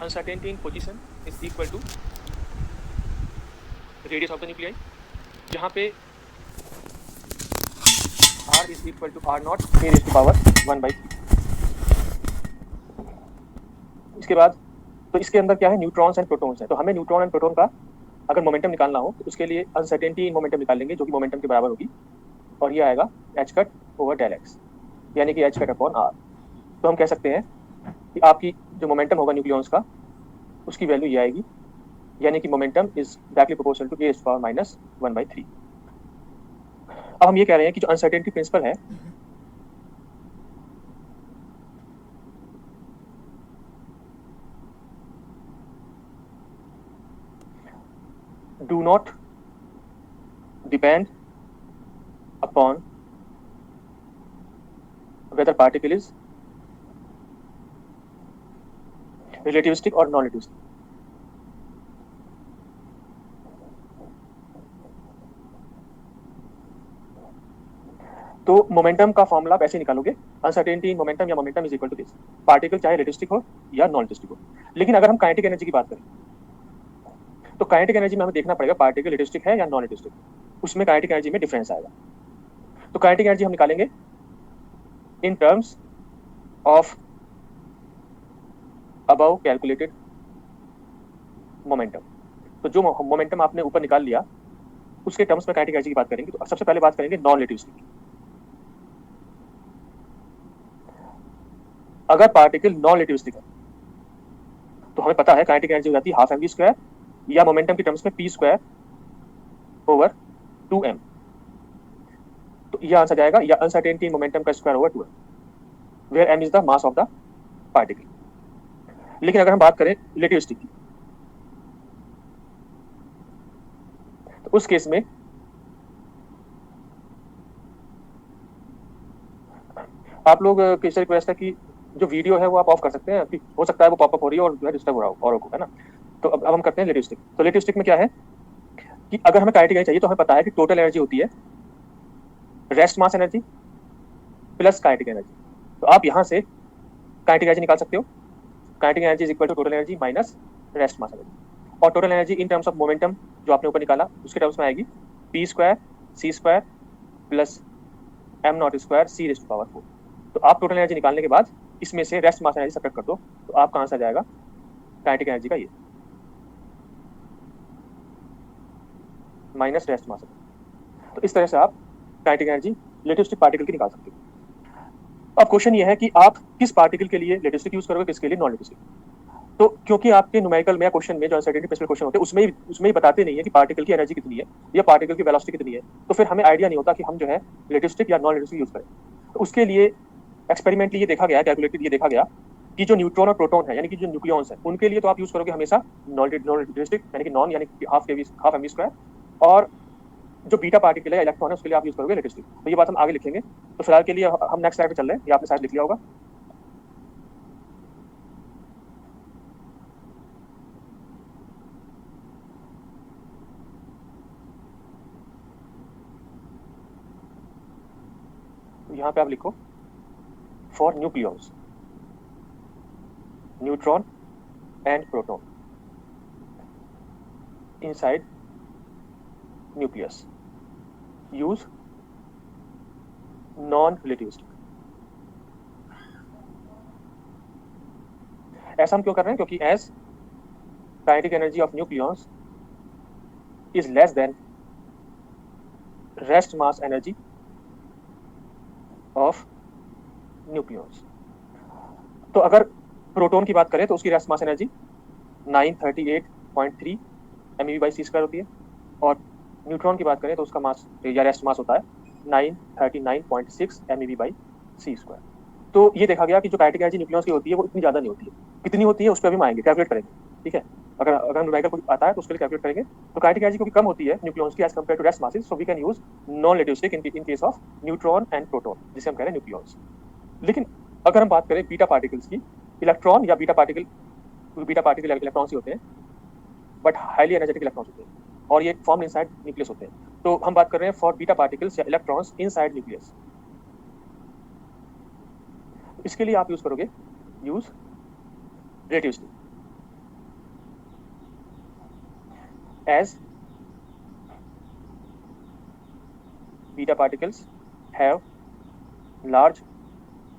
Uncertainty in position is equal to radius of the nuclei, जहाँ पे r is equal to r not a raise to power 1/3। इसके बाद तो इसके अंदर क्या है, न्यूट्रॉन्स एंड प्रोटॉन्स है। तो हमें न्यूट्रॉन एंड प्रोटॉन का अगर मोमेंटम निकालना हो तो उसके लिए अनसर्टेनिटी इन मोमेंटम निकाल लेंगे, जो कि मोमेंटम के बराबर होगी, और ये आएगा h cut over del x, यानी कि h कट अपॉन r। तो हम कह सकते हैं कि आपकी जो मोमेंटम होगा न्यूक्लियॉन्स का, उसकी वैल्यू ये आएगी, यानी कि momentum is directly proportional to a to power minus 1/3। अब हम ये कह रहे हैं कि जो अनसर्टेनिटी प्रिंसिपल है, do not depend upon whether particle is relativistic or non-relativistic। तो मोमेंटम का फॉर्मूला आप ऐसे निकालोगे, अनसर्टेनिटी इन मोमेंटम या momentum is equal to this, particle चाहे रिलेटिविस्टिक हो या नॉन रिलेटिविस्टिक हो। लेकिन अगर हम काइनेटिक एनर्जी की बात करें तो काइनेटिक एनर्जी में हमें देखना पड़ेगा पार्टिकल रिलेटिविस्टिक है या नॉन रिलेटिविस्टिक, उसमें काइनेटिक एनर्जी में डिफरेंस आएगा। तो काइनेटिक एनर्जी हम निकालेंगे इन terms of above calculated momentum. तो जो मोमेंटम आपने ऊपर निकाल लिया उसके टर्म्स में काइनेटिक एनर्जी की बात करेंगे। तो सबसे पहले बात करेंगे नॉन रिलेटिविस्टिक। अगर पार्टिकल नॉन रिलेटिविस्टिक है तो हमें पता है काइनेटिक एनर्जी हो जाती है हाफ एम वी स्क्वायर, या मोमेंटम की टर्म्स में पी स्क्वायर ओवर 2m। तो यह आंसर जाएगा, या अनसर्टेनिटी मोमेंटम का square over 2m, where m is the mass of the particle. लेकिन अगर हम बात करें रिलेटिविस्टिक की, तो उस केस में आप लोग किसी रिक्वेस्ट है कि जो वीडियो है वो आप ऑफ कर सकते हैं, कि हो सकता है वो पॉपअप हो रही है और जो है डिस्टर्ब हो रहा हो और को, है ना। तो अब हम करते हैं रिलेटिविस्टिक। तो रिलेटिविस्टिक में क्या है कि अगर हमें काइनेटिक एनर्जी चाहिए तो हमें पता है कि टोटल एनर्जी होती है rest mass energy plus kinetic energy. तो आप यहाँ से काइनेटिक एनर्जी निकाल सकते हो, kinetic energy is equal to total energy minus rest mass energy. और total energy in terms of momentum जो आपने ऊपर निकाला उसके टर्म्स में आएगी P square C square plus M nought square C raise to power 4। तो आप टोटल एनर्जी निकालने के बाद इसमें से रेस्ट मास एनर्जी सब्ट्रैक्ट कर दो, तो आपका आंसर जाएगा काइनेटिक एनर्जी का ये माइनस रेस्ट मास एनर्जी। तो इस तरह से आप काइनेटिक एनर्जी रिलेटिविस्टिक पार्टिकल की निकाल सकते हो। अब क्वेश्चन ये है कि आप किस पार्टिकल के लिए रिलेटिविस्टिक यूज करोगे, किसके लिए नॉन रिलेटिविस्टिक। तो क्योंकि आपके न्यूमेरिकल में या क्वेश्चन में जो अनसर्टेनिटी प्रिंसिपल क्वेश्चन होते हैं उसमें ही बताते नहीं है कि पार्टिकल की एनर्जी कितनी है या पार्टिकल की वेलोसिटी कितनी है, तो फिर हमें आइडिया नहीं होता कि हम जो है रिलेटिविस्टिक या नॉन रिलेटिविस्टिक यूज करें। तो उसके लिए एक्सपेरिमेंटली ये देखा गया, कैलकुलेटेड ये देखा गया कि जो न्यूट्रॉन और प्रोटॉन है यानी कि जो न्यूक्लियॉन्स है, उनके लिए तो आप यूज करोगे हमेशा नॉन रिलेटिविस्टिक यानी कि नॉन, यानी कि हाफ एम वी स्क्वायर, और जो बीटा पार्टिकल है इलेक्ट्रॉन है उसके लिए आप यूज करोगे रिलेटिविस्टिक। तो ये बात हम आगे लिखेंगे। तो फिलहाल के लिए हम नेक्स्ट स्लाइड पे चल रहे हैं, ये आपने शायद लिख लिया होगा। यहाँ पे आप लिखो for nucleons neutron and proton inside nucleus use non relativistic. ऐसा हम क्यों कर रहे हैं, क्योंकि as kinetic energy of nucleons is less than rest mass energy of nucleons. तो अगर प्रोटॉन की बात करें तो उसकी रेस्ट मास एनर्जी 938.3 MeV/c² होती है, और न्यूट्रॉन की बात करें तो उसका मास या रेस्ट मास होता है 939.6 MeV/c²। तो ये देखा गया कि जो काइनेटिक एनर्जी न्यूक्लियॉन्स की होती है वो इतनी ज़्यादा नहीं होती है। कितनी होती है उस पर भी हम आएंगे, कैलकुलेट करेंगे, ठीक है। अगर न्यूमेरिकल कुछ आता है तो उसके लिए कैलकुलेट करेंगे। तो काइनेटिक एनर्जी क्योंकि कम होती है न्यूक्लियॉन्स की as compare to rest masses, so we can use non relativistic in case of neutron and proton, जिसे हम कह रहे हैं न्यूक्लियॉन्स। लेकिन अगर हम बात करें बीटा पार्टिकल्स की, इलेक्ट्रॉन या बीटा पार्टिकल इलेक्ट्रॉन्स ही होते हैं, बट हाईली एनर्जेटिक इलेक्ट्रॉन्स होते हैं, और ये फॉर्म इनसाइड न्यूक्लियस होते हैं। तो हम बात कर रहे हैं फॉर बीटा पार्टिकल्स या इलेक्ट्रॉन्स इनसाइड न्यूक्लियस। इसके लिए आप यूज करोगे relativistic. as beta particles have large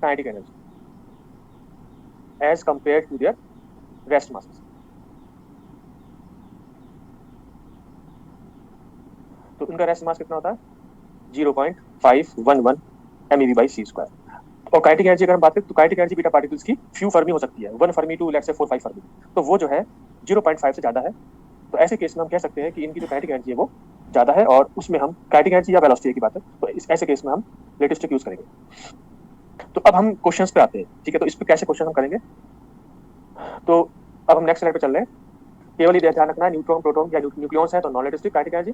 kinetic energy as compared to their rest masses. तो इनका रेस्ट मास कितना होता है 0.511 MeV/c²। और काइनेटिक एनर्जी अगर हम बात करें तो काइनेटिक एनर्जी बीटा पार्टिकल्स की फ्यू फर्मी हो सकती है, 1 Fermi to let's say 4-5 Fermi, तो वो जो है 0.5 से ज्यादा है। तो ऐसे केस में हम कह सकते हैं कि इनकी जो काइनेटिक एनर्जी है वो ज्यादा है और उसमें हम काइनेटिक एनर्जी या वेलोसिटी की बात है, तो ऐसे केस में हम लेटिव स्टिक यूज करेंगे। तो अब हम क्वेश्चंस पे आते हैं, ठीक है। तो इस पे कैसे क्वेश्चन हम करेंगे, तो अब हम नेक्स्ट स्लाइड पे चल रहे हैं। केवल ये ध्यान रखना है न्यूट्रॉन प्रोटॉन या न्यूक्लियॉन्स है तो नॉन लेटिव स्टिक काइनेटिक एनर्जी,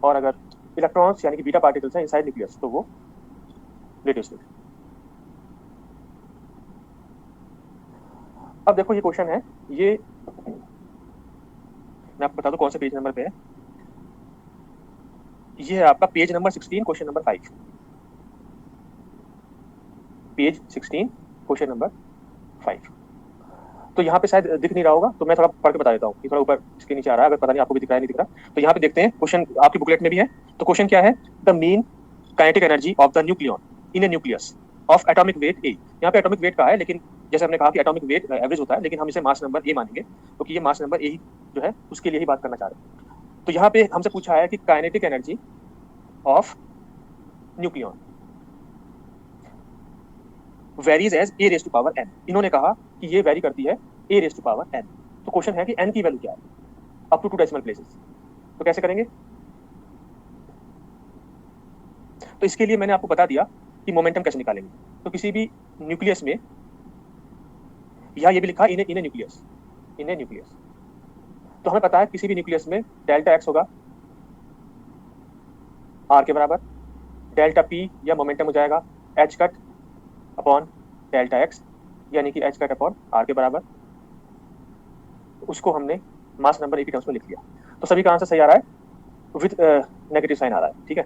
और अगर इलेक्ट्रॉन्स यानी कि बीटा पार्टिकल्स हैं इनसाइड न्यूक्लियस तो वो लेटिव स्टिक। अब देखो ये क्वेश्चन है, ये मैं आपको बता दूं कौन से पेज नंबर पे है। ये है आपका page number 16 question number 5, page 16 question number 5। तो यहाँ पे शायद दिख नहीं रहा होगा, तो मैं थोड़ा पढ़ के बता देता हूँ, ये थोड़ा ऊपर इसके नीचे आ रहा है, अगर पता नहीं आपको भी दिख रहा है नहीं दिख रहा। तो यहाँ पे देखते हैं क्वेश्चन आपकी बुकलेट में भी है। तो क्वेश्चन क्या है, the mean kinetic energy of the nucleon in a nucleus of atomic weight A. यहाँ पे एटॉमिक वेट का है, लेकिन जैसे हमने कहा कि एटॉमिक वेट एवरेज होता है, लेकिन हम इसे मास नंबर ए मानेंगे क्योंकि ये मास नंबर ए ही जो है उसके लिए ही बात करना चाह रहे हैं। तो यहाँ पे हमसे पूछा है कि kinetic energy of nucleon varies as A raise to power n. इन्होंने कहा कि ये वेरी करती है A raise to power n. तो क्वेश्चन है कि एन की वैल्यू क्या है अप टू 2 डेसिमल प्लेसेस। तो कैसे करेंगे, तो इसके लिए मैंने आपको बता दिया कि मोमेंटम कैसे निकालेंगे। तो किसी भी न्यूक्लियस में, या ये भी लिखा इन ए न्यूक्लियस, तो हमें पता है किसी भी न्यूक्लियस में डेल्टा एक्स होगा आर के बराबर, डेल्टा पी या मोमेंटम हो जाएगा H cut upon delta x, यानी कि एच कट अपॉन आर के बराबर। उसको हमने मास नंबर ए की टर्म्स में लिख लिया। तो सभी का आंसर सही आ रहा है विद नेगेटिव साइन आ रहा है, ठीक है।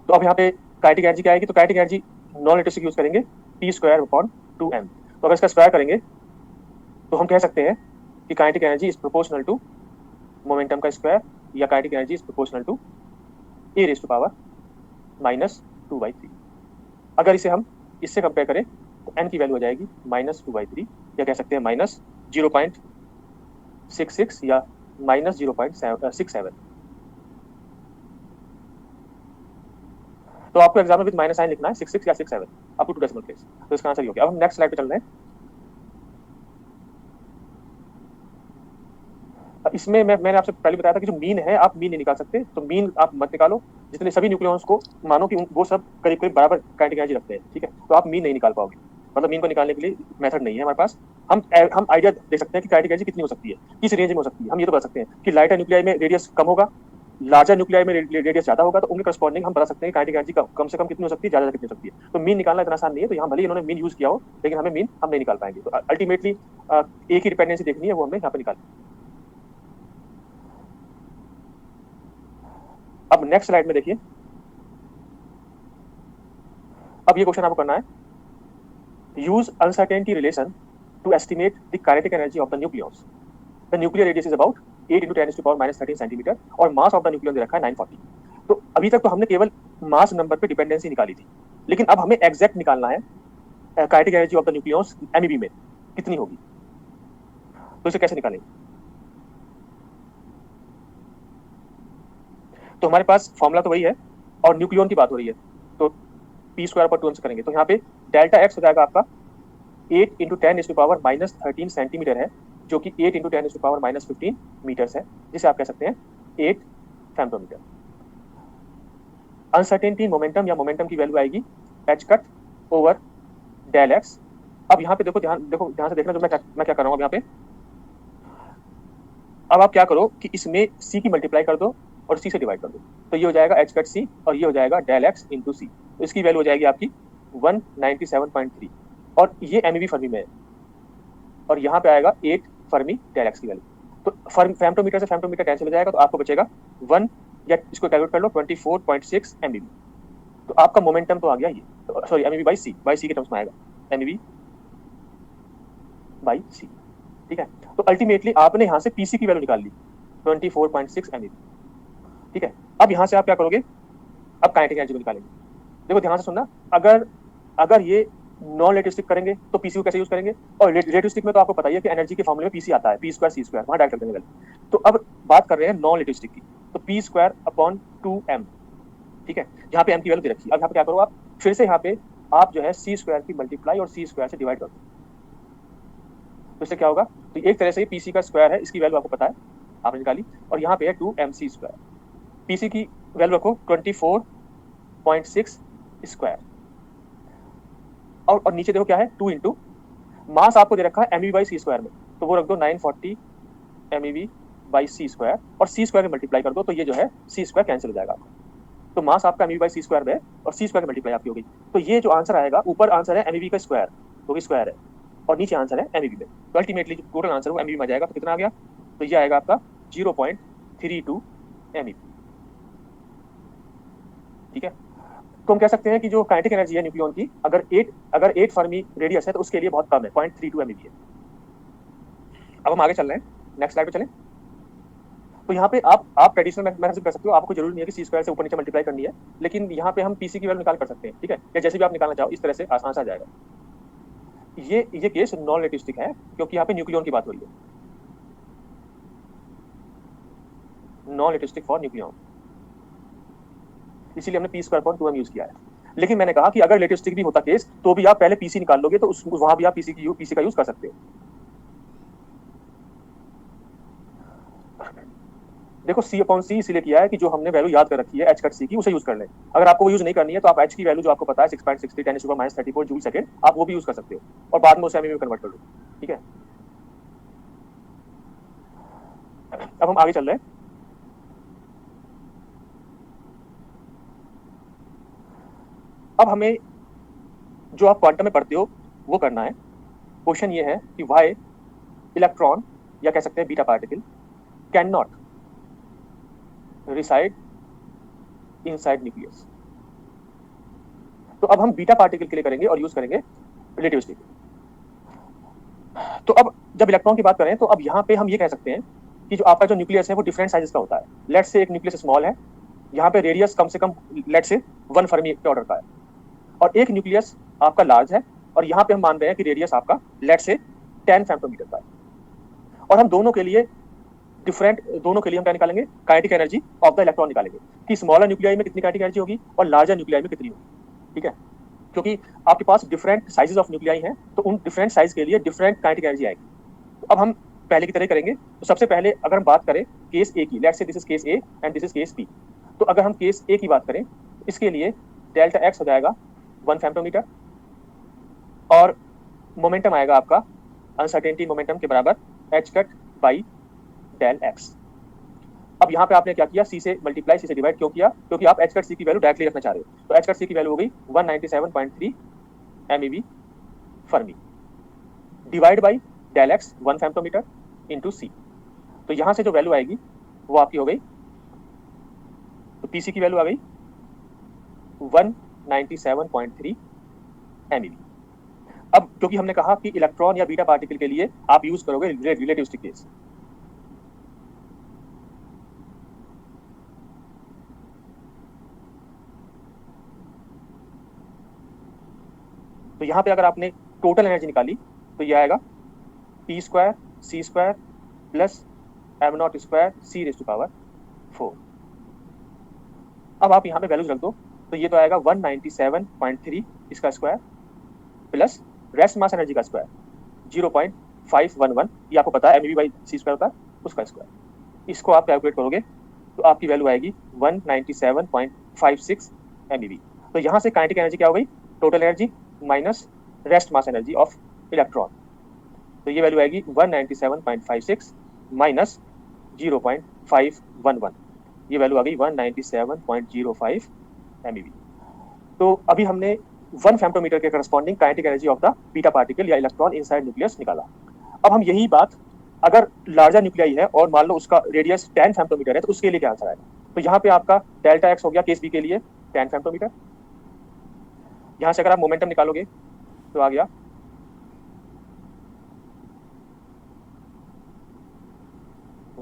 तो अब यहाँ पे काइनेटिक एनर्जी क्या आएगी, तो kinetic energy non relativistic use करेंगे P²/2m। तो अगर इसका स्क्वायर करेंगे तो हम कह सकते हैं कि kinetic energy is proportional to momentum का स्क्वायर, या kinetic energy is proportional to A raise to power -2/3। अगर इसे हम इससे कंपेयर करें तो n की वैल्यू हो जाएगी -2/3, या कह सकते हैं -0.66 या -0.67। तो आपको एग्जाम में विद माइनस साइन लिखना है 66 या 67 अप टू 2 डेसिमल प्लेस। तो इसका आंसर ये हो गया। अब हम नेक्स्ट स्लाइड पे चल रहे हैं। इसमें मैंने आपसे पहले बताया था कि जो मीन है आप मीन नहीं निकाल सकते, तो मीन आप मत निकालो। जितने सभी न्यूक्लियॉन्स को मानो कि वो सब करीब करीब बराबर काइनेटिक एनर्जी रखते हैं, ठीक है। तो आप मीन नहीं निकाल पाओगे, मतलब मीन को निकालने के लिए मेथड नहीं है हमारे पास। हम आइडिया दे सकते हैं कि काइनेटिक एनर्जी कितनी हो सकती है, किस रेंज में हो सकती है। हम ये तो बता सकते हैं कि लाइटर न्यूक्लियाई में रेडियस कम होगा, लार्जर न्यूक्लियाई में रेडियस ज्यादा होगा, तो उनके करस्पॉन्डिंग हम बता सकते हैं काइनेटिक एनर्जी कम से कम कितनी हो सकती है, ज्यादा कितनी हो सकती है। तो मीन निकालना इतना आसान नहीं है। तो यहाँ भले इन्होंने मीन यूज किया हो, लेकिन हमें मीन हम नहीं निकाल पाएंगे। तो अल्टीमेटली एक ही डिपेंडेंसी देखनी है, वो हमने यहाँ पे निकाली। अब नेक्स्ट स्लाइड में देखिए, अब ये क्वेश्चन आपको करना है, use uncertainty relation to estimate the kinetic energy of the nucleons. The nuclear radius is about 8 × 10⁻³ centimetre और मास ऑफ द न्यूक्लियन दे रखा है 940। तो अभी तक तो हमने केवल मास नंबर पे डिपेंडेंसी निकाली थी, लेकिन अब हमें एग्जैक्ट निकालना है kinetic energy of the nucleons MeV में कितनी होगी। तो इसे कैसे निकालेंगे, तो हमारे पास फॉर्मूला तो वही है और न्यूक्लियन की बात हो रही है, तो P²/2m से करेंगे। तो यहाँ पे डेल्टा एक्स हो जाएगा आपका 8 × 10⁻³ सेंटीमीटर है, जो कि 8 × 10⁻⁻15 मीटर्स है, जिसे आप कह सकते हैं 8 फेम्टोमीटर। अनसर्टेनिटी मोमेंटम या मोमेंटम की वैल्यू आएगी h cut over del x. अब यहाँ पे देखो ध्यान से देखना, जो मैं क्या कर रहा हूँ अब यहाँ पे। अब आप क्या करो कि इसमें c की मल्टीप्लाई कर दो और c से डिवाइड कर दो, तो ये हो जाएगा h कट c और ये हो जाएगा डेल एक्स इंटू सी। तो इसकी वैल्यू हो जाएगी आपकी 197.3 और ये MeV फर्मी में है, और यहाँ पे आएगा 8 फर्मी डेल एक्स की वैल्यू। तो फेम्टोमीटर से फेम्टोमीटर कैंसिल हो जाएगा, तो आपको बचेगा 1, या इसको कैलकुलेट कर लो 24.6 MeV। तो आपका मोमेंटम तो आ गया ये, तो सॉरी MeV/c के टर्म्स में आएगा MeV/c, ठीक है। तो अल्टीमेटली आपने यहाँ से पीसी की वैल्यू निकाल ली 24.6 MeV, ठीक है। अब यहाँ से आप क्या करोगे, अब काइनेटिक एनर्जी को निकालेंगे। देखो ध्यान से सुनना, अगर अगर ये नॉन रिलेटिविस्टिक करेंगे तो पीसी को कैसे यूज करेंगे, और रिलेटिविस्टिक में तो आपको पता ही है कि एनर्जी के फॉर्मूले में पीसी आता है, पी स्क्वायर सी स्क्वायर, वहां डायरेक्ट कर देंगे वैल्यू। तो अब बात कर रहे हैं नॉन रिलेटिविस्टिक की, तो पी स्क्वायर अपॉन 2m, ठीक है। यहाँ पे m की वैल्यू दे रखी है। अब यहाँ पे क्या करो आप, फिर से यहाँ पे आप जो है सी स्क्वायर की मल्टीप्लाई और सी स्क्वायर से डिवाइड कर दो, तो इससे क्या होगा, तो एक तरह से पीसी का स्क्वायर है, इसकी वैल्यू आपको पता है, आपने निकाली, और यहाँ पे है 2mc स्क्वायर। पीसी की वैल्यू रखो 24.6 स्क्वायर, और नीचे देखो क्या है 2 इंटू मास आपको दे रखा है एमईवी बाई सी स्क्वायर में, तो वो रख दो 940 एमईवी बाई सी स्क्वायर, और सी स्क्वायर में मल्टीप्लाई कर दो, तो ये जो है सी स्क्वायर कैंसिल हो जाएगा आपका। तो मास आपका एमईवी बाई सी स्क्वायर में है और सी स्क्वायर की मल्टीप्लाई आपकी हो गई। तो ये जो आंसर आएगा, ऊपर आंसर है एमईवी का स्क्वायर, तो स्क्वायर है, और नीचे आंसर है एमईवी में। तो अल्टीमेटली जो टोटल आंसर है वो एमईवी में आ जाएगा। तो कितना आ गया, तो ये आएगा आपका 0.32 एमईवी, ठीक है। तो हम कह सकते हैं कि जो काइनेटिक एनर्जी है न्यूक्लियॉन की, अगर 8 फर्मी रेडियस है तो उसके लिए बहुत कम है, 0.32 एमईवी है। अब हम आगे चल रहे हैं, नेक्स्ट स्लाइड पे चलें। तो यहाँ पे आप ट्रेडिशनल मेथड से कर सकते हो, आपको जरूरी नहीं है कि सी स्क्वायर से ऊपर नीचे मल्टीप्लाई करनी है, लेकिन यहाँ पे हम पीसी की वैल्यू निकाल कर सकते हैं, ठीक है, या जैसे भी आप निकालना चाहो इस तरह से आसान से आ जाएगा। ये केस नॉन रिलेटिविस्टिक है, क्योंकि यहाँ पे न्यूक्लियॉन की बात हो रही है, नॉन रिलेटिविस्टिक फॉर न्यूक्लियॉन, इसीलिए हमने P square upon 2m use किया है। लेकिन मैंने कहा कि अगर रिलेटिविस्टिक भी होता केस, तो भी आप पहले पीसी निकाल लोगे, तो वहां भी आप पीसी का यूज कर सकते हो। देखो सी अपॉन सी इसलिए किया है कि जो हमने वैल्यू याद कर रखी है एच कट सी की, उसे यूज कर लें। अगर आपको वो यूज नहीं करनी है तो आप एच की वैल्यू जो आपको पता है 6.63 10⁻34 जूल सेकंड, आप वो भी यूज कर सकते हो, और बाद में उसे एमईवी में कन्वर्ट कर लो, ठीक है। अब हम आगे चल रहे हैं। अब हमें जो आप क्वांटम में पढ़ते हो वो करना है। क्वेश्चन ये है कि वाई इलेक्ट्रॉन, या कह सकते हैं beta particle, can not reside inside nucleus. तो अब हम बीटा पार्टिकल के लिए करेंगे और यूज करेंगे रिलेटिविस्टिक। तो अब जब इलेक्ट्रॉन की बात करें तो अब यहाँ पे हम ये कह सकते हैं कि जो आपका जो न्यूक्लियस है वो डिफरेंट साइजेस का होता है। लेट से एक न्यूक्लियस स्मॉल है, यहाँ पे रेडियस कम से कम लेट से 1 फर्मी के ऑर्डर का है, और एक न्यूक्लियस आपका लार्ज है, और यहाँ पे हम मान रहे हैं कि रेडियस आपका लेट से 10 फेम्टोमीटर का है। और हम दोनों के लिए हम क्या निकालेंगे, kinetic energy of the electron निकालेंगे, कि स्मॉलर न्यूक्लियाई में कितनी काइनेटिक एनर्जी होगी और लार्जर न्यूक्लियाई में कितनी होगी, ठीक है। क्योंकि आपके पास डिफरेंट साइजेस ऑफ न्यूक्लियाई हैं, तो उन डिफरेंट साइज के लिए डिफरेंट काइनेटिक एनर्जी आएगी। तो अब हम पहले की तरह करेंगे। तो सबसे पहले अगर हम बात करें केस ए की, let's say this is case A and this is case B. तो अगर हम केस ए की बात करें, इसके लिए डेल्टा एक्स हो जाएगा 1 फेम्टोमीटर, और मोमेंटम आएगा आपका अनसर्टेनिटी मोमेंटम के बराबर h cut by del x. अब यहाँ पे आपने क्या किया, सी से मल्टीप्लाई, सी से डिवाइड क्यों किया, क्योंकि आप एच कट सी की वैल्यू डायरेक्टली रखना चाह रहे हो। तो एच कट सी की वैल्यू हो गई 197.3 MeV fermi, divide by del x 1 femtometre into C. तो यहाँ से जो वैल्यू आएगी वो आपकी हो गई, तो पीसी की वैल्यू आ गई 197.3 एमईवी। अब क्योंकि हमने कहा कि इलेक्ट्रॉन या बीटा पार्टिकल के लिए आप यूज करोगे रिलेटिविस्टिक केस, तो यहाँ पे अगर आपने टोटल एनर्जी निकाली तो ये आएगा p square C square plus M nought square C raise to power 4। अब आप यहाँ पे वैल्यूज रख दो, तो ये तो आएगा 197.3 इसका square plus rest mass energy का स्क्वायर 0.511, ये आपको पता है एमईवी बाई सी स्क्वायर होता है, उसका स्क्वायर। इसको आप कैलकुलेट करोगे तो आपकी वैल्यू आएगी 197.56 एमईवी। तो यहाँ से काइनेटिक एनर्जी क्या हो गई, total energy minus rest mass energy of electron, तो ये वैल्यू आएगी 197.56 माइनस 0.511, ये वैल्यू आ गई 197.05 एमईवी। तो अभी हमने 1 फेम्टोमीटर के corresponding kinetic energy of the beta particle या इलेक्ट्रॉन इनसाइड न्यूक्लियस निकाला। अब हम यही बात अगर लार्जर न्यूक्लियाई है और मान लो उसका रेडियस 10 फेम्टोमीटर है, तो उसके लिए क्या आंसर आएगा। तो यहाँ पे आपका डेल्टा एक्स हो गया केस बी के लिए 10 फेम्टोमीटर। यहाँ से अगर आप मोमेंटम निकालोगे तो आ गया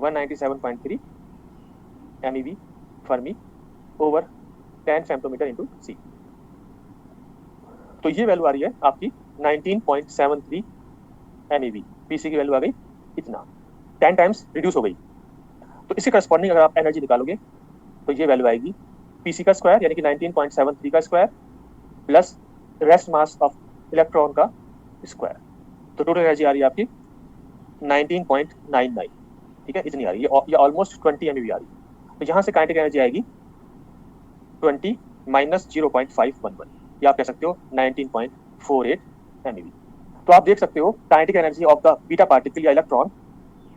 197.3 MeV Fermi over 10 फेम्टोमीटर into C. तो ये वैल्यू आ रही है आपकी 19.73 MeV। पीसी की वैल्यू आ गई इतना, 10 टाइम्स रिड्यूस हो गई। तो इसके करस्पॉन्डिंग अगर आप एनर्जी निकालोगे तो ये वैल्यू आएगी पीसी का स्क्वायर यानी कि 19.73 का square plus rest mass of electron का स्क्वायर। तो टोटल एनर्जी आ रही है आपकी 19.99। ठीक है, इतनी आ रही है, ये ऑलमोस्ट 20 MeV आ रही है। तो यहाँ से काइनेटिक एनर्जी आएगी 20 माइनस 0.511, या आप कह सकते हो 19.48 MeV। तो आप देख सकते हो kinetic energy of the beta particle या electron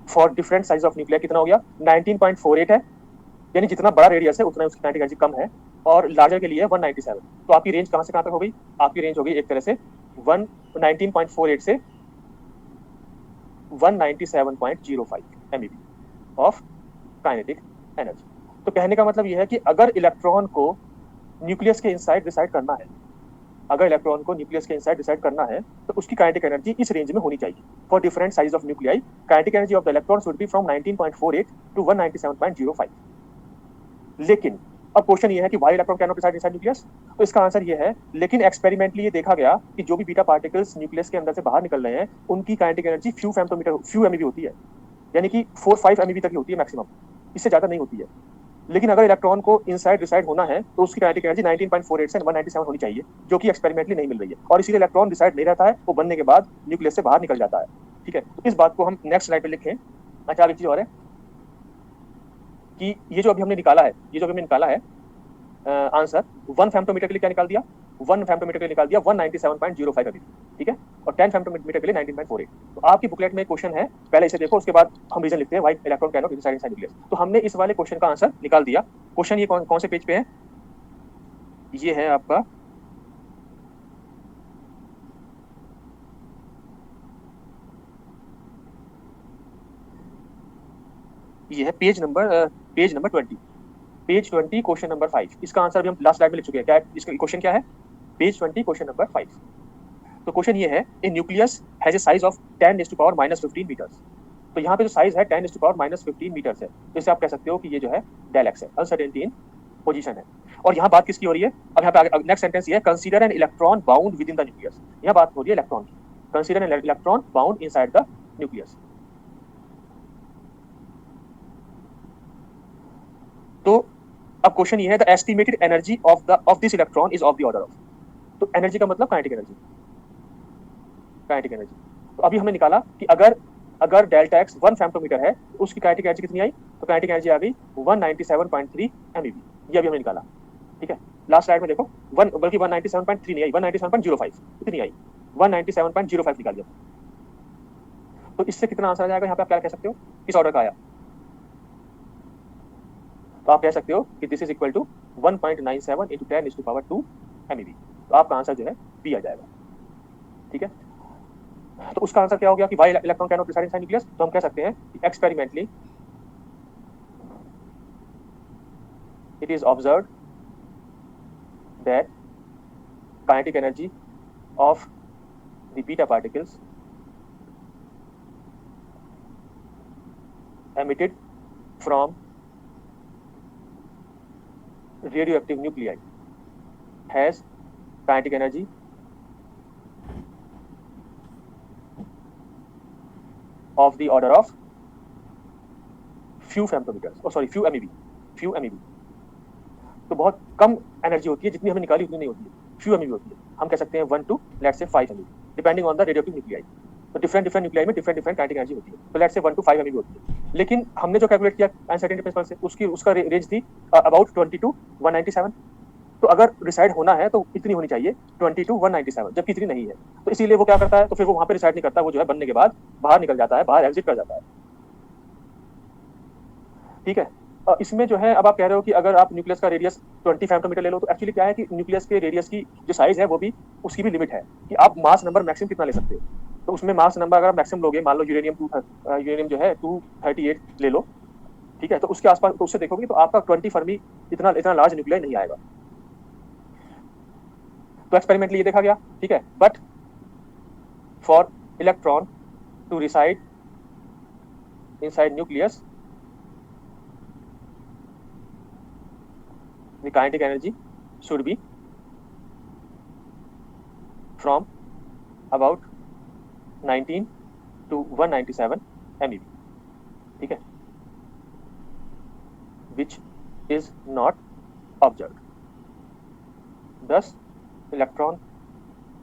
for different size of nuclear कितना हो गया, 19.48 है, यानी जितना बड़ा रेडियस है उतना उसकी काइनेटिक एनर्जी कम है, और लार्जर के लिए 197। तो आपकी रेंज कहाँ से कहाँ तक हो गई, आपकी रेंज हो गई एक तरह से 19.48 से 197.05 MeV ऑफ काइनेटिक एनर्जी। तो कहने का मतलब यह है कि अगर इलेक्ट्रॉन को न्यूक्लियस के इनसाइड रिसाइड करना है, अगर इलेक्ट्रॉन को न्यूक्लियस के इनसाइड रिसाइड करना है तो उसकी काइनेटिक एनर्जी इस रेंज में होनी चाहिए। For different size of nuclei kinetic energy of the electron should be from 19.48 to 197.05। लेकिन अब क्वेश्चन ये है कि why electron can not reside inside nucleus. तो इसका आंसर ये है, लेकिन एक्सपेरिमेंटली ये देखा गया कि जो भी बीटा पार्टिकल्स न्यूक्लियस के अंदर से बाहर निकल रहे हैं उनकी काइनेटिक एनर्जी फ्यू MeV होती है, यानी कि 4-5 MeV तक ही होती है मैक्सिमम, इससे ज्यादा नहीं होती है। लेकिन अगर इलेक्ट्रॉन को इनसाइड रिसाइड होना है तो उसकी काइनेटिक एनर्जी 19.48 से 197 होनी चाहिए, जो कि एक्सपेरिमेंटली नहीं मिल रही है, और इसीलिए इलेक्ट्रॉन रिसाइड नहीं रहता है, वो बनने के बाद न्यूक्लियस से बाहर निकल जाता है। ठीक है, तो इस बात को हम नेक्स्ट स्लाइड पे लिखें। अच्छा, एक चीज और है कि ये जो अभी हमने निकाला है, ये जो अभी हमने निकाला है आंसर 1 फेम्टोमीटर के लिए क्या निकाल दिया, 1 फेम्टोमीटर के लिए निकाल दिया 197.05 MeV। ठीक है, और 10 फेम्टोमीटर के लिए 19.48। तो आपकी बुकलेट में क्वेश्चन है, पहले इसे देखो, उसके बाद हम रीजन लिखते हैं why electron can not reside inside nucleus. तो हमने इस वाले क्वेश्चन का आंसर निकाल दिया। क्वेश्चन ये कौन से पेज पे है, ये है आपका ये है page number 20, page 20 question number 5। इसका आंसर भी हम लास्ट स्लाइड में लिख चुके हैं। क्या है इसका क्वेश्चन, क्या है, पेज 20 क्वेश्चन नंबर 5। तो क्वेश्चन ये है, a nucleus has a size of 10⁻⁻15 metres. तो यहाँ पे जो साइज है 10⁻⁻15 मीटर्स है, तो इसे आप कह सकते हो कि ये जो है डेल एक्स है, अनसर्टेनिटी इन पोजीशन है। और यहाँ बात किसकी हो रही है, अब यहाँ पे नेक्स्ट सेंटेंस ये है, consider an electron bound with in the nucleus. यहाँ बात हो रही है इलेक्ट्रॉन की, consider an electron bound inside the nucleus. तो अब क्वेश्चन ये है, the estimated energy of this electron is of the order of. तो एनर्जी का मतलब काइनेटिक एनर्जी, काइनेटिक एनर्जी। तो अभी हमने निकाला कि अगर डेल्टा एक्स 1 फेम्टोमीटर है तो उसकी काइनेटिक एनर्जी कितनी आई, तो काइनेटिक एनर्जी आ गई 197.3 MeV। ये अभी हमने निकाला। ठीक है, लास्ट स्लाइड में देखो, बल्कि 197.3 नहीं आई, 197.05 इतनी आई, 197.05 निकाल दिया। तो इससे कितना आंसर आ जाएगा, यहाँ पे आप क्या कह सकते हो, किस ऑर्डर का आया। तो आप कह सकते हो कि this is equal to 1.97 into 10⁻²2 MeV। तो आपका आंसर जो है बी आ जाएगा। ठीक है, तो उसका आंसर क्या हो गया कि why electron can not reside inside nucleus. तो हम कह सकते हैं experimentally it is observed that kinetic energy of the beta particles emitted from radioactive nuclei has kinetic energy of the order of few femtometers, few MeV। तो बहुत कम energy होती है, जितनी हमने निकाली उतनी नहीं होती है, few MeV होती है। हम कह सकते हैं 1 to let's say 5 MeV depending on the radioactive nuclei. तो डिफरेंट न्यूक्लियाई में डिफरेंट काइनेटिक एनर्जी होती है। तो लेट्स से 1 to 5 MeV होती है। लेकिन हमने जो कैलकुलेट किया अनसर्टेनिटी प्रिंसिपल से, उसका रेंज थी अबाउट 20 to 197। तो अगर रिसाइड होना है तो इतनी होनी चाहिए 20 to 197, जबकि इतनी नहीं है। तो इसीलिए वो क्या करता है, तो फिर वो वहां पे रिसाइड नहीं करता, वो जो है बनने के बाद बाहर निकल जाता है, बाहर एग्जिट कर जाता है। ठीक है, इसमें जो है, अब आप कह रहे हो कि अगर आप न्यूक्लियस का रेडियस 20 फेम्टोमीटर ले लो, तो एक्चुअली क्या है कि न्यूक्लियस के रेडियस की जो साइज है वो भी, उसकी भी लिमिट है कि आप मास नंबर मैक्सिमम कितना ले सकते हो। तो उसमें मास नंबर अगर आप मैक्सिमम लोगे, मान लो यूरेनियम जो है 238 ले लो, ठीक है, तो उसके आसपास, तो उससे देखोगे तो आपका 20 फर्मी इतना लार्ज न्यूक्लियाई नहीं आएगा। तो एक्सपेरिमेंटली ये देखा गया, ठीक है, but for electron to reside inside nucleus the kinetic energy should be from about 19 to 197 MeV, ठीक है, which is not observed. Thus, electron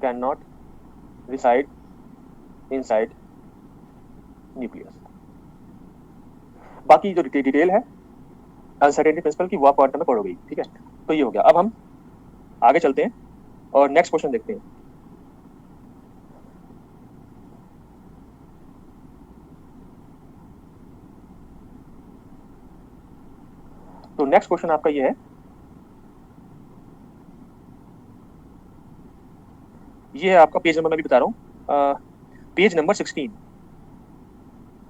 cannot reside inside nucleus. बाकी जो डिटेल है अनसर्टेनिटी प्रिंसिपल की वो आप क्वांटम में पढ़ोगे, ठीक है। तो ये हो गया। अब हम आगे चलते हैं और नेक्स्ट क्वेश्चन देखते हैं। तो नेक्स्ट क्वेश्चन आपका ये है, ये है आपका पेज नंबर, मैं भी बता रहा हूँ, page number 16,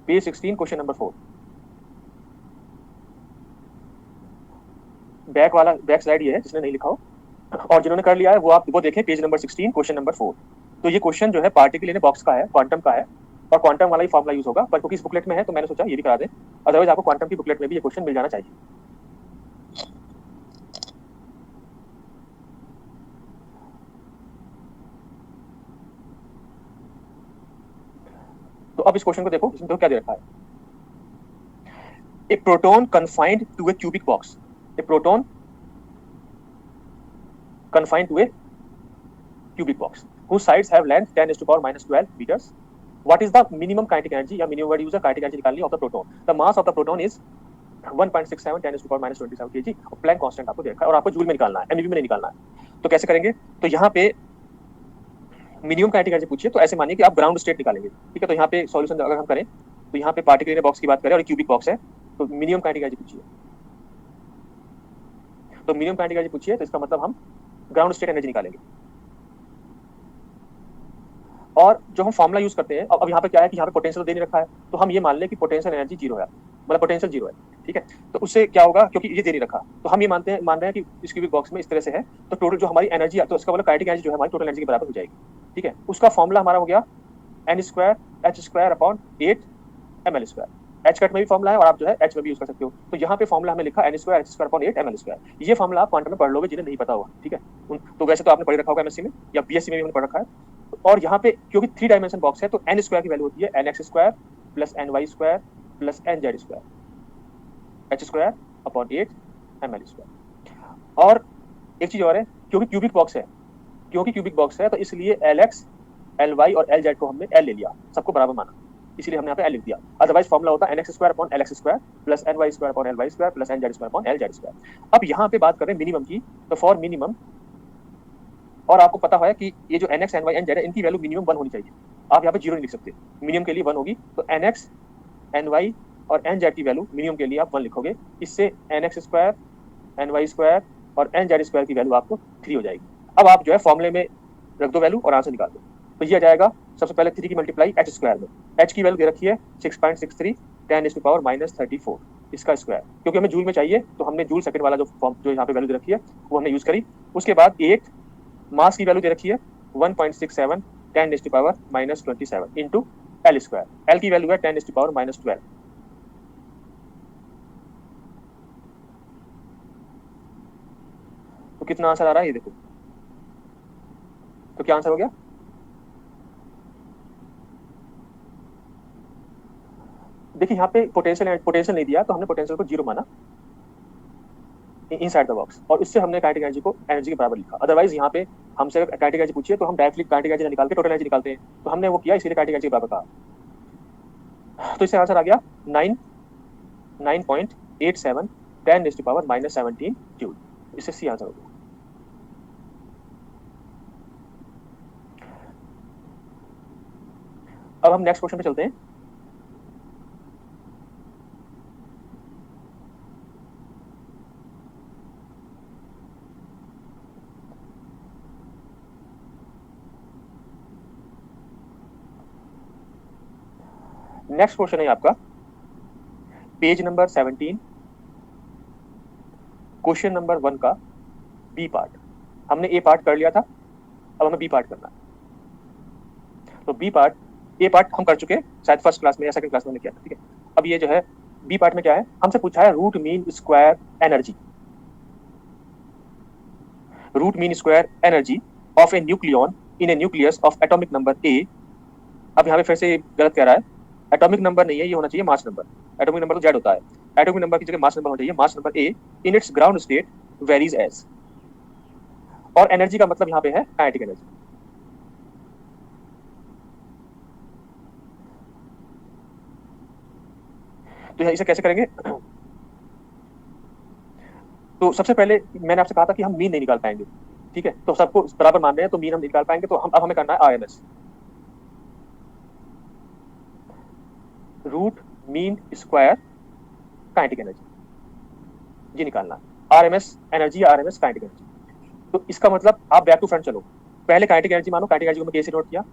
page 16 question number 4। Back slide ये है, जिसने नहीं लिखा हो, और जिन्होंने कर लिया है वो देखें पेज नंबर 16 क्वेश्चन नंबर 4। तो ये क्वेश्चन जो है पार्टिकल इन बॉक्स का है, क्वांटम का है, और क्वांटम वाला ही फॉर्मूला यूज होगा, पर क्योंकि इस बुकलेट में है तो मैंने सोचा ये भी करा दें, अदरवाइज आपको क्वांटम की बुकलेट में भी ये क्वेश्चन मिल जाना चाहिए। तो अब इस क्वेश्चन को देखो, इसमें तो क्या दे रखा है, a proton confined to a cubic box, a proton confined to a cubic box whose sides have length 10 to the power minus 12 meters. What is the minimum kinetic energy या minimum word user kinetic energy निकालनी of the proton? The mass of the proton is 1.67 10 to the power minus 27 kg और Planck constant आपको देखा है और आपको joule में निकालना है, एमईवी में नहीं निकालना है। तो कैसे करेंगे, तो यहाँ पे मिनिमम काइनेटिक एनर्जी पूछिए, तो ऐसे मानिए कि आप ग्राउंड स्टेट निकालेंगे, ठीक है। तो यहाँ पे सॉल्यूशन अगर हम करें तो यहाँ पे पार्टिकल इन बॉक्स की बात करें और क्यूबिक बॉक्स है, तो मिनिमम काइनेटिक एनर्जी पूछिए, तो मिनिमम काइनेटिक एनर्जी पूछिए, तो इसका मतलब हम ग्राउंड स्टेट एनर्जी निकालेंगे। और जो हम फॉर्मूला यूज करते हैं, अब यहाँ पे क्या है कि यहाँ पे पोटेंशियल दे नहीं रखा है, तो हम ये मान लें कि पोटेंशियल एनर्जी 0 है, मतलब पोटेंशियल 0 है, ठीक है। तो उससे क्या होगा, क्योंकि ये दे नहीं रखा, तो हम ये मान रहे हैं कि इस क्यूबिक बॉक्स में इस तरह से है, तो टोटल जो हमारी एनर्जी, तो इसका मतलब काइनेटिक एनर्जी जो है हमारी टोटल एनर्जी के बराबर हो जाएगी, ठीक है। उसका फॉर्मूला हमारा हो गया n²h² ml²। एच कट में भी फॉर्मूला है और आप जो है एच में भी यूज कर सकते हो। तो यहाँ पे फॉर्मूला हमने लिखा n²h² ml²। ये फॉर्मूला आप क्वांटम में पढ़ लोगे, जिन्हें नहीं पता होगा, ठीक है। तो वैसे तो आपने पढ़ रखा होगा एमएससी में या बीएससी में भी हमने पढ़ रखा है। और यहाँ पे क्योंकि 3 डायमेंशन बॉक्स है, तो n² की वैल्यू होती है nx² + ny² + nz², h²/8 ml²। और एक चीज और है, क्योंकि क्यूबिक बॉक्स है, तो इसलिए lx, ly और lz को हमने l ले लिया, सबको बराबर माना, इसलिए हमने यहाँ पे l लिख दिया। अदरवाइज फॉर्मूला होता है nx²/lx² + ny²/ly² + nz²/lz²। अब यहाँ पे बात करें मिनिमम की, तो फॉर मिनिमम, और आपको पता है कि ये जो nx, ny, nz है, इनकी वैल्यू मिनिमम 1 होनी चाहिए, आप यहाँ पे 0 नहीं लिख सकते, मिनिमम के लिए 1 होगी। तो nx, ny और nz की वैल्यू मिनिमम के लिए आप 1 लिखोगे, इससे nx², ny² और nz² की वैल्यू आपको 3 हो जाएगी। अब आप जो है फॉर्मूले में रख दो वैल्यू और आंसर निकाल दो। तो ये आ जाएगा सबसे पहले 3 की मल्टीप्लाई h² में, h की वैल्यू दे रखी है 6.63 10 to the power minus 34, इसका स्क्वायर, क्योंकि हमें जूल में चाहिए तो हमने जूल सेकंड वाला जो यहाँ पे वैल्यू दे रखी है वो हमने यूज करी। उसके बाद 8 मास की वैल्यू दे रखी है 1.67 10 to the power minus 27 into l², l की वैल्यू है 10 to the power minus 12। तो कितना आंसर आ रहा है ये देखो, तो क्या आंसर हो गया, देखिए यहाँ पे पोटेंशियल नहीं दिया, तो हमने पोटेंशियल को 0 माना इनसाइड द बॉक्स, और उससे हमने काइनेटिक एनर्जी को एनर्जी के बराबर लिखा। अदरवाइज यहाँ पे हमसे अगर काइनेटिक एनर्जी पूछिए तो हम डायरेक्टली काइनेटिक एनर्जी निकाल के टोटल एनर्जी निकालते हैं, तो हमने वो किया, इसीलिए काइनेटिक एनर्जी के बराबर कहा। तो इससे आंसर आ गया 9.87 10 to the power minus 17 joule, इससे सी आंसर हो गया। अब हम नेक्स्ट क्वेश्चन पे चलते हैं। नेक्स्ट क्वेश्चन है आपका पेज नंबर 17 क्वेश्चन नंबर 1 का बी पार्ट। हमने ए पार्ट कर लिया था, अब हमें बी पार्ट करना है। तो बी पार्ट, ए पार्ट हम कर चुके हैं शायद फर्स्ट क्लास में या सेकंड क्लास में किया था, ठीक है। अब ये जो है बी पार्ट में क्या है, हमसे पूछा है root mean square energy, root mean square energy of a nucleon in a nucleus of atomic number A. अब यहाँ पे फिर से गलत कह रहा है, एटॉमिक नंबर नहीं है, ये होना चाहिए मास नंबर। एटॉमिक नंबर तो जेड होता है, एटॉमिक नंबर की जगह मास नंबर होना चाहिए, mass number A in its ground state varies as. और एनर्जी का मतलब यहाँ पे है काइनेटिक एनर्जी। तो इसे कैसे करेंगे? तो सबसे पहले मैंने आपसे कहा था कि हम मीन नहीं निकाल पाएंगे, ठीक है, तो सबको बराबर मान रहे हैं तो मीन हम निकाल पाएंगे। तो अब हमें करना है RMS, root mean square kinetic energy, ये निकालना है। RMS energy, RMS kinetic energy. तो इसका मतलब आप बैक टू फ्रंट चलो, पहले काइनेटिक एनर्जी मानो, काइनेटिक एनर्जी को मैं के से नोट किया,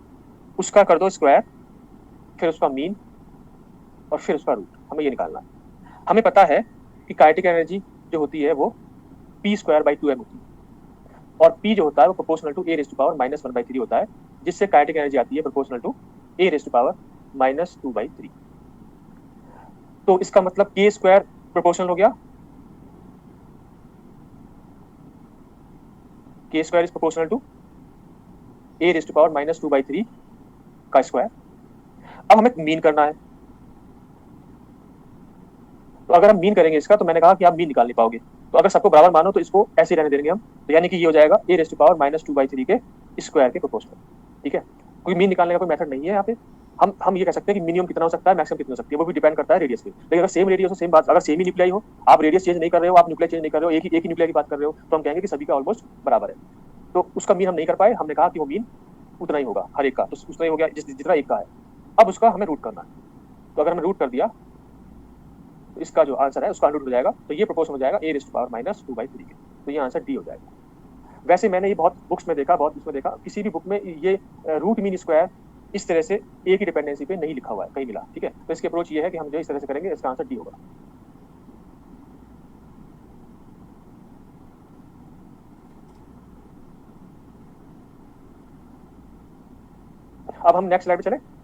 उसका कर दो स्क्वायर, फिर उसका मीन और फिर उसका रूट, हमें ये निकालना है। हमें पता है कि काइनेटिक एनर्जी जो होती है वो p स्क्वायर बाई 2m होती है, और p जो होता है वो proportional to a raise to power -1/3 होता है, जिससे काइनेटिक एनर्जी आती है proportional to a raise to power -2/3। तो इसका मतलब k स्क्वायर प्रोपोर्शनल हो गया, k square is proportional to a raise to power -2/3 का स्क्वायर। अब हमें मीन करना है, तो अगर हम मीन करेंगे इसका, तो मैंने कहा कि आप मीन निकाल नहीं पाओगे, तो अगर सबको बराबर मानो तो इसको ऐसे रहने देंगे हम, तो यानी कि ये हो जाएगा a रेज़ टू पावर -2/3 के स्क्वायर के प्रोपोर्शनल, ठीक है। कोई मीन निकालने का कोई मेथड नहीं है यहाँ पे। हम ये कह सकते हैं कि मिनिमम कितना हो सकता है, मैक्सिमम कितना हो सकती है, वो भी डिपेंड करता है रेडियस पे। लेकिन अगर सेम रेडियस हो, सेम बात, अगर सेम ही न्यूक्लियाई हो, आप रेडियस चेंज नहीं कर रहे हो, आप न्यूक्लियाई चेंज नहीं कर रहे हो, एक ही न्यूक्लियाई की बात कर रहे हो, तो हम कहेंगे कि सभी का ऑलमोस्ट बराबर है। तो उसका मीन हम नहीं कर पाए, हमने कहा कि वो मीन उतना ही होगा हर एक का, तो उतना ही हो गया जितना एक का है। अब उसका हमें रूट करना है, तो अगर हमने रूट कर दिया तो इसका जो आंसर है उसका अंडर रूट हो जाएगा, तो ये प्रोपोर्शन हो जाएगा a रेज़ टू पावर -2/3 के, तो ये आंसर डी हो जाएगा। वैसे मैंने ये बहुत बुक्स में देखा, बहुत इसमें देखा, किसी भी बुक में ये रूट मीन स्क्वायर इस तरह से एक ही डिपेंडेंसी पे नहीं लिखा हुआ है, कहीं मिला, ठीक है। तो इसकी अप्रोच ये है कि हम जो इस तरह से करेंगे, इसका आंसर डी होगा। अब हम नेक्स्ट स्लाइड पे चले।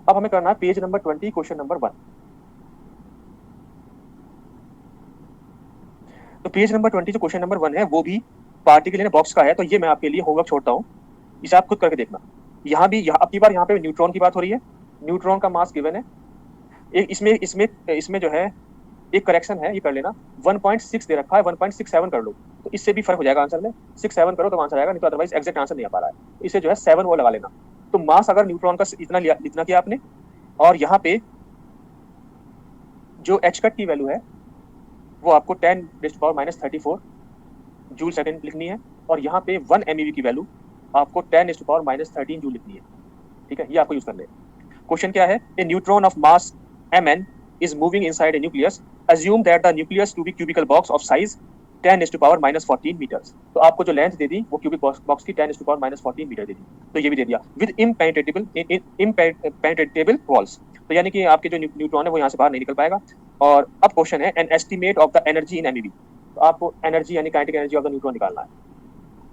अब हमें करना है पेज नंबर 20 क्वेश्चन नंबर 1। तो पेज नंबर 20 जो क्वेश्चन नंबर 1 है वो भी पार्टिकल इन बॉक्स का है, तो ये मैं आपके लिए होमवर्क छोड़ता हूँ, इसे आप खुद करके देखना। यहाँ भी अब की बार यहाँ पे न्यूट्रॉन की बात हो रही है, न्यूट्रॉन का मास गिवन है। एक इसमें इसमें इसमें जो है एक करेक्शन है, ये कर लेना, 1.6 दे रखा है, 1.67 कर लो, तो इससे भी फर्क हो जाएगा आंसर में। 6-7 करो तो आंसर आएगा, नहीं तो अदरवाइज एग्जैक्ट आंसर नहीं आ पा रहा है, इसे जो है 7 वो लगा लेना। तो मास अगर न्यूट्रॉन का इतना लिया, इतना किया आपने, और यहाँ पे जो एच कट की वैल्यू है वो आपको 10⁻⁻34 जूल सेकंड लिखनी है, और यहाँ पे 1 MeV की वैल्यू आपको 10⁻13 जूल लिखनी है, ठीक है, ये आपको यूज करना है। क्वेश्चन क्या है? A neutron of mass Mn is moving inside a nucleus. Assume that the nucleus to be cubical box of size 10⁻14 meters. तो आपको जो लेंथ दे दी वो क्यूबिक बॉक्स की 10⁻14 मीटर दे दी, तो ये भी दे दिया विद impenetrable walls। तो यानी कि आपके जो न्यूट्रॉन है वो यहाँ से बाहर नहीं निकल पाएगा। और अब क्वेश्चन है an estimate of the energy in MeV, तो आपको एनर्जी यानी kinetic energy of the neutron निकालना है,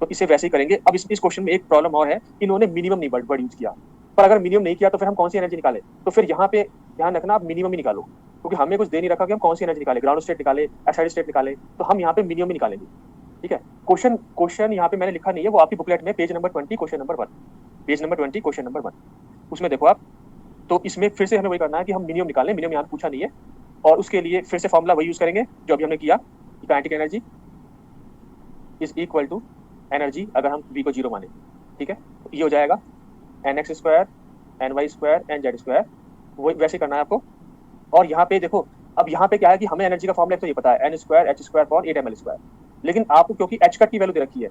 तो इसे वैसे ही करेंगे। अब इस क्वेश्चन में एक प्रॉब्लम और है, इन्होंने मिनिमम नहीं वर्ड यूज किया, पर अगर मिनिमम नहीं किया तो फिर हम कौन सी एनर्जी निकालें? तो फिर यहाँ पे ध्यान रखना, आप मिनिमम ही निकालो, क्योंकि हमें कुछ दे नहीं रखा कि हम कौन सी एनर्जी निकाले, ग्राउंड स्टेट निकाले, एक्साइड स्टेट निकाले, तो हम यहाँ पे मिनिमम ही निकालेंगे, ठीक है। क्वेश्चन यहाँ पे मैंने लिखा नहीं है, वो आपकी बुकलेट में page number 20 question number 1, page number 20 question number 1, उसमें देखो आप। तो इसमें फिर से हमें वही करना है कि हम मिनिमम निकालें, मिनिमम यहाँ पूछा नहीं है, और उसके लिए फिर से फॉर्मूला वही यूज करेंगे जो अभी हमने किया, kinetic energy is equal to energy अगर हम v को 0 माने, ठीक है, तो ये हो जाएगा nx square ny square nz square, वो वैसे करना है आपको। और यहाँ पे देखो, अब यहाँ पे क्या है कि हमें एनर्जी का फॉर्मूला तो ये पता है, n square h square upon 8 ml square, लेकिन आपको क्योंकि h कट की वैल्यू दे रखी है,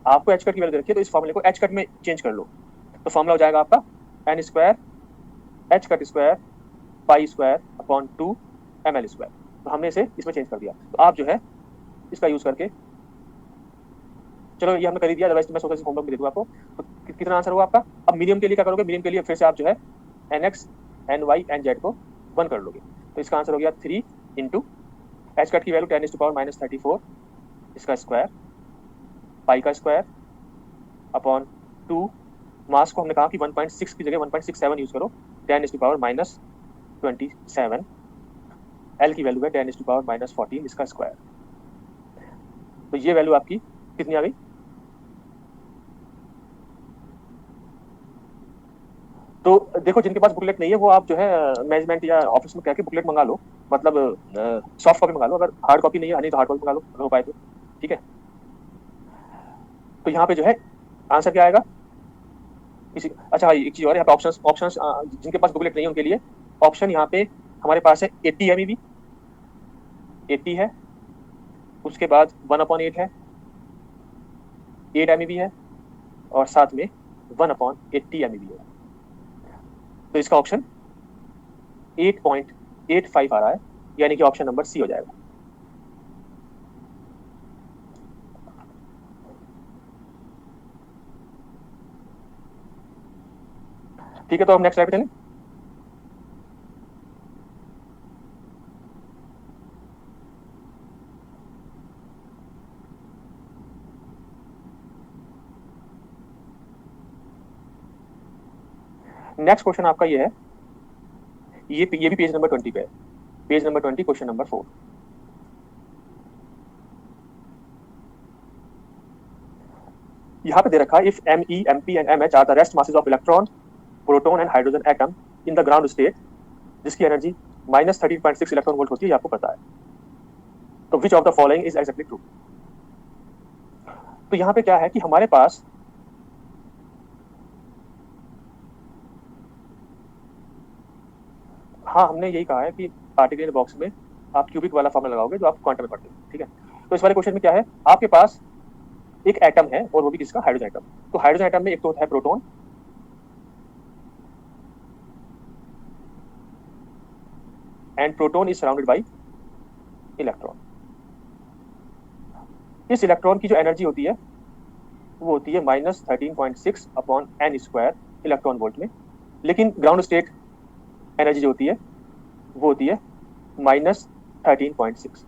आपको h कट की वैल्यू दे रखी है, तो इस फॉर्मूले को h कट में चेंज कर लो, तो फॉर्मूला हो जाएगा आपका n square h cut square pi square upon 2 ml square. तो हमने इसे इसमें चेंज कर दिया, तो आप जो है इसका यूज करके, चलो ये हमने कर ही दिया, अदरवाइज मैं सोचा होमवर्क भी दे दूँ आपको। तो कितना आंसर हुआ आपका? अब मीडियम के लिए क्या करोगे? मीडियम के लिए फिर से आप जो है nx ny nz को 1 कर लोगे, तो इसका आंसर हो गया 3 इंटू एच कट की वैल्यू 10⁻34 इसका स्क्वायर पाई का स्क्वायर अपॉन 2, मास को हमने कहा कि 1.6 की जगह 1.67 यूज करो, 10⁻⁻27, एल की वैल्यू है 10⁻⁻14 इसका स्क्वायर। तो ये वैल्यू आपकी कितनी आ गई? तो देखो, जिनके पास बुकलेट नहीं है वो आप जो है मैनेजमेंट या ऑफिस में कह के बुकलेट मंगा लो, मतलब सॉफ्ट कॉपी मंगा लो, अगर हार्ड कॉपी नहीं है नहीं तो हार्ड कॉपी मंगा लो अगर हो पाए तो, ठीक है। तो यहाँ पे जो है आंसर क्या आएगा इसी। अच्छा हाँ, एक चीज और, यहाँ पे ऑप्शंस ऑप्शंस जिनके पास बुकलेट नहीं है उनके लिए ऑप्शन यहाँ पे हमारे पास है 80 MeV, 80 है, उसके बाद 1/8 है, 8 MeV है, और साथ में 1/80 MeV है। तो इसका ऑप्शन 8.85 आ रहा है, यानी कि ऑप्शन नंबर सी हो जाएगा। ठीक है, तो हम नेक्स्ट स्लाइड पे चलें। नेक्स्ट क्वेश्चन आपका ये है, ये भी पेज नंबर 20 पे है, पेज नंबर 20 क्वेश्चन नंबर 4। यहाँ पे दे रखा है, if Me, Mp and Mh are the rest masses of electron, proton and hydrogen atom in the ground state, जिसकी एनर्जी -13.6 इलेक्ट्रॉन वोल्ट होती है, ये आपको पता है। तो which of the following is exactly true? तो यहाँ पे क्या है कि हमारे पास हाँ, हमने यही कहा है कि पार्टिकल बॉक्स में आप क्यूबिक वाला फॉर्मूला लगाओगे जो आप क्वांटम में पढ़ते हैं, ठीक है। तो इस वाले क्वेश्चन में क्या है, आपके पास एक एटम है और वो भी किसका, हाइड्रोजन एटम। तो हाइड्रोजन एटम में एक तो होता है proton, and proton is surrounded by electron. इस इलेक्ट्रॉन की जो एनर्जी होती है वो होती है -13.6/n² इलेक्ट्रॉन वोल्ट में, लेकिन ग्राउंड स्टेट एनर्जी जो होती है वो होती है -13.6।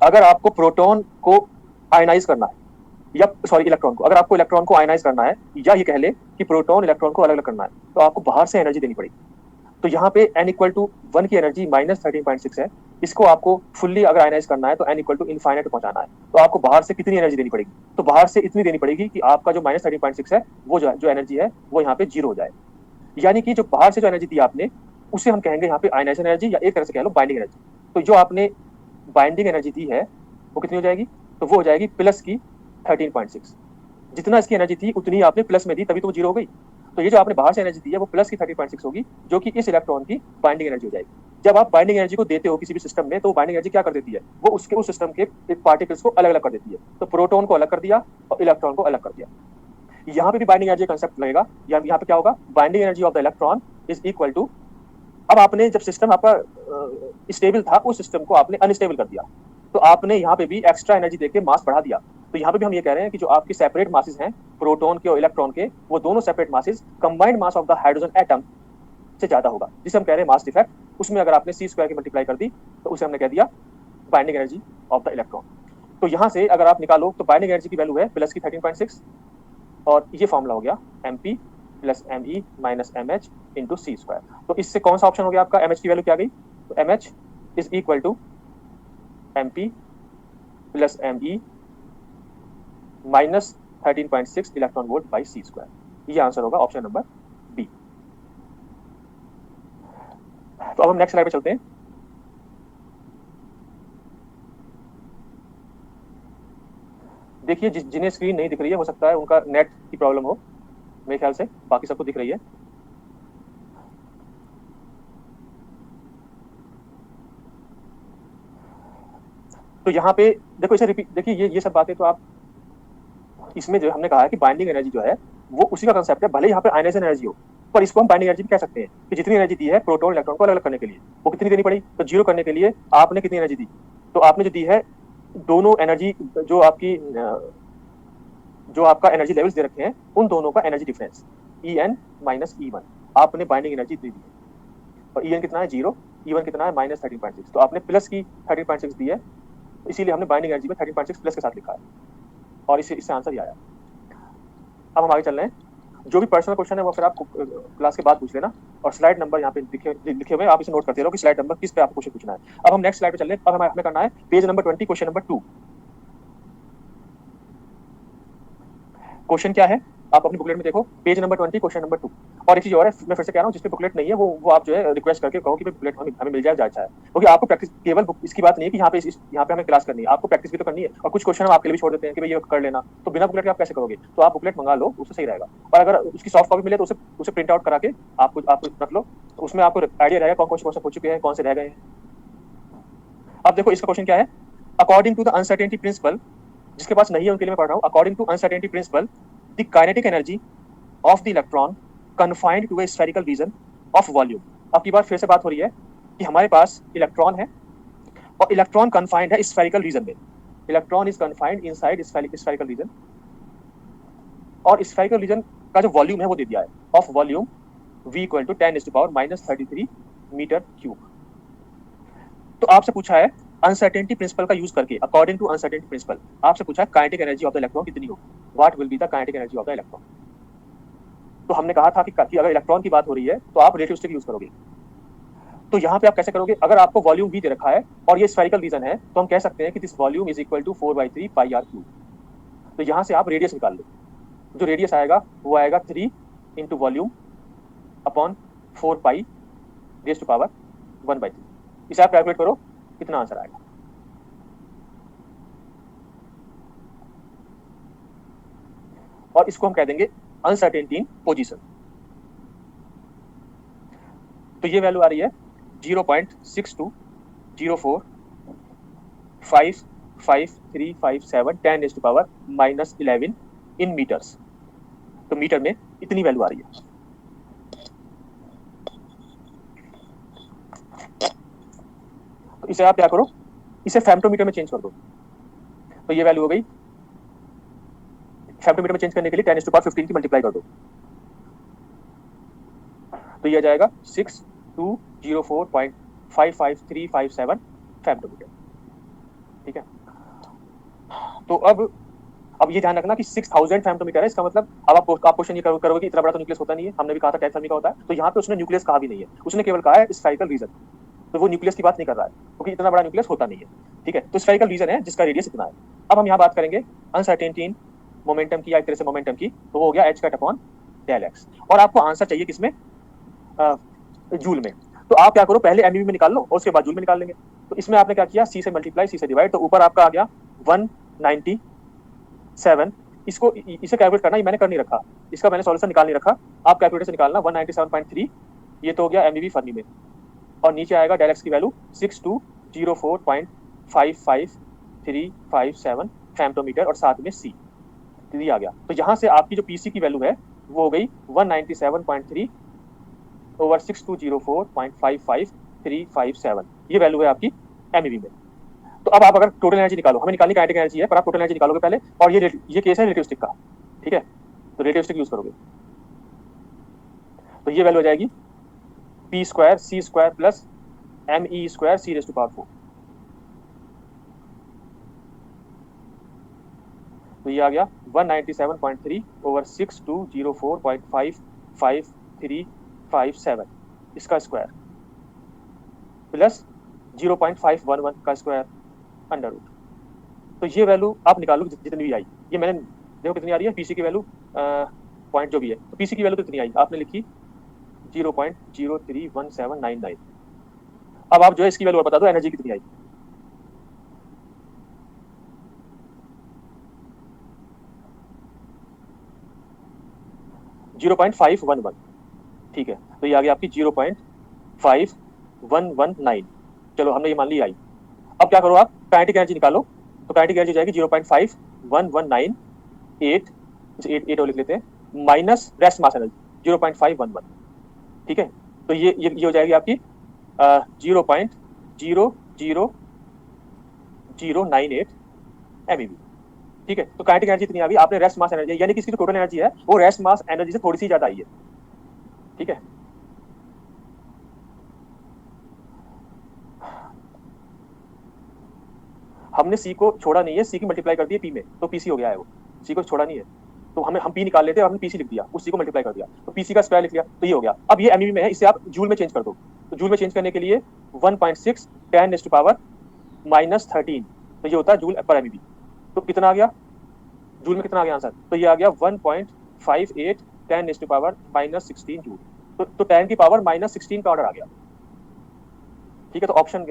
अगर आपको प्रोटॉन को आयनाइज करना है, या सॉरी इलेक्ट्रॉन को, अगर आपको इलेक्ट्रॉन को आयनाइज करना है, या ये कह ले कि प्रोटॉन इलेक्ट्रॉन को अलग अलग करना है, तो आपको बाहर से एनर्जी देनी पड़ेगी। तो यहाँ पे n=1 की एनर्जी -13.6 है, इसको आपको फुल्ली अगर आयनाइज करना है तो n=इनफाइनाइट पहुंचाना है, तो आपको बाहर से कितनी एनर्जी देनी पड़ेगी? तो बाहर से इतनी देनी पड़ेगी कि आपका जो -13.6 है वो जो एनर्जी है वो यहाँ पे 0 हो जाए। यानी कि जो बाहर से जो एनर्जी दी आपने उसे हम कहेंगे यहाँ पे आयनाइजेशन एनर्जी, या एक तरह से कह लो बाइंडिंग एनर्जी। तो जो आपने बाइंडिंग एनर्जी दी है वो कितनी हो जाएगी? तो वो हो जाएगी प्लस की 13.6। जितना इसकी एनर्जी थी उतनी आपने प्लस में दी, तभी तो वो 0 हो गई। तो ये जो आपने बाहर से एनर्जी दी है वो प्लस की 13.6 होगी, जो कि इस इलेक्ट्रॉन की बाइंडिंग एनर्जी हो जाएगी। जब आप बाइंडिंग एनर्जी को देते हो किसी भी सिस्टम में, तो बाइंडिंग एनर्जी क्या कर देती है, वो उसके उस सिस्टम के पार्टिकल्स को अलग अलग कर देती है। तो प्रोटॉन को अलग कर दिया और इलेक्ट्रॉन को अलग कर दिया। यहाँ पे भी बाइंडिंग एनर्जी कंसेप्ट लगेगा। यहाँ पे क्या होगा, binding energy of the electron is equal to, अब आपने जब सिस्टम आपका स्टेबल था उस सिस्टम को आपने अनस्टेबल कर दिया, तो आपने यहाँ पे भी एक्स्ट्रा एनर्जी देके मास बढ़ा दिया। तो यहाँ पे भी हम ये कह रहे हैं कि जो आपके सेपरेट मासेस हैं प्रोटॉन के और इलेक्ट्रॉन के, वो दोनों separate masses combined mass of the hydrogen atom से ज्यादा होगा, जिसे हम कह रहे हैं मास डिफेक्ट। उसमें अगर आपने c² की मल्टीप्लाई कर दी तो उसे हमने कह दिया binding energy of the electron. तो यहाँ से अगर आप निकालो तो बाइंडिंग एनर्जी की वैल्यू है प्लस की 13.6, और ये फॉर्मूला हो गया Mp + Me - Mh × c²। तो इससे कौन सा ऑप्शन हो गया आपका, Mh की वैल्यू क्या गई? तो Mh is equal to Mp + Me - 13.6 electron volt by c²। ये आंसर होगा ऑप्शन नंबर बी। तो अब हम नेक्स्ट स्लाइड पे चलते हैं। देखिए, जिन्हें स्क्रीन नहीं दिख रही है हो सकता है उनका नेट की प्रॉब्लम हो, मेरे ख्याल से बाकी सबको दिख रही है। तो यहाँ पे देखो, इसे रिपीट देखिए, ये सब बातें तो आप इसमें जो हमने कहा है कि बाइंडिंग एनर्जी जो है वो उसी का कंसेप्ट है, भले यहाँ पे आयनाइजेशन एनर्जी हो, पर इसको हम बाइंडिंग एनर्जी भी कह सकते हैं कि जितनी एनर्जी दी है प्रोटॉन इलेक्ट्रॉन को अलग अलग करने के लिए, वो कितनी देनी पड़ी? तो 0 करने के लिए आपने कितनी एनर्जी दी? तो आपने जो दी है दोनों एनर्जी, जो आपकी जो आपका एनर्जी लेवल्स दे रखे हैं उन दोनों का एनर्जी डिफरेंस En - E1 आपने बाइंडिंग एनर्जी दे दी है, और En कितना है 0, E1 कितना है -13.6। तो आपने प्लस की 13.6 दी है, इसीलिए हमने बाइंडिंग एनर्जी में 13.6 प्लस के साथ लिखा है। और इससे आंसर ही आया। अब हम आगे चल रहे हैं। जो भी पर्सनल क्वेश्चन है वो फिर आप क्लास के बाद पूछ लेना, और स्लाइड नंबर यहाँ पे लिखे हुए आप इसे नोट करते रहो कि स्लाइड नंबर किस पे आपको क्वेश्चन पूछना है। अब हम नेक्स्ट स्लाइड पे चल रहे हैं। अब हमें करना है page number 20, question number 2। Question क्या है, आप अपनी बुकलेट में देखो, पेज नंबर 20, क्वेश्चन नंबर 2। और एक चीज और है, मैं फिर से कह रहा हूँ, जिसपे बुकलेट नहीं है वो आप जो है रिक्वेस्ट करके कहो कि बुकलेट हमें मिल जाए, अच्छा है, क्योंकि आपको प्रैक्टिस केवल इसकी बात नहीं है कि यहाँ पे हमें क्लास करनी है, आपको प्रैक्टिस भी तो करनी है। और कुछ क्वेश्चन हम आपके लिए भी छोड़ देते हैं कि भाई ये कर लेना, तो बिना बुकलेट के आप कैसे करोगे? तो आप बुकलेट मंगा लो, उससे सही रहेगा। और अगर उसकी सॉफ्ट कॉपी मिले तो उसे प्रिंट आउट करा के आपको रख लो, उसमें आपको आइडिया रहेगा कौन कौन से क्वेश्चन हो चुके हैं, कौन से रह गए हैं। अब देखो इसका क्वेश्चन क्या है, according to the uncertainty principle, जिसके पास नहीं है उनके लिए मैं पढ़ रहा हूँ। According to uncertainty principle, the kinetic energy of the electron confined to a spherical region of volume. अब की बार फिर से बात हो रही है कि हमारे पास इलेक्ट्रॉन है और इलेक्ट्रॉन कन्फाइंड है स्फेरिकल रीजन में। Electron is confined inside spherical region, और स्फेरिकल रीजन का जो वॉल्यूम है वो दे दिया है, of volume v equal to 10⁻³ metre cube. तो आपसे पूछा है अनसर्टेनिटी प्रिंसिपल का यूज करके, अकॉर्डिंग टू अनसर्टेनिटी प्रिंसिपल आपसे पूछा है kinetic energy of the electron कितनी होगी, what will be the kinetic energy of the electron. तो हमने कहा था कि अगर इलेक्ट्रॉन की बात हो रही है तो आप रिलेटिविस्टिक यूज करोगे। तो यहाँ पे आप कैसे करोगे, अगर आपको वॉल्यूम v दे रखा है और ये स्फेरिकल रीजन है, तो हम कह सकते हैं कि this volume is equal to 4/3 πr³। तो यहाँ से आप रेडियस निकाल लो, जो रेडियस आएगा वो आएगा 3 इंटू वॉल्यूम अपॉन 4π⁻⁴ इसे आप कैलकुलेट करो कितना आंसर आएगा। और इसको हम कह देंगे अनसर्टेनिटी इन पोजीशन। तो ये वैल्यू आ रही है 0.6204555357 10⁻11 इन मीटर्स। तो मीटर में इतनी वैल्यू आ रही है। तो इसे आप क्या करो, इसे फेम्टोमीटर में चेंज कर दो। तो ये वैल्यू हो गई, फेम्टोमीटर में चेंज करने के लिए 10⁻15 की मल्टीप्लाई कर दो, तो ये आ जाएगा 6204.55357 फेम्टोमीटर। ठीक है, तो अब ये ध्यान रखना कि 6000 फेम्टोमीटर है, इसका मतलब अब आप क्वेश्चन ये करोगे कि इतना बड़ा तो न्यूक्लियस होता नहीं है, हमने भी कहा था टेंथर्मी का होता है। तो यहाँ पे उसने न्यूक्लियस कहा भी नहीं है, उसने केवल कहा है स्फेरिकल रीजन, तो वो न्यूक्लियस की बात नहीं कर रहा है क्योंकि इतना बड़ा न्यूक्लियस होता नहीं है। ठीक है, तो स्फेरिकल रीजन है जिसका रेडियस इतना है। अब हम यहाँ बात करेंगे अनसर्टेनिटी इन मोमेंटम की, या एक तरह से मोमेंटम की, तो वो हो गया h/del(x), और आपको आंसर चाहिए किसमें, जूल में। तो आप क्या करो, पहले एमईवी में निकाल लो और उसके बाद जूल में निकाल लेंगे। तो इसमें आपने क्या किया, सी से मल्टीप्लाई, सी से डिवाइड, तो ऊपर आपका आ गया 197। इसको इसे कैलकुलेट करना, ये मैंने कर नहीं रखा, इसका मैंने सॉल्यूशन निकाल नहीं रखा, आप कैलकुलेटर से निकालना 197.3, ये तो हो गया एमईवी फर्मी में, और नीचे आएगा डेल एक्स की वैल्यू 6204.55357 फेम्टोमीटर और साथ में सी आ गया। तो यहाँ से आपकी जो पीसी की वैल्यू है वो हो गई 197.3 ओवर 6204.55357, ये वैल्यू है आपकी एमईवी में। तो अब आप अगर टोटल एनर्जी निकालो, हमें निकालनी काइनेटिक एनर्जी है, पर आप टोटल एनर्जी निकालोगे पहले, और ये केस है रिलेटिविस्टिक का। ठीक है, तो रिलेटिविस्टिक यूज करोगे, तो ये वैल्यू हो जाएगी p² c² plus me² c⁻⁴। तो ये आ गया 197.3 ओवर 6204.55357 इसका स्क्वायर प्लस 0.511 का स्क्वायर अंडर रूट। तो ये वैल्यू आप निकालो जितनी भी आई, ये मैंने देखो कितनी आ रही है, पीसी की वैल्यू पॉइंट जो भी है, तो पीसी की वैल्यू कितनी आई आपने लिखी 0.031799। अब आप जो है इसकी वैल्यू और बता दो एनर्जी कितनी आई। .511। ठीक है, तो ये आ गया आपकी 0.5119। चलो हमने ये मान ली आई। अब क्या करो, आप काइनेटिक एनर्जी निकालो, तो काइनेटिक एनर्जी जाएगी 0.5198 8 लिख लेते हैं, माइनस रेस्ट मास एनर्जी 0.511। ठीक है, तो ये हो जाएगी आपकी 0.00098 एमईवी। ठीक है, तो काइनेटिक एनर्जी इतनी आ गई, आपने रेस्ट मास एनर्जी, यानी कि इसकी जो टोटल एनर्जी है वो रेस्ट मास एनर्जी से थोड़ी सी ज्यादा आई है। ठीक है, हमने सी को छोड़ा नहीं है, सी की मल्टीप्लाई कर दी है पी में, तो पीसी हो गया है वो, सी को छोड़ा नहीं है। तो हम पी निकाल लेते हैं, हमने पीसी लिख दिया, उस सी को मल्टीप्लाई कर दिया, तो पीसी का स्क्वायर लिख लिया, तो ये हो गया। अब ये एमईवी में है, इसे आप जूल में चेंज कर दो। तो जूल में चेंज करने के लिए 1.6 10⁻⁻13, तो ये होता है जूल पर एमईवी। तो कितना आ गया जूल में, कितना आ गया आंसर? तो ये आ गया 1.58 10⁻⁻16 जूल। तो 10 की पावर -16 का ऑर्डर आ गया। ठीक है, तो ऑप्शन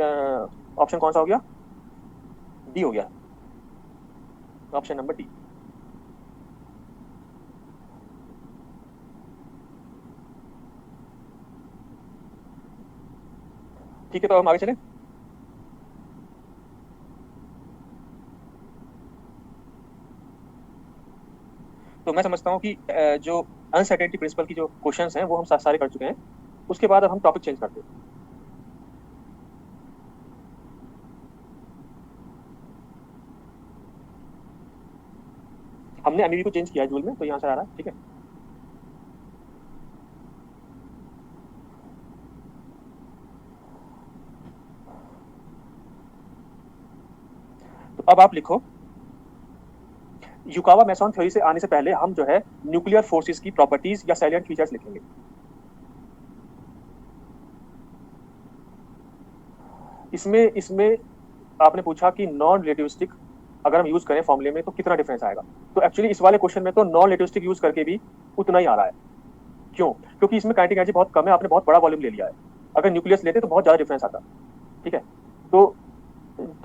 कौन सा हो गया? डी हो गया, ऑप्शन नंबर डी। ठीक है, तो हम आगे चलें। तो मैं समझता हूँ कि जो अनसर्टेनिटी प्रिंसिपल की जो क्वेश्चंस हैं वो हम सारे कर चुके हैं। उसके बाद अब हम टॉपिक चेंज करते हैं। हमने एमईवी को चेंज किया है जूल में, तो यहाँ से आ रहा है। ठीक है, तो अब आप लिखो, युकावा मेसन थ्योरी से आने से पहले हम जो है न्यूक्लियर फोर्सेस की प्रॉपर्टीज या सैलिएंट फीचर्स लिखेंगे। इसमें आपने पूछा कि नॉन रिलेटिविस्टिक अगर हम यूज करें फॉर्मूले में तो कितना डिफरेंस आएगा। तो एक्चुअली इस वाले क्वेश्चन में तो नॉन रिलेटिविस्टिक यूज करके भी उतना ही आ रहा है। क्यों? क्योंकि इसमें काइनेटिक एनर्जी बहुत कम है, आपने बहुत बड़ा वॉल्यूम ले लिया है। अगर न्यूक्लियस लेते तो बहुत ज्यादा डिफरेंस आता। ठीक है, तो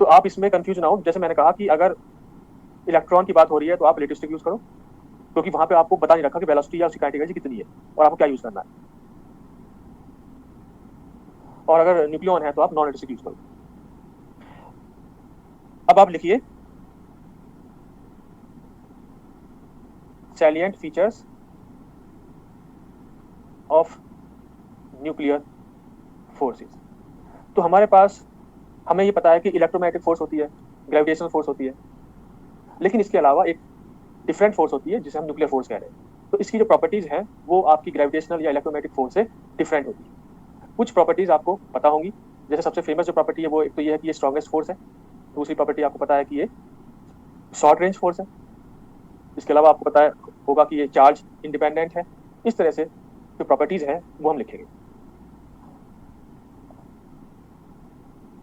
आप इसमें कंफ्यूज ना हो। जैसे मैंने कहा कि अगर इलेक्ट्रॉन की बात हो रही है तो आप रिलेटिविस्टिक यूज करो, क्योंकि वहां पे आपको बता नहीं रखा कि वेलोसिटी या उसकी काइनेटिक एनर्जी कितनी है और आपको क्या यूज करना है। और अगर न्यूक्लियन है तो आप नॉन रिलेटिविस्टिक यूज करो। अब आप लिखिए salient features of nuclear forces. तो हमारे पास हमें ये पता है कि इलेक्ट्रोमैग्नेटिक फोर्स होती है, ग्रेविटेशनल फोर्स होती है, लेकिन इसके अलावा एक डिफरेंट फोर्स होती है जिसे हम न्यूक्लियर फोर्स कह रहे हैं। तो इसकी जो प्रॉपर्टीज हैं वो आपकी ग्रेविटेशनल या इलेक्ट्रोमैग्नेटिक फोर्स से डिफरेंट होती है। कुछ प्रॉपर्टीज आपको पता होंगी, जैसे सबसे फेमस जो प्रॉपर्टी है वो एक तो ये है कि ये स्ट्रॉन्गेस्ट फोर्स है। दूसरी प्रॉपर्टी आपको पता है कि ये शॉर्ट रेंज फोर्स है। इसके अलावा आपको पता होगा कि ये चार्ज इंडिपेंडेंट है। इस तरह से जो प्रॉपर्टीज हैं वो हम लिखेंगे।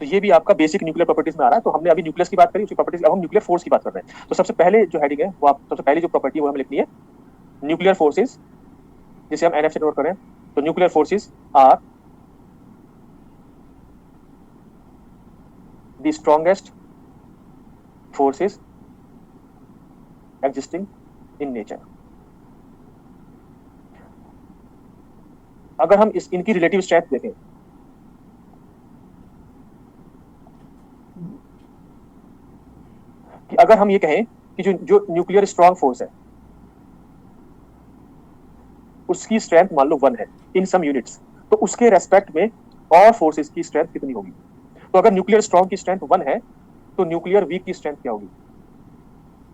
तो ये भी आपका बेसिक न्यूक्लियर प्रॉपर्टीज में आ रहा है। तो हमने अभी न्यूक्लियस की बात करी, उसकी प्रॉपर्टीज, अब हम न्यूक्लियर फोर्स की बात कर रहे हैं। तो सबसे पहले जो हेडिंग है वो आप सबसे पहले जो प्रॉपर्टी है वो हमें लिखनी है न्यूक्लियर फोर्सेस, जिसे हम एनएफ से नोट करें। तो nuclear forces are the strongest forces existing in nature. अगर हम इनकी रिलेटिव स्ट्रेंथ देखें, कि अगर हम ये कहें कि जो न्यूक्लियर स्ट्रॉन्ग फोर्स है उसकी स्ट्रेंथ मान लो 1 है इन सम यूनिट्स, तो उसके रेस्पेक्ट में और फोर्सेस की स्ट्रेंथ कितनी होगी? तो अगर न्यूक्लियर स्ट्रॉन्ग की स्ट्रेंथ 1 है तो न्यूक्लियर वीक की स्ट्रेंथ क्या होगी?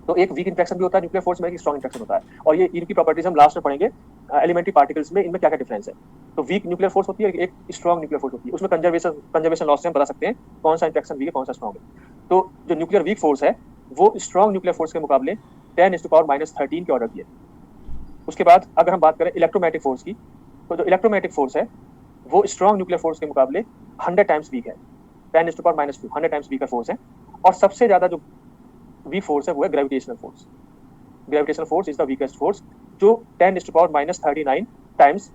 तो एक वीक इंट्रैक्शन भी होता है न्यूक्लियर फोर्स में, एक स्ट्रॉन्ग इंट्रैक्शन होता है, और ये इनकी प्रॉपर्टीज हम लास्ट में पढ़ेंगे एलिमेंट्री पार्टिकल्स में, इनमें क्या क्या डिफरेंस है। तो वीक न्यूक्लियर फोर्स होती है, एक स्ट्रॉन्ग न्यूक्लियर फोर्स होती है। उसमें कंजर्वेशन लॉस से हम बता सकते हैं कौन सा इंट्रैक्शन वीक है कौन सा स्ट्रॉन्ग है। तो जो न्यूक्लियर वीक फोर्स है वो स्ट्रॉन्ग न्यूक्लियर फोर्स के मुकाबले 10⁻⁻13 के ऑर्डर की है। उसके बाद अगर हम बात करें इलेक्ट्रोमैग्नेटिक फोर्स की, तो जो इलेक्ट्रोमैग्नेटिक फोर्स है वो स्ट्रॉन्ग न्यूक्लियर फोर्स के मुकाबले 100 टाइम्स वीक है, 10⁻⁻2 100 टाइम्स वीकर फोर्स है। और सबसे ज्यादा जो वीक फोर्स है वो है gravitational force. Gravitational force is the weakest force, जो 10⁻39 टाइम्स,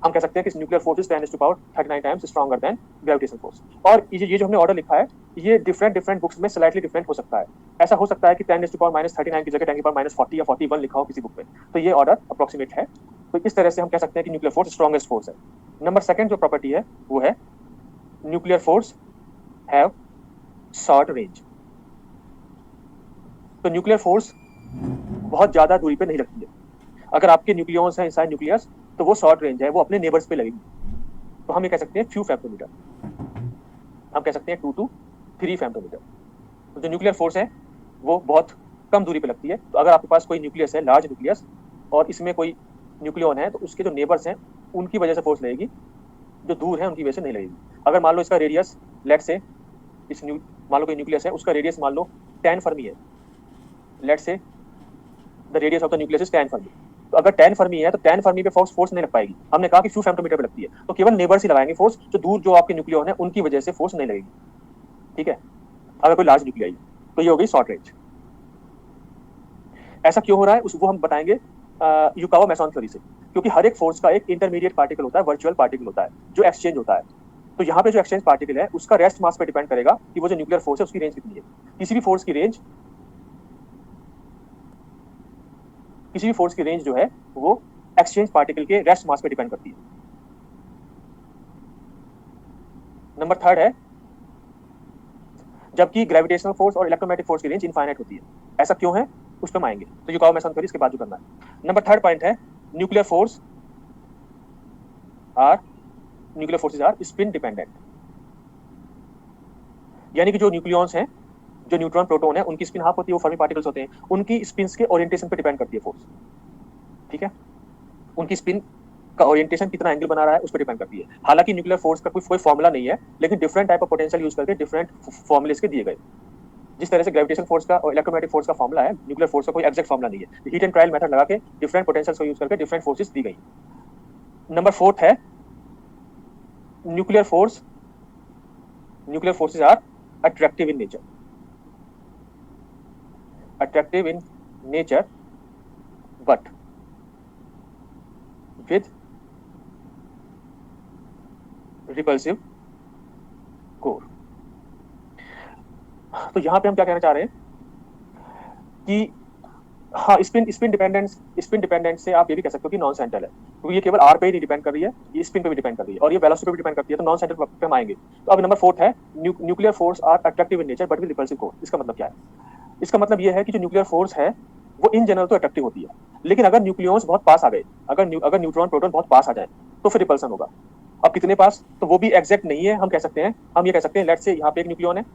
हम कह सकते हैं कि nuclear force is 10⁻39 times stronger than gravitational force. और ये जो हमने ऑर्डर लिखा है ये डिफरेंट बुक्स में स्लाइटली डिफरेंट हो सकता है। ऐसा हो सकता है कि 10⁻39 की जगह 10⁻40 या 41 लिखा हो किसी बुक में, तो ये ऑर्डर अप्रोक्सीमेट है। तो इस तरह से हम कह सकते हैं कि न्यूक्लियर फोर्स स्ट्रॉन्गेस्ट फोर्स है। नंबर सेकंड जो प्रॉपर्टी है वो है nuclear force have short range. तो न्यूक्लियर फोर्स बहुत ज्यादा दूरी पे नहीं लगती है। अगर आपके न्यूक्लियॉन्स हैं इनसाइड न्यूक्लियस तो वो शॉर्ट रेंज है, वो अपने नेबर्स पे लगेगी। तो हम ये कह सकते हैं फ्यू फेम्टोमीटर, हम कह सकते हैं 2 to 3 फेम्टोमीटर। तो जो न्यूक्लियर फोर्स है वो बहुत कम दूरी पे लगती है। तो अगर आपके पास कोई न्यूक्लियस है, लार्ज न्यूक्लियस, और इसमें कोई न्यूक्लियॉन है, तो उसके जो नेबर्स हैं उनकी वजह से फोर्स लगेगी, जो दूर है उनकी वजह से नहीं लगेगी। अगर मान लो इसका रेडियस लेट से इस मान लो कोई न्यूक्लियस है, उसका रेडियस मान लो 10 फर्मी है, let's say the radius of the nucleus is 10 Fermi. तो अगर 10 फर्मी है तो 10 फर्मी पे फोर्स नहीं लग पाएगी, हमने कहा कि फ्यू फेम्टोमीटर पे लगती है, तो केवल नेबर्स ही लगाएंगे फोर्स, जो दूर जो आपके न्यूक्लियन है उनकी वजह से फोर्स नहीं लगेगी, ठीक है, अगर कोई लार्ज न्यूक्लियाई। तो ये हो गई शॉर्ट रेंज। ऐसा क्यों हो रहा है वो हम बताएंगे युकावा मैसन थ्योरी से, क्योंकि हर एक फोर्स का एक इंटरमीडिएट पार्टिकल होता है, वर्चुअल पार्टिकल होता है जो एक्सचेंज होता है। तो यहाँ पे जो एक्सचेंज पार्टिकल है उसका रेस्ट मास पे डिपेंड करेगा कि वो जो न्यूक्लियर फोर्स है उसकी रेंज कितनी है। किसी भी फोर्स की रेंज, किसी भी फोर्स की रेंज जो है वो एक्सचेंज पार्टिकल के रेस्ट मास पे डिपेंड करती है। नंबर थर्ड है, जबकि ग्रेविटेशनल फोर्स और इलेक्ट्रोमैग्नेटिक फोर्स की रेंज इनफाइनाइट होती है। ऐसा क्यों है उस पर आएंगे, तो युकावा मैसन थ्योरी इसके बाद जो करना है। नंबर थर्ड पॉइंट है, nuclear force are nuclear forces are spin dependent, यानी कि जो न्यूक्लियॉन्स हैं, जो न्यूट्रॉन प्रोटॉन है, उनकी स्पिन हाफ होती है, वो फर्मी पार्टिकल्स होते हैं, उनकी स्पिन के ओरिएंटेशन पे डिपेंड करती है फोर्स, ठीक है, उनकी स्पिन का ओरिएंटेशन कितना एंगल बना रहा है उस पर डिपेंड करती है। हालांकि न्यूक्लियर फोर्स का कोई फॉर्मूला नहीं है, लेकिन different type of potential use करके डिफरेंट फॉर्मुलेस के दिए गए। जिस तरह से ग्रेविटेशन फोर्स का और इलेक्ट्रोमैग्नेटिक फोर्स का फॉर्मूला है, न्यूक्लियर फोर्स का कोई एग्जैक्ट फॉर्मूला नहीं है, हीट एंड ट्रायल मेथड लगा के डिफरेंट पोटेंशियल को यूज करके डिफरेंट फोर्सेस दी गई। नंबर फोर्थ है, nuclear force, nuclear forces are attractive in nature, attractive in nature but with repulsive core। तो यहां पे हम क्या कहना चाह रहे हैं कि हाँ, स्पिन डिपेंडेंस से आप ये भी कह सकते हो कि नॉन सेंट्रल है, क्योंकि ये केवल आर पे ही नहीं डिपेंड कर रही है, ये स्पिन पे भी डिपेंड कर रही है और ये वेलोसिटी पे भी डिपेंड करती है, तो नॉन सेंट्रल पे हम आएंगे। तो अब नंबर फोर्थ है, nuclear force are attractive in nature but with repulsive core. इसका मतलब क्या है? इसका मतलब ये है कि जो न्यूक्लियर फोर्स है वो इन जनरल तो अट्रैक्टिव होती है, लेकिन अगर न्यूक्लियॉन्स बहुत पास आ गए, अगर न्यूट्रॉन प्रोटॉन बहुत पास आ जाए तो फिर रिपल्सन होगा। अब कितने पास, तो वो भी एग्जैक्ट नहीं है, हम कह सकते हैं, हम ये कह सकते हैं लेट्स से यहाँ पे एक न्यूक्लियॉन है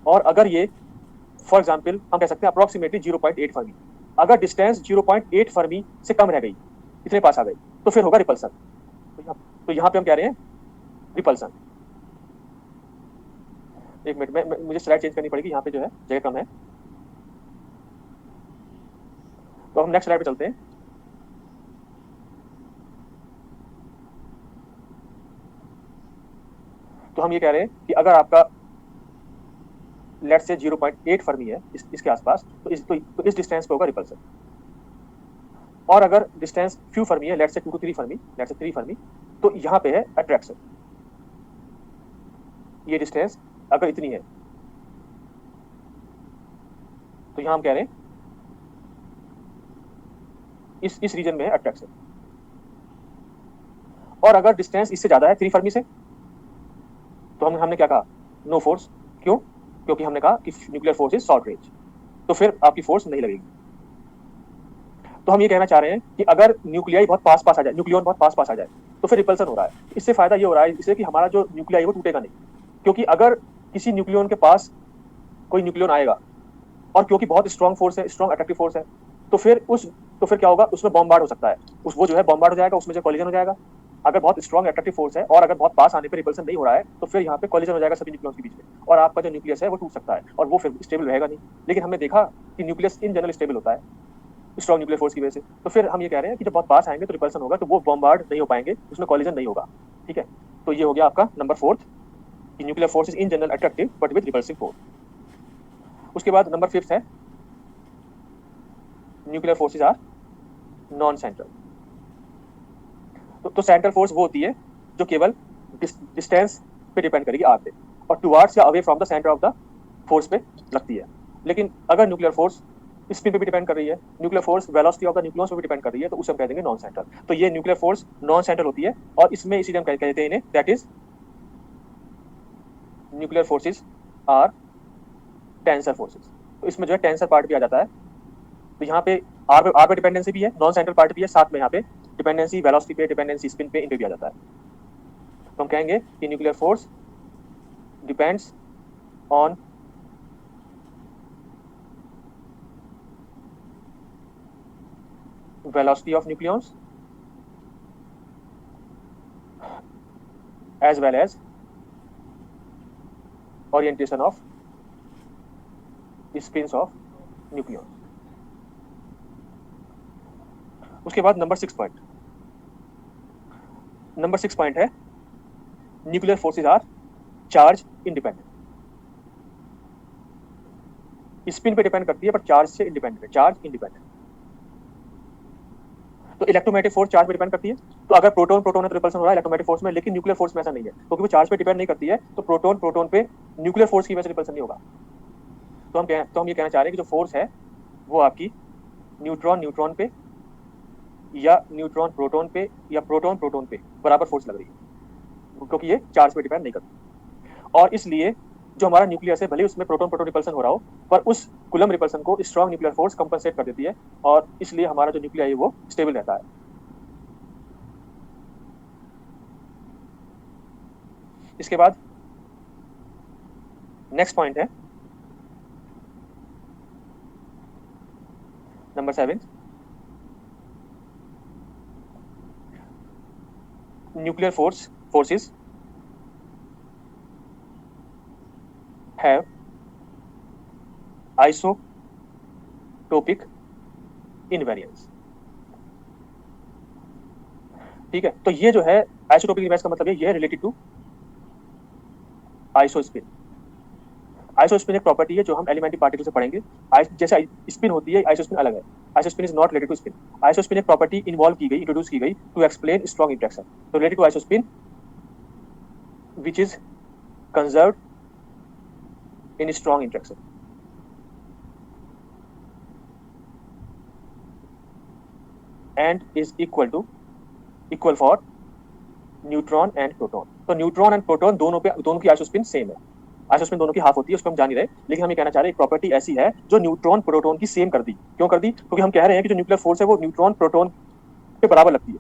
और अगर ये फॉर एग्जाम्पल हम कह सकते हैं अप्रोक्सीमेटली 0.8 फर्मी, अगर डिस्टेंस 0.8 फर्मी से कम रह गई, इतने पास आ गई, तो फिर होगा रिपल्सन। तो यहाँ पे हम कह रहे हैं रिपल्सन। एक मिनट में मुझे स्लाइड चेंज करनी पड़ेगी, यहाँ पे जो है जगह कम है, तो हम नेक्स्ट स्लाइड पे चलते हैं। तो हम ये कह रहे हैं कि अगर आपका लेट्स से 0.8 फर्मी है इसके आसपास, तो इस डिस्टेंस पे होगा रिपल्सन। और अगर डिस्टेंस फ्यू फर्मी है, let's say 2 to 3 Fermi, let's say 3 Fermi, तो यहाँ पे है अट्रैक्शन। ये डिस्टेंस अगर इतनी है तो यहाँ हम कह रहे हैं इस रीजन में है अट्रैक्शन। और अगर डिस्टेंस इससे ज्यादा है 3 फर्मी से, तो हमने क्या कहा, नो फोर्स। क्यों? क्योंकि हमने कहा कि nuclear force is short range, तो फिर आपकी फोर्स नहीं लगेगी। तो हम ये कहना चाह रहे हैं कि अगर न्यूक्लियाई बहुत पास पास आ जाए, न्यूक्लियन बहुत पास पास आ जाए, तो फिर रिपल्सन हो रहा है। इससे फायदा ये हो रहा है इससे कि हमारा जो न्यूक्लियाई वो टूटेगा नहीं, क्योंकि अगर किसी न्यूक्लियन के पास कोई न्यूक्लियन आएगा और क्योंकि बहुत स्ट्रॉन्ग फोर्स है, स्ट्रॉन्ग अट्रैक्टिव फोर्स है, तो फिर क्या होगा, उसमें बॉम्बार्ड हो सकता है, वो जो है बॉम्बार्ड हो जाएगा, उसमें जो कॉलिजन हो जाएगा। अगर बहुत स्ट्रॉन्ग अट्रैक्टिव फोर्स है और अगर बहुत पास आने पर रिपल्सन नहीं हो रहा है, तो फिर यहाँ पे कॉलिजन हो जाएगा सभी न्यूक्लियस के बीच में और आपका जो न्यूक्लियस है वो टूट सकता है और वो फिर स्टेबल रहेगा नहीं। लेकिन हमने देखा कि न्यूक्लियस इन जनरल स्टेबल होता है स्ट्रॉन्ग न्यूक्लियर फोर्स की वजह से। तो फिर हम ये कह रहे हैं कि जब बहुत पास आएंगे तो रिपल्सन होगा, तो वो बॉम्बार्ड नहीं हो पाएंगे, उसमें कॉलिजन नहीं होगा, ठीक है। तो ये हो गया आपका नंबर फोर्थ, कि nuclear force is in general attractive but with repulsive force. उसके बाद नंबर फिफ्थ है, nuclear forces are non central. तो सेंट्रल फोर्स वो होती है जो केवल डिस्टेंस पे डिपेंड करेगी आर पे और टुवार्ड्स या away from the centre of the force पे लगती है। लेकिन अगर न्यूक्लियर फोर्स स्पिन पे भी डिपेंड कर रही है, nuclear force velocity of the nucleus पे भी डिपेंड कर रही है, तो उसे हम कह देंगे नॉन सेंट्रल। तो ये न्यूक्लियर फोर्स नॉन सेंट्रल होती है और इसमें इसीलिए हम कहते हैं इन्हें that is nuclear forces are tensor forces. तो इसमें जो है टेंसर पार्ट भी आ जाता है। तो यहाँ पे आर पे डिपेंडेंसी भी है, नॉन सेंट्रल पार्ट भी है, साथ में यहाँ पे डिपेंडेंसी वेलोसिटी पे, डिपेंडेंसी स्पिन पे, इन पे भी आ जाता है। तो हम कहेंगे कि nuclear force depends on velocity of nucleons as well as orientation of spins of nucleon. उसके बाद नंबर 6 पॉइंट, नंबर 6 पॉइंट है nuclear forces are charge independent. Spin पे डिपेंड करती है पर चार्ज से इंडिपेंडेंट है, चार्ज इंडिपेंडेंट। तो इलेक्ट्रोमैग्नेटिक फोर्स चार्ज पे डिपेंड करती है, तो अगर प्रोटॉन प्रोटॉन है तो रिपल्सन हो रहा है इलेक्ट्रोमैग्नेटिक फोर्स में, लेकिन न्यूक्लियर फोर्स में ऐसा नहीं है, क्योंकि वो चार्ज पे डिपेंड नहीं करती है, तो प्रोटॉन प्रोटॉन पे न्यूक्लियर फोर्स की वजह से रिपल्सन नहीं होगा। तो हम ये कहना चाह रहे हैं कि जो फोर्स है वो आपकी न्यूट्रॉन न्यूट्रॉन पे या न्यूट्रॉन प्रोटॉन पे या प्रोटॉन प्रोटॉन पे बराबर फोर्स लग रही है, क्योंकि ये चार्ज पे डिपेंड नहीं करती। और इसलिए जो हमारा न्यूक्लियस है भले उसमें प्रोटॉन प्रोटॉन रिपल्सन हो रहा हो, पर उस कूलम रिपल्सन को स्ट्रॉन्ग न्यूक्लियर फोर्स कंपनसेट कर देती है, और इसलिए हमारा जो न्यूक्लिया है वो स्टेबल रहता है। इसके बाद नेक्स्ट पॉइंट है number 7, nuclear forces have isotopic invariance. ठीक है, तो ये जो है आइसोटोपिक इनवेरिएंस का मतलब ये है रिलेटेड टू आइसोस्पिन। आइसोस्पिन एक प्रॉपर्टी है जो हम एलिमेंट्री पार्टिकल से पढ़ेंगे। जैसे स्पिन होती है, आइसोस्पिन अलग है। Isospin is not related to spin. Isospin एक प्रॉपर्टी इन्वॉल्व की गई, इंट्रोड्यूस की गई टू एक्सप्लेन स्ट्रॉन्ग इंटरेक्शन। तो related to isospin which is conserved in strong interaction. And is equal for neutron and proton. तो neutron and proton दोनों की isospin same है। आइसोस्पिन दोनों की हाफ होती है, उसको हम जान ही रहे, लेकिन हम ये कहना चाह रहे हैं एक प्रॉपर्टी ऐसी है जो न्यूट्रॉन प्रोटॉन की सेम कर दी। क्यों कर दी? क्योंकि हम कह रहे हैं कि जो न्यूक्लियर फोर्स है वो न्यूट्रॉन प्रोटॉन पे बराबर लगती है।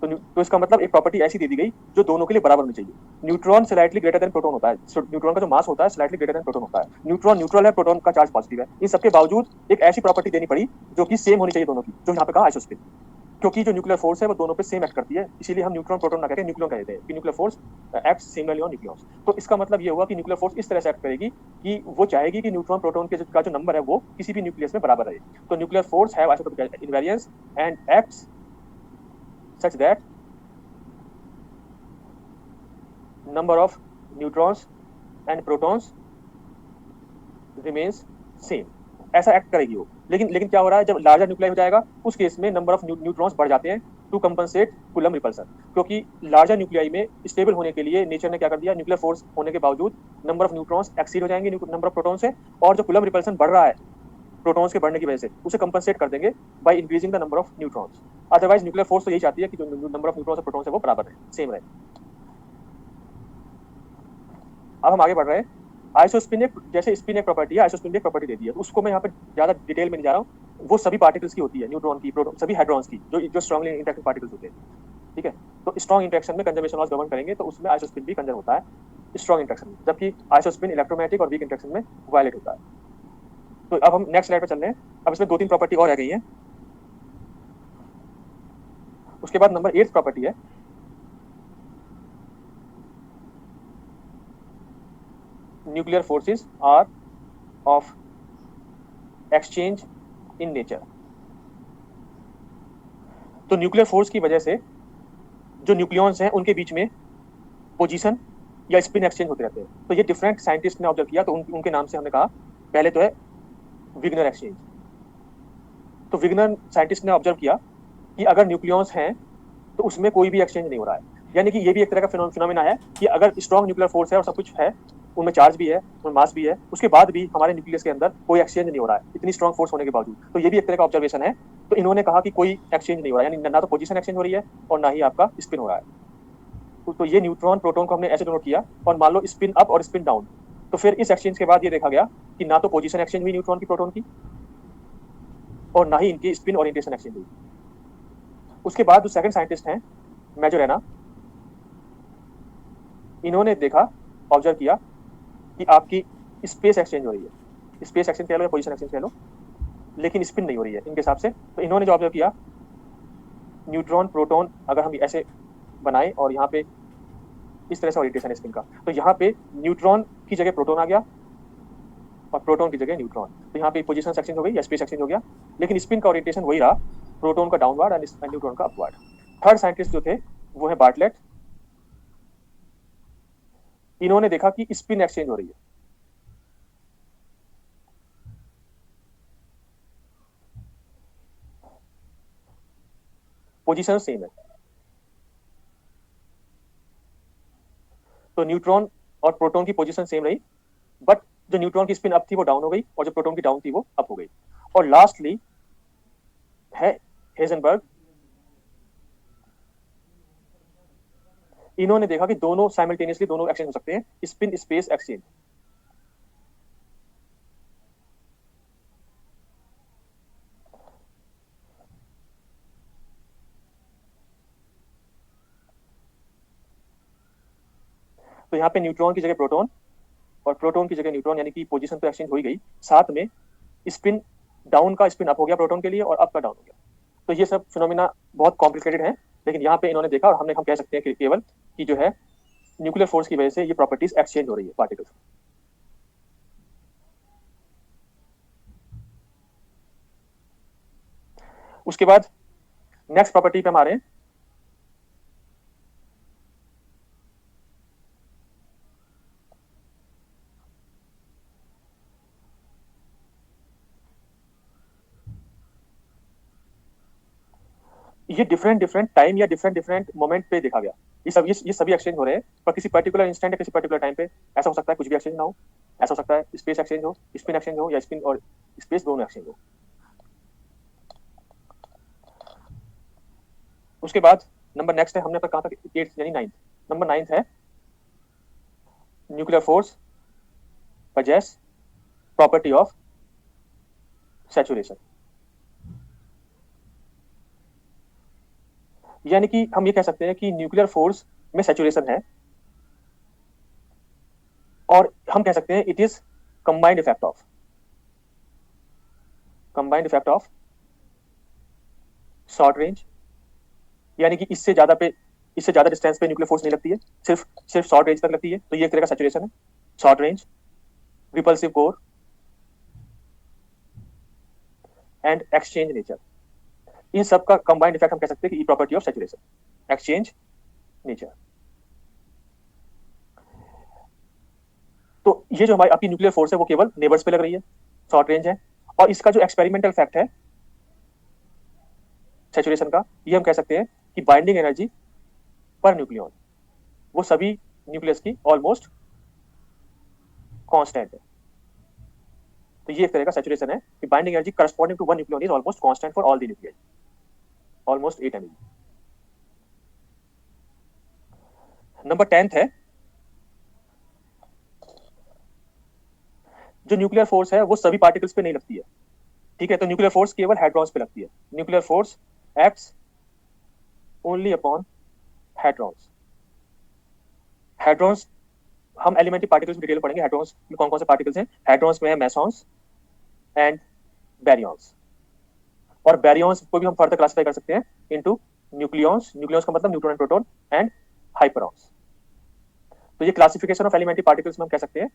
तो इसका मतलब एक प्रॉपर्टी ऐसी दे दी गई जो दोनों के लिए बराबर होनी चाहिए। Neutron slightly greater than proton होता है, न्यूट्रॉन का जो मास होता है स्लाइटली ग्रेटर देन प्रोटॉन होता है। न्यूट्रॉन न्यूट्रल है, प्रोटॉन का चार्ज पॉजिटिव है। इन सबके बावजूद एक ऐसी प्रॉपर्टी देनी पड़ी जो कि सेम होनी चाहिए दोनों की, जो यहाँ पे कहा आइसोस्पिन। क्योंकि जो न्यूक्लियर फोर्स है वो दोनों पे सेम एक्ट करती है, इसीलिए हम न्यूट्रॉन प्रोटॉन ना कहते हैं, न्यूक्लियन कहते हैं कि nuclear force act similarly on nucleons. तो इसका मतलब ये हुआ कि न्यूक्लियर फोर्स इस तरह से एक्ट करेगी कि वो चाहेगी कि न्यूट्रॉन प्रोटॉन का जो नंबर है वो किसी भी न्यूक्लियस में बराबर रहे। तो nuclear force have isotopic invariance and acts such that number of neutrons and protons remains same. ऐसा एक्ट करेगी वो। लेकिन क्या हो रहा है, जब लार्जर न्यूक्लियाई हो जाएगा उस केस में नंबर ऑफ न्यूट्रॉन्स बढ़ जाते हैं टू कंपनसेट कूलम रिपल्सन। क्योंकि लार्जर न्यूक्लियाई में स्टेबल होने के लिए नेचर ने क्या कर दिया, न्यूक्लियर फोर्स होने के बावजूद नंबर ऑफ न्यूट्रॉन्स एक्सीड हो जाएंगे नंबर ऑफ प्रोटॉन से, और जो कूलम रिपल्सन बढ़ रहा है प्रोटॉन्स के बढ़ने की वजह से उसे कंपनसेट कर देंगे by increasing the number of neutrons. Otherwise nuclear force तो यही चाहती है कि जो नंबर ऑफ न्यूट्रॉन्स और प्रोटॉन्स है वो बराबर रहे, सेम रहे। अब हम आगे बढ़ रहे हैं। आइसोस्पिन जैसे स्पिन एक प्रॉपर्टी है, आइसोस्पिन एक प्रॉपर्टी दे दी है, तो उसको मैं यहाँ पे ज्यादा डिटेल में नहीं जा रहा हूँ। वो सभी पार्टिकल्स की होती है, न्यूट्रॉन की, प्रोटॉन, सभी हाइड्रॉन्स की, जो स्ट्रांगली इंटरेक्टिव पार्टिकल्स होते हैं। ठीक है, तो स्ट्रॉन्ग इंटरेक्शन में कंजर्वेशन लॉज गवर्न करेंगे, तो उसमें आइसोस्पिन भी कंजर्व होता है स्ट्रॉन्ग इंटरेक्शन में, जबकि आइसोस्पिन इलेक्ट्रोमैग्नेटिक और वीक इंटरेक्शन में वायलेट होता है। तो अब हम नेक्स्ट स्लाइड पर चल रहे हैं। अब इसमें 2-3 प्रॉपर्टी और रह गई है। उसके बाद नंबर 8 प्रॉपर्टी है nuclear forces are of exchange in nature. तो न्यूक्लियर फोर्स की वजह से जो न्यूक्लियॉन्स हैं उनके बीच में पोजीशन या स्पिन एक्सचेंज होते रहते हैं। तो ये डिफरेंट साइंटिस्ट ने ऑब्जर्व किया, तो उनके नाम से हमने कहा। पहले तो है विग्नर एक्सचेंज। तो विग्नर साइंटिस्ट ने ऑब्जर्व किया कि अगर न्यूक्लियॉन्स हैं तो उसमें कोई भी एक्सचेंज नहीं हो रहा है, यानी कि ये भी एक तरह का फिनोमेना है कि अगर स्ट्रॉन्ग न्यूक्लियर फोर्स है और सब कुछ है, उनमें चार्ज भी है, उनमें मास भी है, उसके बाद भी हमारे न्यूक्लियस के अंदर कोई एक्सचेंज नहीं हो रहा है, इतनी स्ट्रॉन्ग फोर्स होने के बावजूद। तो ये भी एक तरह का ऑब्जर्वेशन है। तो इन्होंने कहा कि कोई एक्सचेंज नहीं हो रहा है, यानी ना तो पोजीशन एक्सचेंज हो रही है और ना ही आपका स्पिन हो रहा है। तो ये न्यूट्रॉन प्रोटॉन को हमने ऐसे नोट किया, और मान लो स्पिन अप और स्पिन डाउन, तो फिर इस एक्सचेंज के बाद ये देखा गया कि ना तो पोजीशन एक्सचेंज हुई न्यूट्रॉन की प्रोटॉन की, और ना ही इनकी स्पिन ओरिएंटेशन एक्सचेंज हुई। उसके बाद जो सेकंड साइंटिस्ट हैं मेजोरेना, इन्होंने देखा, ऑब्जर्व किया कि आपकी स्पेस एक्सचेंज हो रही है, स्पेस एक्सचेंज कह लो या पोजीशन एक्सचेंज कह लो, लेकिन स्पिन नहीं हो रही है इनके हिसाब से। तो इन्होंने जो ऑब्जर्व किया, न्यूट्रॉन प्रोटॉन अगर हम ऐसे बनाए और यहाँ पे इस तरह से ओरिएंटेशन है स्पिन का। तो यहाँ पे न्यूट्रॉन की जगह प्रोटॉन आ गया और प्रोटॉन की जगह न्यूट्रॉन, तो यहाँ पे पोजीशन एक्सचेंज हो गई या स्पेस एक्सचेंज हो गया, लेकिन स्पिन का ओरिएंटेशन वही रहा, प्रोटॉन का डाउनवर्ड एंड न्यूट्रॉन का अपवर्ड। थर्ड साइंटिस्ट जो थे वो है बार्टलेट। इन्होंने देखा कि स्पिन एक्सचेंज हो रही है, पोजीशन सेम है, तो न्यूट्रॉन और प्रोटॉन की पोजीशन सेम रही, बट जो न्यूट्रॉन की स्पिन अप थी वो डाउन हो गई और जो प्रोटॉन की डाउन थी वो अप हो गई। और लास्टली है हेजनबर्ग। इन्होंने देखा कि दोनों साइमल्टेनियसली दोनों एक्सचेंज हो सकते हैं, स्पिन स्पेस एक्सचेंज। तो यहाँ पे न्यूट्रॉन की जगह प्रोटॉन और प्रोटॉन की जगह न्यूट्रॉन, यानी कि पोजीशन तो एक्सचेंज हो ही गई, साथ में स्पिन डाउन का स्पिन अप हो गया प्रोटॉन के लिए और अप का डाउन हो गया। तो ये सब फिनोमिना बहुत कॉम्प्लिकेटेड है, लेकिन यहाँ पे इन्होंने देखा और हम कह सकते हैं कि केवल कि जो है न्यूक्लियर फोर्स की वजह से ये प्रॉपर्टीज एक्सचेंज हो रही है पार्टिकल्स। उसके बाद नेक्स्ट प्रॉपर्टी पे हम आ रहे हैं, ये डिफरेंट डिफरेंट टाइम या डिफरेंट डिफरेंट मोमेंट पे देखा गया। ये सभी एक्सचेंज हो रहे हैं, पर किसी पर्टिकुलर इंस्टेंट या किसी पर्टिकुलर टाइम पे ऐसा हो सकता है कुछ भी एक्सचेंज ना हो, ऐसा हो सकता है स्पेस एक्सचेंज हो, स्पिन एक्सचेंज हो, या स्पिन और स्पेस दोनों एक्सचेंज हो। उसके बाद नंबर नेक्स्ट है, हमने पर कहा था 8 यानी 9th, नंबर 9th है nuclear force possess property of saturation. यानी कि हम ये कह सकते हैं कि न्यूक्लियर फोर्स में सैचुरेशन है, और हम कह सकते हैं it is combined effect of short range, यानी कि इससे ज्यादा डिस्टेंस पे न्यूक्लियर फोर्स नहीं लगती है, सिर्फ शॉर्ट रेंज तक लगती है, तो ये एक तरह का सैचुरेशन है। Short range, repulsive core and exchange nature, इन सब का कंबाइंड इफेक्ट हम कह सकते हैं कि property of saturation, exchange nature. तो ये जो हमारी आपकी न्यूक्लियर फोर्स है वो केवल नेबर्स पे लग रही है, शॉर्ट रेंज है, और इसका जो एक्सपेरिमेंटल फैक्ट है सैचुरेशन का, ये हम कह सकते हैं कि बाइंडिंग एनर्जी पर न्यूक्लियन वो सभी न्यूक्लियस की ऑलमोस्ट कांस्टेंट है। तो ये एक तरह का सैचुरेशन है कि binding energy corresponding to one nucleon is almost constant for all the nuclei, almost 8 MeV। Number 10th है, जो न्यूक्लियर फोर्स है वो सभी पार्टिकल्स पे नहीं लगती है, ठीक है, तो न्यूक्लियर फोर्स केवल हाइड्रॉन्स पे लगती है। Nuclear force acts only upon hadrons. Hadrons हम एलिमेंट्री पार्टिकल्स डिटेल में पढ़ेंगे, हाइड्रॉन्स में कौन कौन से पार्टिकल्स हैं। हाइड्रॉन्स में है मेसॉन्स एंड बैरियॉन्स, और बैरियॉन्स को भी हम फर्दर क्लासिफाई कर सकते हैं इनटू न्यूक्लियॉन्स। न्यूक्लियॉन्स का मतलब न्यूट्रॉन एंड प्रोटॉन, एंड हाइपरॉन्स। तो ये क्लासिफिकेशन ऑफ एलिमेंट्री पार्टिकल्स में हम कह सकते हैं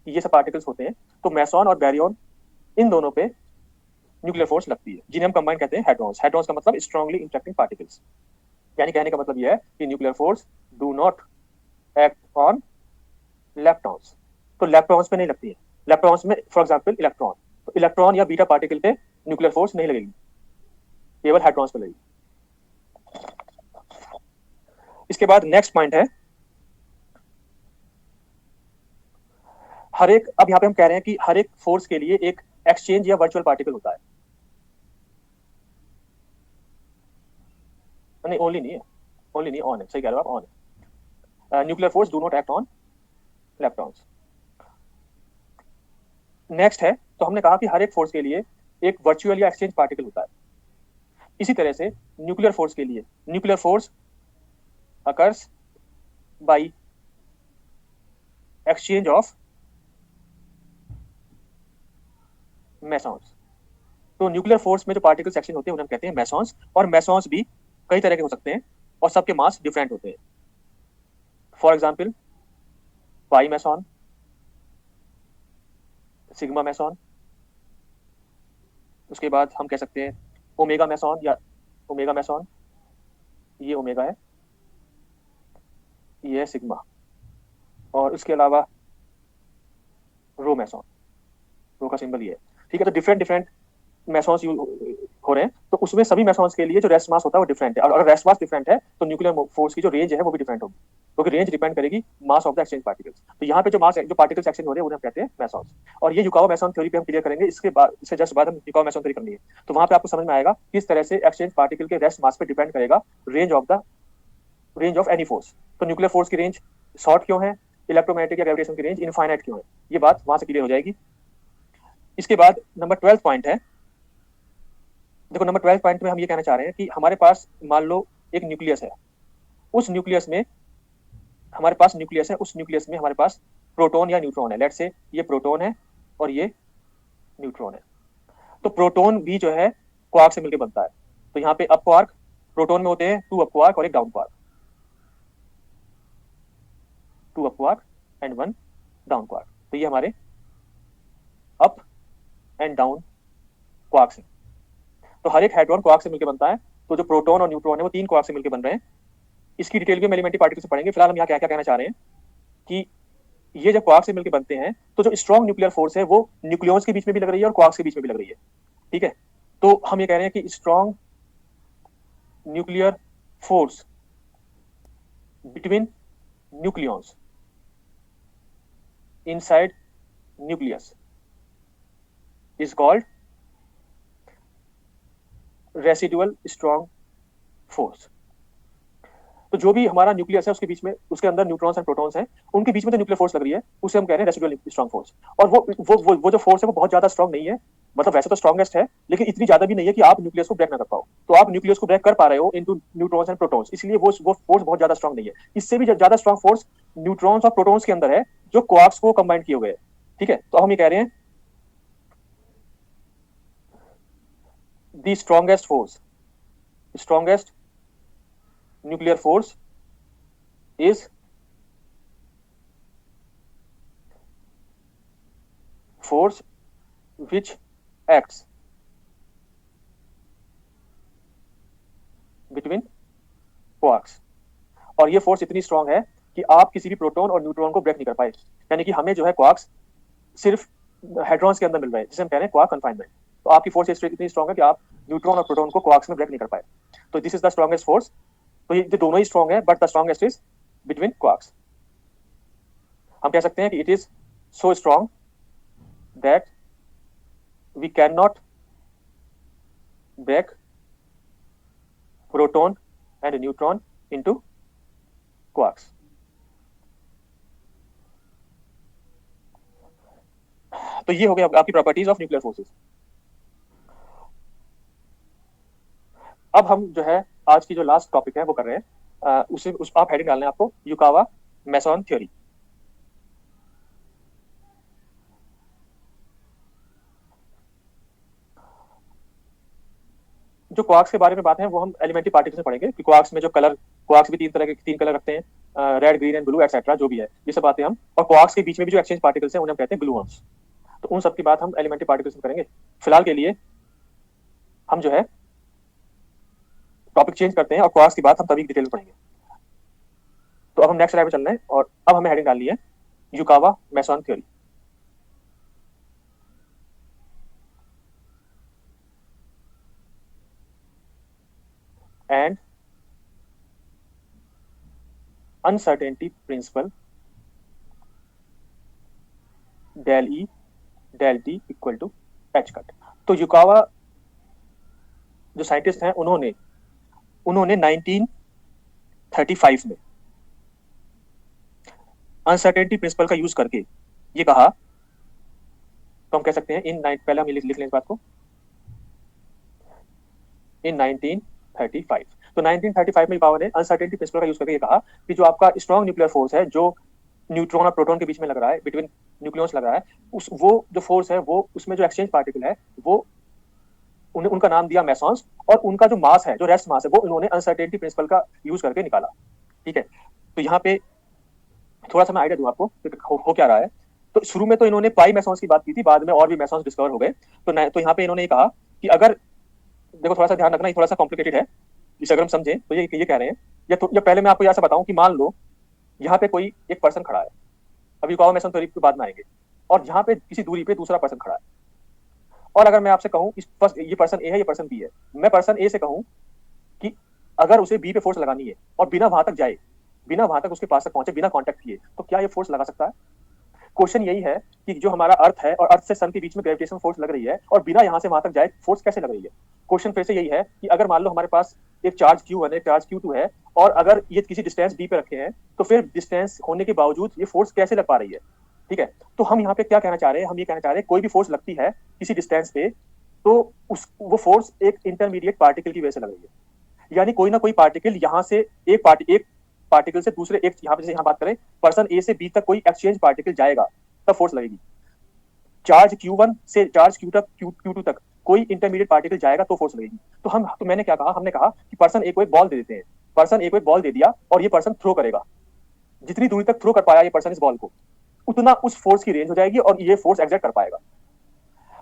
कि ये सब पार्टिकल्स होते हैं। तो मेसॉन और बैरियॉन, इन दोनों पे न्यूक्लियर फोर्स लगती है, जिन्हें हम कंबाइन कहते हैं हेड्रॉन्स। हेड्रॉन्स का मतलब स्ट्रांगली इंटरेक्टिंग पार्टिकल्स, यानी कहने का मतलब यह है कि nuclear force do not act on leptons. तो लेप्टॉन्स पे नहीं लगती है। लेप्टॉन्स में फॉर एग्जांपल इलेक्ट्रॉन, तो इलेक्ट्रॉन या बीटा पार्टिकल पे न्यूक्लियर फोर्स नहीं लगेगी, केवल हाइड्रॉन्स पे लगेगी। इसके बाद नेक्स्ट पॉइंट है, हर एक, अब यहाँ पे हम कह रहे हैं कि हर एक फोर्स के लिए एक एक्सचेंज या वर्चुअल पार्टिकल होता है। नहीं, ओनली नहीं है, ओनली नहीं, ऑन है, सही कह रहे हो आप, ऑन है। Nuclear force do not act on electrons. Next है, तो हमने कहा कि हर एक फोर्स के लिए एक वर्चुअल या एक्सचेंज पार्टिकल होता है। इसी तरह से न्यूक्लियर फोर्स के लिए nuclear force occurs by exchange of mesons. तो न्यूक्लियर फोर्स में जो पार्टिकल्स एक्सचेंज होते हैं उन्हें हम कहते हैं मेसॉन्स, और मेसॉन्स भी कई तरह के हो सकते हैं और सबके मास डिफरेंट होते हैं। For example pi Mason, sigma Mason, उसके बाद हम कह सकते हैं ओमेगा मैसॉन या ओमेगा मैसॉन, ये ओमेगा है, ये है सिग्मा, और उसके अलावा रो मैसॉन, रो का सिंबल ये है। ठीक है, तो डिफरेंट डिफरेंट मैसॉन्स हो रहे हैं, तो उसमें सभी मैसॉन्स के लिए जो रेस्ट मास होता है वो डिफरेंट है, और अगर रेस्ट मास डिफरेंट है तो न्यूक्लियर फोर्स की जो रेंज है वो भी डिफरेंट होगी, क्योंकि रेंज डिपेंड करेगी मास ऑफ द एक्सचेंज पार्टिकल्स। तो यहाँ पे जो मास जो पार्टिकल्स एक्सचेंज हो रहे हैं उन्हें हम कहते हैं मैसॉन्स। और ये युकावा मैसॉन थ्योरी पे हम क्लियर करेंगे, इसके बाद इससे जस्ट बाद हम युकावा मैसॉन थ्योरी करनी है, तो वहां पे आपको समझ में आएगा किस तरह से एक्सचेंज पार्टिकल के रेस्ट मास पे डिपेंड करेगा रेंज ऑफ एनी फोर्स। तो न्यूक्लियर फोर्स की रेंज शॉर्ट क्यों है, इलेक्ट्रोमैग्नेटिक या ग्रेविटेशन की रेंज इनफाइनाइट क्यों है, ये बात वहां से क्लियर हो जाएगी। इसके बाद नंबर 12 पॉइंट है, देखो नंबर 12 पॉइंट में हम ये कहना चाह रहे हैं कि हमारे पास मान लो एक न्यूक्लियस है, उस न्यूक्लियस में हमारे पास न्यूक्लियस है, उस न्यूक्लियस में हमारे पास प्रोटॉन या न्यूट्रॉन है। लेट्स से ये प्रोटॉन है और ये न्यूट्रॉन है। तो प्रोटॉन भी जो है क्वार्क से मिलकर बनता है, तो यहाँ पे अप क्वार्क, प्रोटॉन में होते हैं 2 अप क्वार्क और एक down quark, 2 up quark and 1 down quark. तो ये हमारे अप एंड डाउन क्वार्क से, तो हर एक हेड्रॉन क्वार्क से मिलकर बनता है। तो जो प्रोटॉन और न्यूट्रॉन है वो 3 क्वार्क से मिलकर बन रहे हैं। इसकी डिटेल भी हम एलिमेंट्री पार्टिकल से पढ़ेंगे। फिलहाल हम यहाँ क्या क्या कहना चाह रहे हैं कि ये जब क्वार्क से मिलकर बनते हैं तो जो स्ट्रॉन्ग न्यूक्लियर फोर्स है वो न्यूक्लियॉन्स के बीच में भी लग रही है और क्वार्क्स के बीच में भी लग रही है। ठीक है, तो हम ये कह रहे हैं कि strong nuclear force between nucleons inside nucleus is called residual strong force. तो जो भी हमारा न्यूक्लियस है उसके बीच में, उसके अंदर न्यूट्रॉन्स एंड प्रोटॉन्स हैं, उनके बीच में जो न्यूक्लियर फोर्स लग रही है उसे हम कह रहे हैं रेसिडुअल स्ट्रॉन्ग फोर्स। और वो जो फोर्स है वो बहुत ज्यादा स्ट्रॉन्ग नहीं है, मतलब वैसे तो स्ट्रॉन्गेस्ट है लेकिन इतनी ज्यादा भी नहीं है कि आप न्यूक्लियस को ब्रेक ना कर पाओ। तो आप न्यूक्लियस को ब्रेक कर पा रहे हो इनटू न्यूट्रॉन्स एंड प्रोटॉन्स, इसलिए वो फोर्स बहुत ज्यादा स्ट्रॉन्ग नहीं है। इससे भी ज्यादा स्ट्रॉन्ग फोर्स न्यूट्रॉन्स और प्रोटॉन्स के अंदर है जो क्वार्क्स को कंबाइन किए हुए हैं। ठीक है, तो हम ये कह रहे हैं the strongest nuclear force is force which acts between quarks। और ये फोर्स इतनी स्ट्रांग है कि आप किसी भी प्रोटॉन और न्यूट्रॉन को ब्रेक नहीं कर पाए। यानी कि हमें जो है क्वार्क्स सिर्फ हेड्रॉन्स के अंदर मिल रहे हैं, जिसे हम कह रहे हैं क्वार्क कन्फाइनमेंट। तो आपकी फोर्स इतनी स्ट्रांग है कि आप न्यूट्रॉन और प्रोटॉन को क्वार्क्स में ब्रेक नहीं कर पाए। तो this is the strongest force. तो ये दोनों ही स्ट्रांग है but the strongest is between quarks. हम कह सकते हैं कि it is so strong that we cannot break proton and neutron into quarks। तो ये हो गया आपकी प्रॉपर्टीज ऑफ न्यूक्लियर फोर्सेस। अब हम जो है आज की जो लास्ट टॉपिक है वो कर रहे हैं, उस आप हेडिंग डालना है आपको युकावा मैसॉन थ्योरी। जो क्वार्क्स के बारे में बात है वो हम एलिमेंट्री पार्टिकल्स में पढ़ेंगे कि क्वार्क्स में जो कलर, क्वार्क्स भी तीन कलर रखते हैं, red, green and blue etcetera, जो भी है ये सब बातें हम, और क्वार्क्स के बीच में भी जो एक्सचेंज पार्टिकल्स हैं उन्हें हम कहते हैं ग्लूऑन्स। तो उन सब की बात हम एलिमेंट्री पार्टिकल्स में करेंगे। फिलहाल के लिए हम जो है टॉपिक चेंज करते हैं और क्वार्क्स की बात हम तभी डिटेल में पढ़ेंगे। तो अब हम नेक्स्ट स्लाइड में चल रहे हैं और अब हमें हेडिंग डालनी है Yukawa meson theory. And uncertainty principle del E del T equal to H cut. तो युकावा जो साइंटिस्ट हैं उन्होंने 1935 में अनसर्टेनिटी प्रिंसिपल का यूज करके ये कहा, तो हम कह सकते हैं पहले हम लिख लें इस बात को, इन 1935। तो 1935 में युकावा ने अनसर्टेनिटी प्रिंसिपल का यूज करके ये कहा कि जो आपका स्ट्रॉन्ग न्यूक्लियर फोर्स है जो न्यूट्रॉन और प्रोटॉन के बीच में लग रहा है, बिटवीन न्यूक्लियस लग रहा है, वो जो फोर्स है वो उसमें जो एक्सचेंज पार्टिकल है वो उनका नाम दिया मैसॉन्स, और उनका जो मास है, जो रेस्ट मास है, वो उन्होंने अनसर्टेनिटी प्रिंसिपल का यूज करके निकाला। ठीक है, तो यहाँ पे थोड़ा सा मैं आइडिया दूं आपको कि हो क्या रहा है। तो शुरू में तो इन्होंने पाई मेसॉन्स की बात की थी, बाद में और भी मेसॉन्स डिस्कवर हो गए। तो यहाँ पे इन्होंने ये कहा कि अगर, देखो थोड़ा सा ध्यान रखना, ये थोड़ा सा कॉम्प्लिकेटेड है, इसे अगर हम समझें तो ये कह रहे हैं, या पहले मैं आपको यहाँ से बताऊं कि मान लो यहाँ पे कोई एक पर्सन खड़ा है, अभी युकावा मेसन थ्योरी के बाद में आएंगे, और यहाँ पे किसी दूरी पे दूसरा पर्सन खड़ा है, और अगर मैं आपसे कहूँ ये पर्सन ए है, ये पर्सन बी है, मैं पर्सन ए से कहूँ कि अगर उसे बी पे फोर्स लगानी है और बिना वहां तक जाए, बिना वहां तक उसके पास तक पहुंचे, बिना कांटेक्ट किए, तो क्या ये फोर्स लगा सकता है? क्वेश्चन यही है कि जो हमारा अर्थ है और अर्थ से सन के बीच में ग्रेविटेशन फोर्स लग रही है, और बिना यहां से वहां तक जाए फोर्स कैसे लग रही है? क्वेश्चन फिर से यही है कि अगर मान लो हमारे पास एक चार्ज Q1 है, एक चार्ज Q2 है, और अगर ये किसी डिस्टेंस d पे रखे हैं, तो फिर डिस्टेंस होने के बावजूद ये फोर्स कैसे लग पा रही है? ठीक है, तो हम यहाँ पे क्या कहना चाह रहे हैं? हम ये कहना चाह रहे हैं कोई भी फोर्स लगती है किसी डिस्टेंस पे, तो वो फोर्स एक इंटरमीडिएट पार्टिकल की वजह से लग रही है। यानी कोई ना कोई पार्टिकल यहाँ से एक पार्टिकल से दूसरे, एक यहाँ पे जैसे यहाँ बात करें, पर्सन ए से बी तक कोई एक्सचेंज पार्टिकल जाएगा तब फोर्स लगेगी। चार्ज Q1 से चार्ज Q2 तक कोई इंटरमीडिएट पार्टिकल जाएगा तो फोर्स लगेगी। तो मैंने क्या कहा? हमने कहा कि पर्सन ए को एक बॉल दे देते हैं, पर्सन ए को एक बॉल दे दिया और ये पर्सन थ्रो करेगा, जितनी दूरी तक थ्रो कर पाया ये पर्सन इस बॉल को, उतना उस फोर्स की रेंज हो जाएगी और ये फोर्स एग्जर्ट कर पाएगा।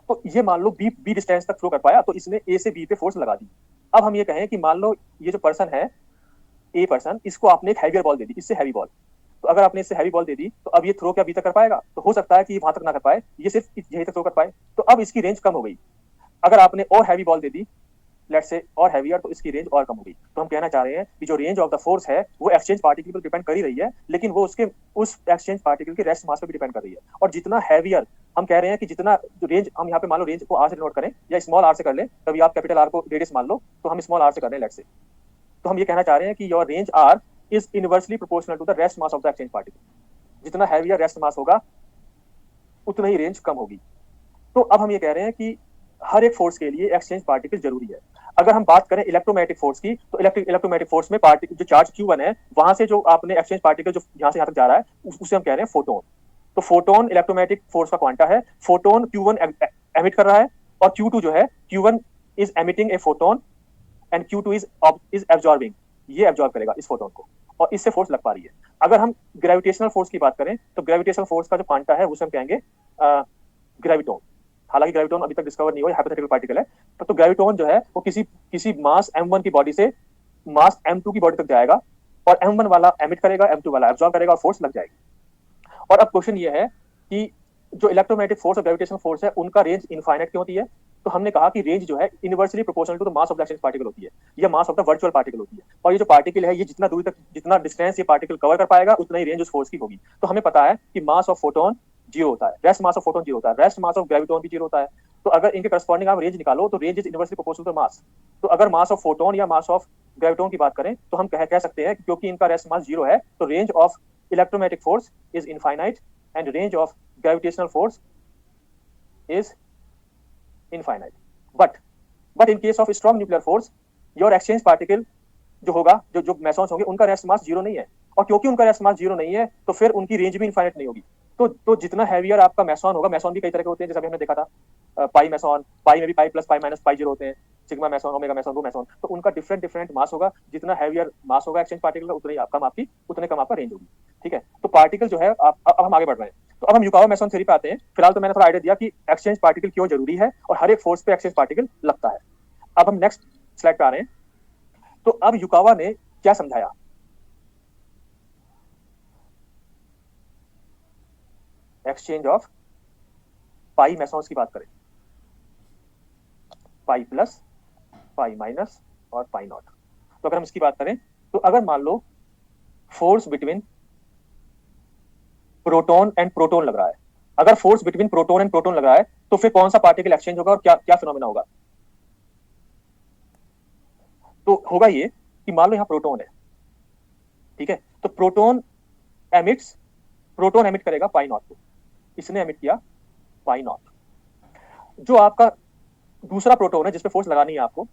तो ये मान लो बी डिस्टेंस तक थ्रो कर पाया, तो इसने ए से बी पे फोर्स लगा दी। अब हम ये कहें कि मान लो ये जो पर्सन है, ए पर्सन, इसको आपने एक हैवियर बॉल दे दी, इससे हैवी बॉल, तो अगर आपने इससे हैवी बॉल दे दी तो अब ये थ्रो क्या बी तक कर पाएगा? तो हो सकता है कि ये वहां तक ना कर पाए, ये सिर्फ यहीं तक थ्रो कर पाए, तो अब इसकी रेंज कम हो गई। अगर आपने और heavy ball they the, let's say और हैवियर, तो इसकी रेंज और कम हो गई। तो हम कहना चाह रहे हैं कि जो रेंज ऑफ द फोर्स है वो एक्सचेंज पार्टिकल पर डिपेंड कर ही रही है, लेकिन वो उसके उस एक्सचेंज पार्टिकल के रेस्ट मास पर भी डिपेंड कर रही है। और जितना हैवियर, हम कह रहे हैं कि जितना जो रेंज, हम यहाँ पे मान लो रेंज को आर से नोट करें या स्मॉल आर से कर लें, कभी आप कैपिटल आर को रेडियस मान लो, तो हम स्मॉल आर से कर रहे हैं लेट्स से, तो हम ये कहना चाह रहे हैं कि your range R is inversely proportional to the rest mass of the exchange particle. जितना हैवियर रेस्ट मास होगा उतना ही रेंज कम होगी। तो अब हम ये कह रहे हैं कि हर एक फोर्स के लिए एक्सचेंज पार्टिकल जरूरी है। अगर हम बात करें इलेक्ट्रोमैग्नेटिक फोर्स की, तो इलेक्ट्रोमैग्नेटिक फोर्स में पार्टिकल जो चार्ज Q1 है, वहां से जो आपने एक्सचेंज पार्टिकल जो यहाँ से यहाँ तक जा रहा है, उसे हम कह रहे हैं फोटोन। तो फोटोन इलेक्ट्रोमैग्नेटिक फोर्स का क्वांटा है। फोटोन Q1 एमिट कर रहा है, और Q2 जो है, Q1 is emitting a photon and Q2 is absorbing, ये एब्जॉर्ब करेगा इस फोटोन को, और इससे फोर्स लग पा रही है। अगर हम ग्रेविटेशनल फोर्स की बात करें, तो ग्रेविटेशनल फोर्स का जो क्वांटा है उसे हम कहेंगे ग्रेविटोन। हालांकि ग्रेविटोन अभी तक डिस्कवर नहीं हुआ, हाइपोथेटिकल पार्टिकल है, तो ग्रेविटोन जो है वो किसी मास m1 की बॉडी से मास m2 की बॉडी तक जाएगा, और m1 वाला एमिट करेगा, m2 वाला एब्जॉर्ब करेगा, और फोर्स लग जाएगी। और अब क्वेश्चन ये है कि जो इलेक्ट्रोमैग्नेटिक फोर्स और ग्रेविटेशनल फोर्स है, उनका रेंज इनफाइनाइट क्यों होती है? तो हमने कहा कि रेंज जो है inversely proportional to the mass of the exchange particle होती है, या mass of the virtual particle होती है। और ये जो पार्टिकल है, ये जितना दूरी तक, जितना डिस्टेंस ये पार्टिकल कवर कर पाएगा, उतना ही रेंज उस फोर्स की होगी। तो हमें पता है कि मास ऑफ फोटोन 0 होता है, रेस्ट मास ऑफ फोटोन 0 होता है, रेस्ट मास ऑफ ग्रेविटोन भी 0 होता है। तो अगर इनके करस्पॉन्डिंग आप रेंज निकालो, तो range is inversely proportional to mass. तो अगर मास ऑफ फोटोन या मास ऑफ ग्रेविटोन की बात करें, तो हम कह सकते हैं क्योंकि इनका रेस्ट मास 0 है, तो range of electromagnetic force is infinite and range of gravitational force is infinite. But in case of strong nuclear force, your exchange particle जो होगा, जो mesons होंगे, उनका रेस्ट मास 0 नहीं है, और क्योंकि उनका रेस्ट मास 0 नहीं है, तो फिर उनकी रेंज भी इनफाइनाइट नहीं होगी। तो जितना हैवियर आपका मेसॉन होगा, मेसॉन भी कई तरह के होते हैं, जैसे हमने देखा था पाई मेसॉन, पाई में भी pi plus pi minus pi 0 होते हैं, सिग्मा मेसॉन, ओमेगा मेसॉन, वो मेसॉन, तो उनका डिफरेंट मास होगा। जितना हैवियर मास होगा एक्सचेंज पार्टिकल का, उतने कम आपका रेंज होगी। ठीक है, तो पार्टिकल जो है, अब हम आगे बढ़ रहे हैं। तो अब हम युकावा मेसन थ्योरी पे आते हैं। फिलहाल तो मैंने थोड़ा आइडिया दिया कि एक्सचेंज पार्टिकल क्यों जरूरी है और हर एक फोर्स पे एक्सचेंज पार्टिकल लगता है। अब हम नेक्स्ट स्लाइड पे आ रहे हैं। तो अब युकावा ने क्या समझाया? एक्सचेंज ऑफ पाई मेसॉन्स की बात करें, पाई प्लस, पाई माइनस और पाई नॉट। तो अगर हम इसकी बात करें, तो अगर मान लो force between proton and proton लग रहा है, अगर force between proton and proton लग रहा है, तो फिर कौन सा पार्टिकल एक्सचेंज होगा और क्या क्या फिनोमेना होगा? तो होगा ये कि मान लो यहाँ प्रोटॉन है, ठीक है, तो प्रोटॉन एमिट करेगा पाई नॉट को, इसने एमिट किया पाई नॉट। जो आपका दूसरा प्रोटॉन है जिसपे फोर्स लगानी है आपको,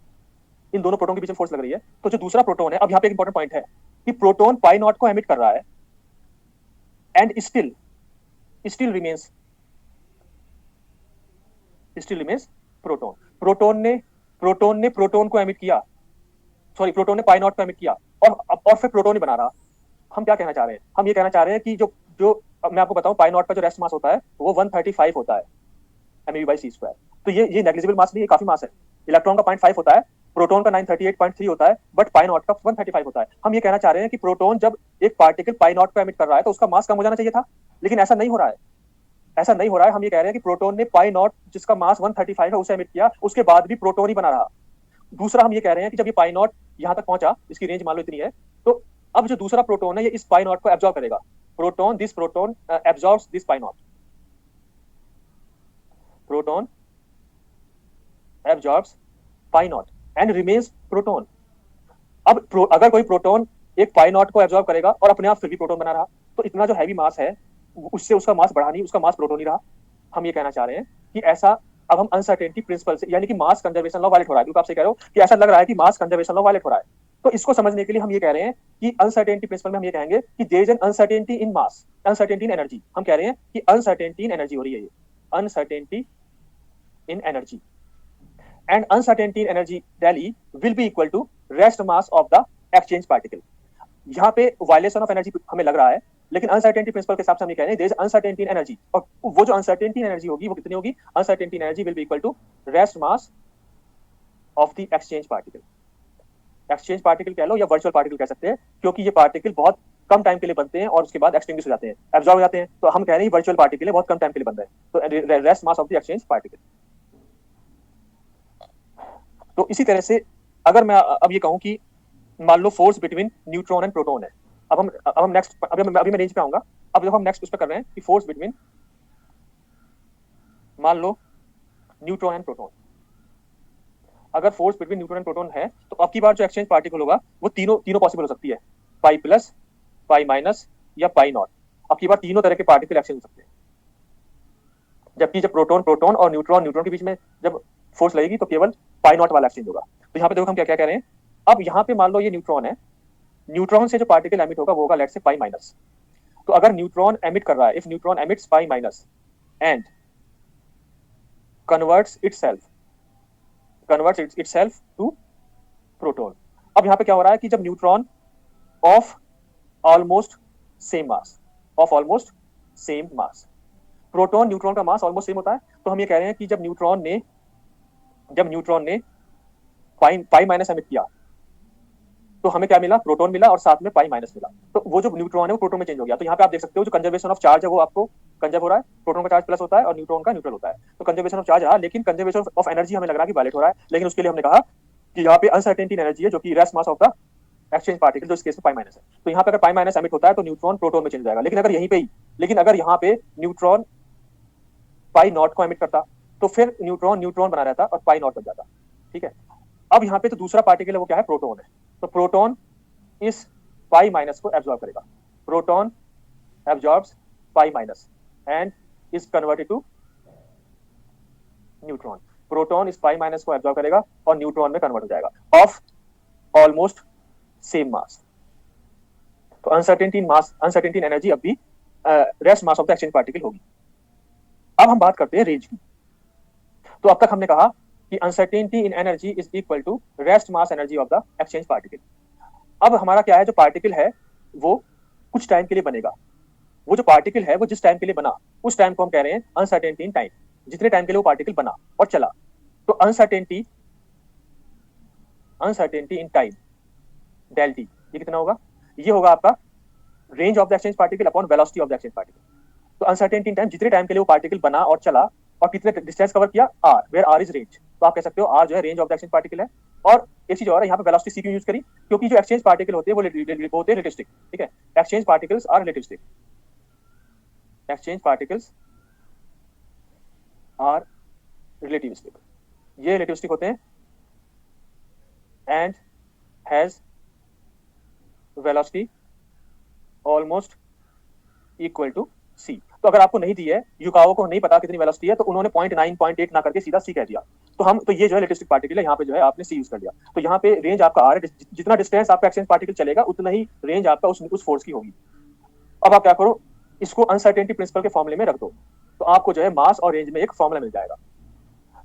इन दोनों प्रोटॉन के बीच में फोर्स लग रही है, तो जो दूसरा प्रोटॉन है, अब यहाँ पे एक इंपॉर्टेंट पॉइंट है कि प्रोटॉन पाई नॉट को एमिट कर रहा है and still remains proton. Proton ने प्रोटॉन को एमिट किया, सॉरी, प्रोटॉन ने पाई नॉट को एमिट किया, और फिर प्रोटॉन ही बना रहा। हम क्या कहना चाह रहे हैं? हम ये कहना चाह रहे हैं कि जो जो अब मैं आपको बताऊं, पाई नॉट का जो रेस्ट मास होता है वो 135 होता है mv/c²। तो ये नेग्लिजिबल मास नहीं है, काफी मास है। इलेक्ट्रॉन का 0.5 होता है, प्रोटॉन का 938.3 होता है, बट पाई नॉट का 135 होता है। हम ये कहना चाह रहे हैं कि प्रोटॉन जब एक पार्टिकल पाई नॉट को एमिट कर रहा है तो उसका मास कम हो जाना चाहिए था, लेकिन ऐसा नहीं हो रहा है। ऐसा नहीं हो रहा है। हम ये कह रहे हैं कि प्रोटॉन ने पाई नॉट जिसका मास 135 है उसे एमिट किया, उसके बाद भी प्रोटॉन ही बना रहा। दूसरा हम ये कह रहे हैं कि जब ये पाई नॉट यहाँ तक पहुंचा, इसकी रेंज मान लो इतनी है, तो अब जो दूसरा प्रोटॉन है ये इस पाई नॉट को एब्जॉर्ब करेगा। Proton absorbs this pi not. Proton absorbs pi not and remains proton. अब अगर कोई प्रोटॉन एक पाई नॉट को एब्जॉर्ब करेगा और अपने आप फिर भी प्रोटॉन बना रहा, तो इतना जो हैवी मास है उससे उसका मास बढ़ा नहीं, उसका मास प्रोटॉन ही रहा। हम ये कहना चाह रहे हैं कि ऐसा, अब हम अनसर्टेनिटी प्रिंसिपल से, यानी कि मास कंजर्वेशन लॉ वायलेट हो रहा है, क्योंकि आपसे कह रहे हो कि ऐसा लग रहा है कि मास कंजर्वेशन लॉ वायलेट हो रहा है। तो इसको समझने के लिए हम ये कह रहे हैं कि अनसर्टेनिटी प्रिंसिपल में हम ये कहेंगे कि there is an uncertainty in mass, uncertainty in energy. हम कह रहे हैं कि अनसर्टेनिटी इन एनर्जी हो रही है, ये uncertainty in energy, and uncertainty in energy del E will be equal to rest mass of the exchange particle। यहाँ पे वायलेशन ऑफ एनर्जी हमें लग रहा है, लेकिन अनसर्टेनिटी प्रिंसिपल के हिसाब से हम ये कह रहे हैं there is uncertainty in energy, और वो जो अनसर्टेनिटी इन एनर्जी होगी वो कितनी होगी? Uncertainty in energy will be equal to rest mass of the exchange particle. Exchange particle कह लो या वर्चुअल पार्टिकल कह सकते हैं, क्योंकि ये पार्टिकल बहुत कम टाइम के लिए बनते हैं और उसके बाद एक्सटिंग्विश हो जाते हैं, एब्जॉर्ब हो जाते हैं। तो हम कह रहे हैं वर्चुअल पार्टिकल है, बहुत कम टाइम के लिए बन रहे हैं, तो rest mass of the exchange particle. तो इसी तरह से अगर मैं अब ये कहूं कि मान लो force between neutron and proton है, अब हम नेक्स्ट, अभी मैं रेंज पे आऊंगा। अब देखो हम नेक्स्ट उस पर कर रहे हैं कि फोर्स बिटवीन, मान लो न्यूट्रॉन एंड प्रोटॉन। अगर force between neutron and proton है तो अब की बार जो एक्सचेंज पार्टिकल होगा वो तीनों पॉसिबल हो सकती है, पाई प्लस, पाई माइनस या पाई नॉट। अब की बार तीनों तरह के पार्टिकल एक्सचेंज हो सकते हैं, जबकि जब प्रोटॉन और न्यूट्रॉन के बीच में जब फोर्स लगेगी तो केवल पाई नॉट वाला एक्सचेंज होगा। तो यहाँ पे देखो हम क्या क्या कह रहे हैं। अब यहाँ पे मान लो ये न्यूट्रॉन है, न्यूट्रॉन से जो पार्टिकल एमिट होगा वो होगा लेट्स से पाई माइनस। तो अगर न्यूट्रॉन एमिट कर रहा है, if neutron emits pi minus and converts itself to proton. अब यहाँ पे क्या हो रहा है कि जब neutron of almost same mass, proton neutron का मास ऑलमोस्ट सेम होता है, तो हम ये कह रहे हैं कि जब न्यूट्रॉन ने पाई माइनस एमिट किया तो हमें क्या मिला? प्रोटॉन मिला और साथ में पाई माइनस मिला। तो वो जो न्यूट्रॉन है वो प्रोटॉन में चेंज हो गया। तो यहाँ पे आप देख सकते हो जो कंजर्वेशन ऑफ चार्ज है वो आपको कंजर्व हो रहा है, प्रोटॉन का चार्ज प्लस होता है और न्यूट्रॉन का न्यूट्रल होता है। तो कंजर्वेशन ऑफ चार्ज रहा, लेकिन कंजर्वेशन ऑफ एनर्जी हमें लग रहा है कि वायलेट हो रहा है। लेकिन उसके लिए हमने कहा कि यहाँ पे अनसर्टेनिटी एनर्जी है जो कि rest mass of the exchange particle, जो इस केस में पाई माइनस है। तो यहाँ पे अगर पाई माइनस एमिट होता है तो न्यूट्रॉन प्रोटॉन में चेंज हो जाएगा। लेकिन अगर यहाँ पे न्यूट्रॉन पाई नॉट को एमिट करता तो फिर न्यूट्रॉन बना रहता और पाई नॉट बन जाता। ठीक है। अब यहाँ पे तो दूसरा पार्टिकल है वो क्या है? प्रोटॉन है। तो प्रोटॉन इस पाई माइनस को एब्जॉर्ब करेगा। Proton absorbs pi minus and is converted to neutron. Proton इस पाई माइनस को एब्जॉर्ब करेगा और न्यूट्रॉन में कन्वर्ट हो जाएगा ऑफ ऑलमोस्ट सेम मास। तो अनसर्टेनिटी इन एनर्जी अब भी rest mass of the exchange particle होगी। अब हम बात करते हैं रेंज की। तो अब तक हमने कहा कि uncertainty in energy is equal to rest mass energy of the exchange particle. अब हमारा क्या है, जो पार्टिकल है वो कुछ टाइम के लिए बनेगा। वो जो पार्टिकल है वो जिस टाइम के लिए बना उस टाइम को हम कह रहे हैं अनसर्टेनिटी इन टाइम, जितने टाइम के लिए वो पार्टिकल बना और चला। तो uncertainty in time del t, ये कितना होगा? ये होगा आपका range of the exchange particle upon velocity of the exchange particle. तो अनसर्टेनिटी इन टाइम, जितने टाइम के लिए वो पार्टिकल बना और चला और कितने डिस्टेंस कवर किया, R, where R is range. तो आप कह सकते हो आर जो है range of the exchange particle है। और एक चीज और है, यहाँ पे वेलोसिटी सी क्यों यूज करी? क्योंकि जो एक्सचेंज पार्टिकल होते हैं वो होते हैं रिलेटिविस्टिक। ठीक है, exchange particles are relativistic. Exchange particles are relativistic, ये रिलेटिविस्टिक होते हैं and has velocity almost equal to c. तो अगर आपको नहीं दी है, युकाओ को नहीं पता कितनी वेलोसिटी है, तो उन्होंने 0.9 0.8 ना करके सीधा सी कह दिया। तो ये जो है रिलेटिविस्टिक पार्टिकल है, यहाँ पे जो है आपने सी यूज कर लिया। तो यहाँ पे रेंज आपका आर है, जितना डिस्टेंस आपका एक्सचेंज पार्टिकल चलेगा उतना ही रेंज आपका उस फोर्स की होगी। अब आप क्या करो, इसको अनसर्टेनिटी प्रिंसिपल के फॉर्मूले में रख दो, तो आपको जो है मास और रेंज में एक फॉर्मूला मिल जाएगा।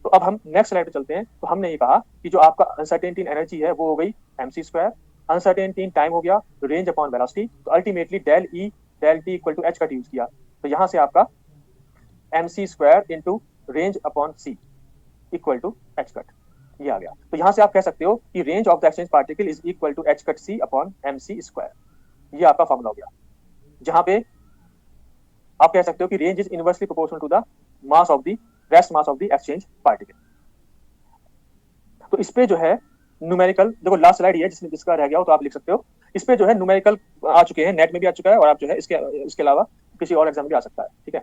तो अब हम नेक्स्ट स्लाइड पे चलते हैं। तो हमने ये कहा कि जो आपका अनसर्टेनिटी इन एनर्जी है वो हो गई mc², अनसर्टेनिटी इन टाइम हो गया रेंज अपॉन वेलोसिटी। तो ultimately del E del T equal to H cut use किया, तो यहाँ से आपका mc² into range upon C equal to H cut, ये आ गया। तो यहाँ से आप कह सकते हो कि range of the exchange particle is equal to H cut C upon mc², ये आपका फॉर्मूला हो गया, जहां पे आप कह सकते हो कि range is inversely proportional to the mass of the rest mass of the exchange particle. तो इस पे जो है न्यूमेरिकल, देखो लास्ट स्लाइड ये है जिसमें जिसका रह गया हो तो आप लिख सकते हो, इस पे जो है न्यूमेरिकल आ चुके हैं, नेट में भी आ चुका है, और आप जो है इसके अलावा किसी और एग्जाम में भी आ सकता है, ठीक है।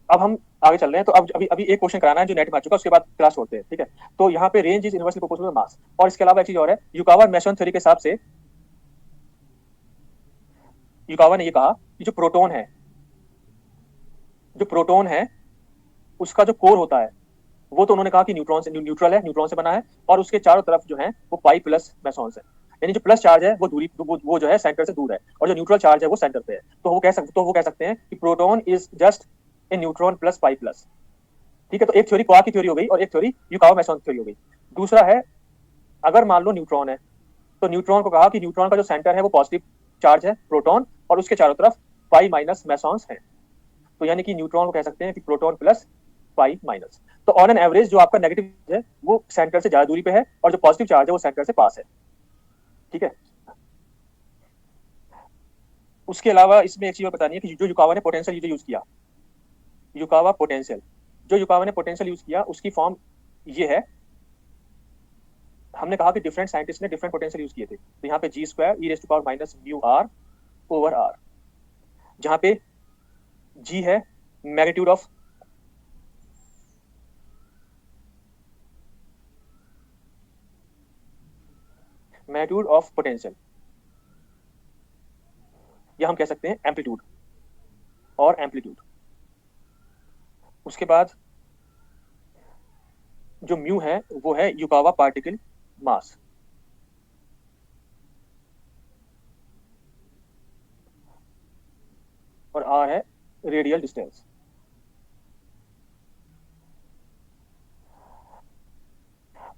अब हम आगे चल रहे हैं, तो अब अभी एक क्वेश्चन कराना है जो नेट में आ चुका है, उसके बाद क्लास छोड़ते हैं, ठीक है। तो यहाँ पे range is inversely proportional to mass, और इसके अलावा एक चीज और है, युकावा मेसन थ्योरी के हिसाब से युकावा ने ये कहा कि जो प्रोटोन है उसका जो कोर होता है वो तो उन्होंने कहा कि न्यूट्रॉन से न्यूट्रल है, न्यूट्रॉन से बना है, और उसके चारों तरफ जो है वो पाई प्लस मेसॉन्स है, यानी जो प्लस चार्ज है वो दूरी वो जो है सेंटर से दूर है, और जो न्यूट्रल चार्ज है वो सेंटर पे है। तो वो कह सकते हैं कि proton is just a neutron plus pi plus, ठीक है। तो एक थ्योरी क्वार्क की थ्योरी हो गई, और एक थ्योरी युकावा मेसन थ्योरी हो गई। दूसरा है, अगर मान लो न्यूट्रॉन है, तो न्यूट्रॉन को कहा कि न्यूट्रॉन का जो सेंटर है वो पॉजिटिव चार्ज है प्रोटॉन, और उसके चारों तरफ पाई माइनस मेसॉन्स है, तो यानी कि न्यूट्रॉन को कह सकते हैं कि प्रोटॉन प्लस पाई माइनस। तो ऑन एन एवरेज जो आपका नेगेटिव है वो सेंटर से ज्यादा दूरी पे है, और जो पॉजिटिव चार्ज है वो सेंटर से पास है, ठीक है। उसके अलावा इसमें एक चीज और बतानी है कि जो युकावा ने पोटेंशियल यूज किया, युकावा पोटेंशियल, जो युकावा ने पोटेंशियल यूज किया उसकी फॉर्म ये है, हमने कहा कि डिफरेंट साइंटिस्ट ने डिफरेंट पोटेंशियल यूज किए थे, तो यहाँ पे g² e⁻ minus mu R over R, जहां पे g है मैग्नीट्यूड ऑफ पोटेंशियल, या हम कह सकते हैं एम्पलीट्यूड और एम्पलीट्यूड। उसके बाद जो म्यू है वो है युकावा पार्टिकल मास, और आर है रेडियल डिस्टेंस।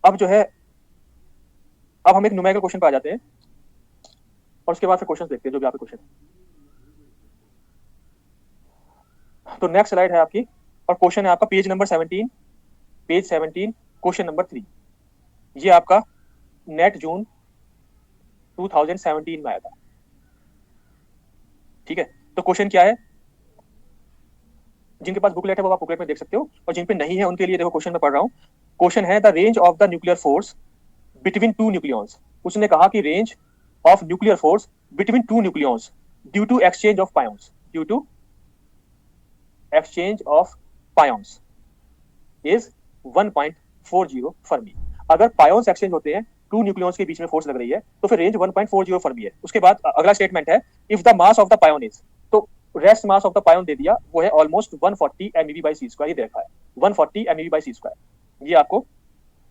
अब जो है, अब हम एक न्यूमेरिकल क्वेश्चन पे आ जाते हैं, और उसके बाद फिर क्वेश्चन देखते हैं जो भी आपके क्वेश्चन है। तो नेक्स्ट स्लाइड है आपकी, और क्वेश्चन है आपका पेज नंबर 17, क्वेश्चन नंबर 3। ये आपका नेट जून 2017 में आया था, ठीक है। तो क्वेश्चन क्या है, जिनके पास बुकलेट है वो आप बुकलेट में देख सकते हो, और जिन पे नहीं है उनके लिए देखो क्वेश्चन में पढ़ रहा हूँ। क्वेश्चन है the range of the nuclear force between two nucleons. उसने कहा कि range of nuclear force between two nucleons due to exchange of pions, due to exchange of pions is 1.40 fermi. अगर पायॉन्स एक्सचेंज होते हैं, to nucleons के बीच में force लग रही है, तो फिर रेंज 1.40 फर्मी है। उसके बाद अगला स्टेटमेंट है, if the mass of the pion is, तो rest mass of the pion दे दिया, वो है ऑलमोस्ट 140 MeV/c², ये दे रखा है 140 MeV/c², ये आपको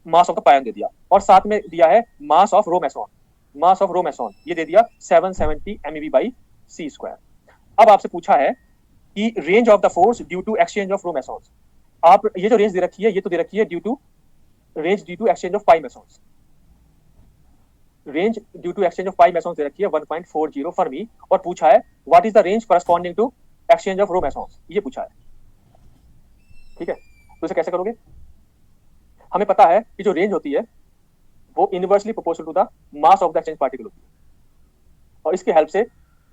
मास ऑफ द पायॉन दे दिया, और साथ में दिया है मास ऑफ रो मेसॉन, ये दे दिया 770 MeV/c²। अब आपसे पूछा है कि range of the force due to exchange of rho mesons, आप ये जो रेंज दे रखी है ये तो दे रखी है due to exchange of pi mesons, range due to exchange of pi mesons दे रखी है 1.40 फर्मी, और पूछा है what is the range corresponding to exchange of rho mesons, ये पूछा है, ठीक है। तो इसे कैसे करोगे, हमें पता है कि जो रेंज होती है वो inversely proportional to the mass of the exchange particle होती है, और इसके हेल्प से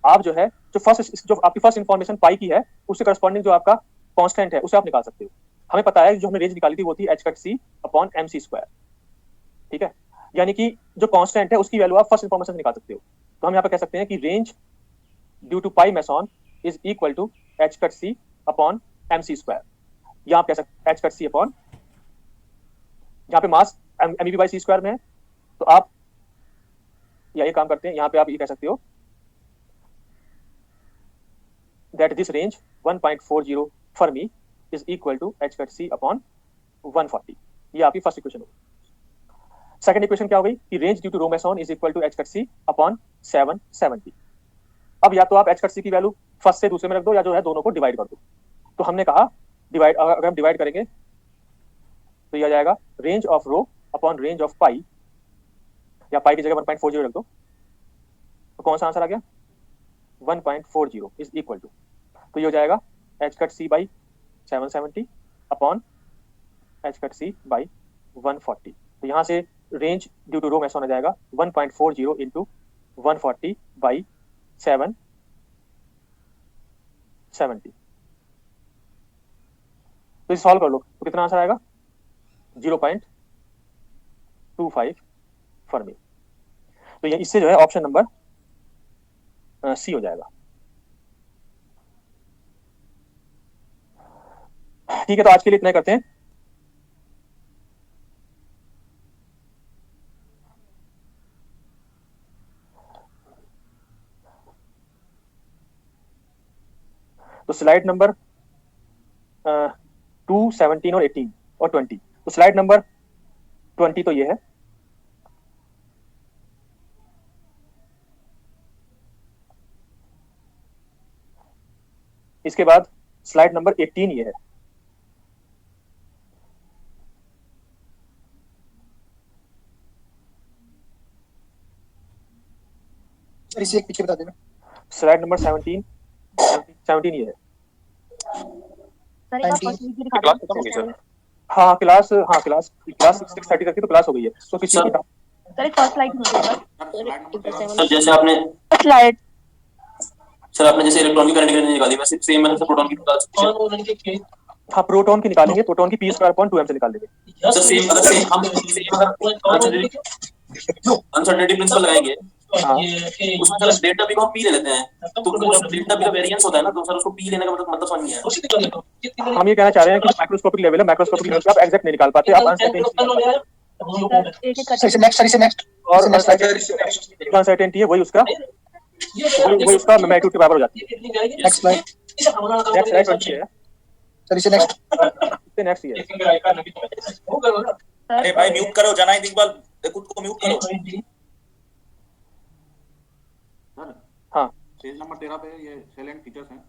आप जो है जो आपकी फर्स्ट इंफॉर्मेशन पाई की है उससे करस्पॉन्डिंग जो आपका कांस्टेंट है उसे आप निकाल सकते हो। हमें पता है जो हमने रेंज निकाली थी वो थी h⁻c अपॉन mc², ठीक है। यानी कि जो कांस्टेंट है उसकी वैल्यू आप फर्स्ट इंफॉर्मेशन से निकाल सकते हो। तो हम यहाँ पे कह सकते हैं कि range due to pi meson is equal to h⁻c upon mc², या आप कह सकते हैं h⁻c अपॉन, यहाँ पे मास MeV/c² में है, तो आप या ये काम करते हैं, यहाँ पे आप ये कह सकते हो that this range 1.40 Fermi is equal to h⁻c upon 140, ये आपकी फर्स्ट इक्वेशन होगी। सेकंड इक्वेशन क्या हो गई कि range due to rho meson is equal to h⁻c upon 770। अब या तो आप h⁻c की वैल्यू फर्स्ट से दूसरे में रख दो, या जो है दोनों को डिवाइड कर दो। तो हमने कहा अगर हम डिवाइड करेंगे तो ये आ जाएगा range of rho upon range of pi, या पाई की जगह 1.40 रख दो, तो कौन सा आंसर आ गया 1.40 इज इक्वल टू, तो ये हो जाएगा H cut C by 770 upon H cut C by 140। तो यहाँ से range due to rho mass होना जाएगा 1.40 इंटू 140 बाई 770। तो इसे सॉल्व कर लो तो कितना आंसर आएगा 0.25 फर्मी। तो ये इससे जो है ऑप्शन नंबर सी हो जाएगा। ठीक है, तो आज के लिए इतना ही करते हैं। तो स्लाइड नंबर 2, 17 और 18 और 20। तो स्लाइड नंबर 20 तो ये है, इसके बाद स्लाइड नंबर 18 ये है। सर इसे एक पीछे बता देना। स्लाइड नंबर 17 ये है। हाँ क्लास 6:30 तक की तो क्लास हो गई है। तो किसी की सर एक फर्स्ट स्लाइड सर जैसे आपने स्लाइड सर आपने जैसे इलेक्ट्रॉन की करंट निकाली वैसे सेम मैंने प्रोटॉन की निकाल सकते हैं। हाँ प्रोटॉन की निकालेंगे, प्रोटॉन की p² अपॉन 2m से निकाल देंगे। सर सेम अगर सेम हम अनसर्टेनिटी प्रिंसिपल लगाएंगे उसमें सर डेल्टा p को हम p ले लेते हैं, तो उस डेल्टा p का वेरिएंस होता है ना, तो सर उसको p लेने का मतलब समझ नहीं आया। हम ये कहना चाह रहे हैं कि माइक्रोस्कोपिक लेवल है, माइक्रोस्कोपिक लेवल पे आप एग्जैक्ट नहीं निकाल पाते, आप अनसर्टेनिटी और अनसर्टेनिटी है वही उसका मैग्नीट्यूड के बराबर हो जाती है। नेक्स्ट स्लाइड है सर इसे नेक्स्ट ये अरे भाई म्यूट करो जनाहिद इकबाल, खुद को म्यूट करो। हाँ पेज नंबर 13 पे ये सेल एंड फीचर्स हैं।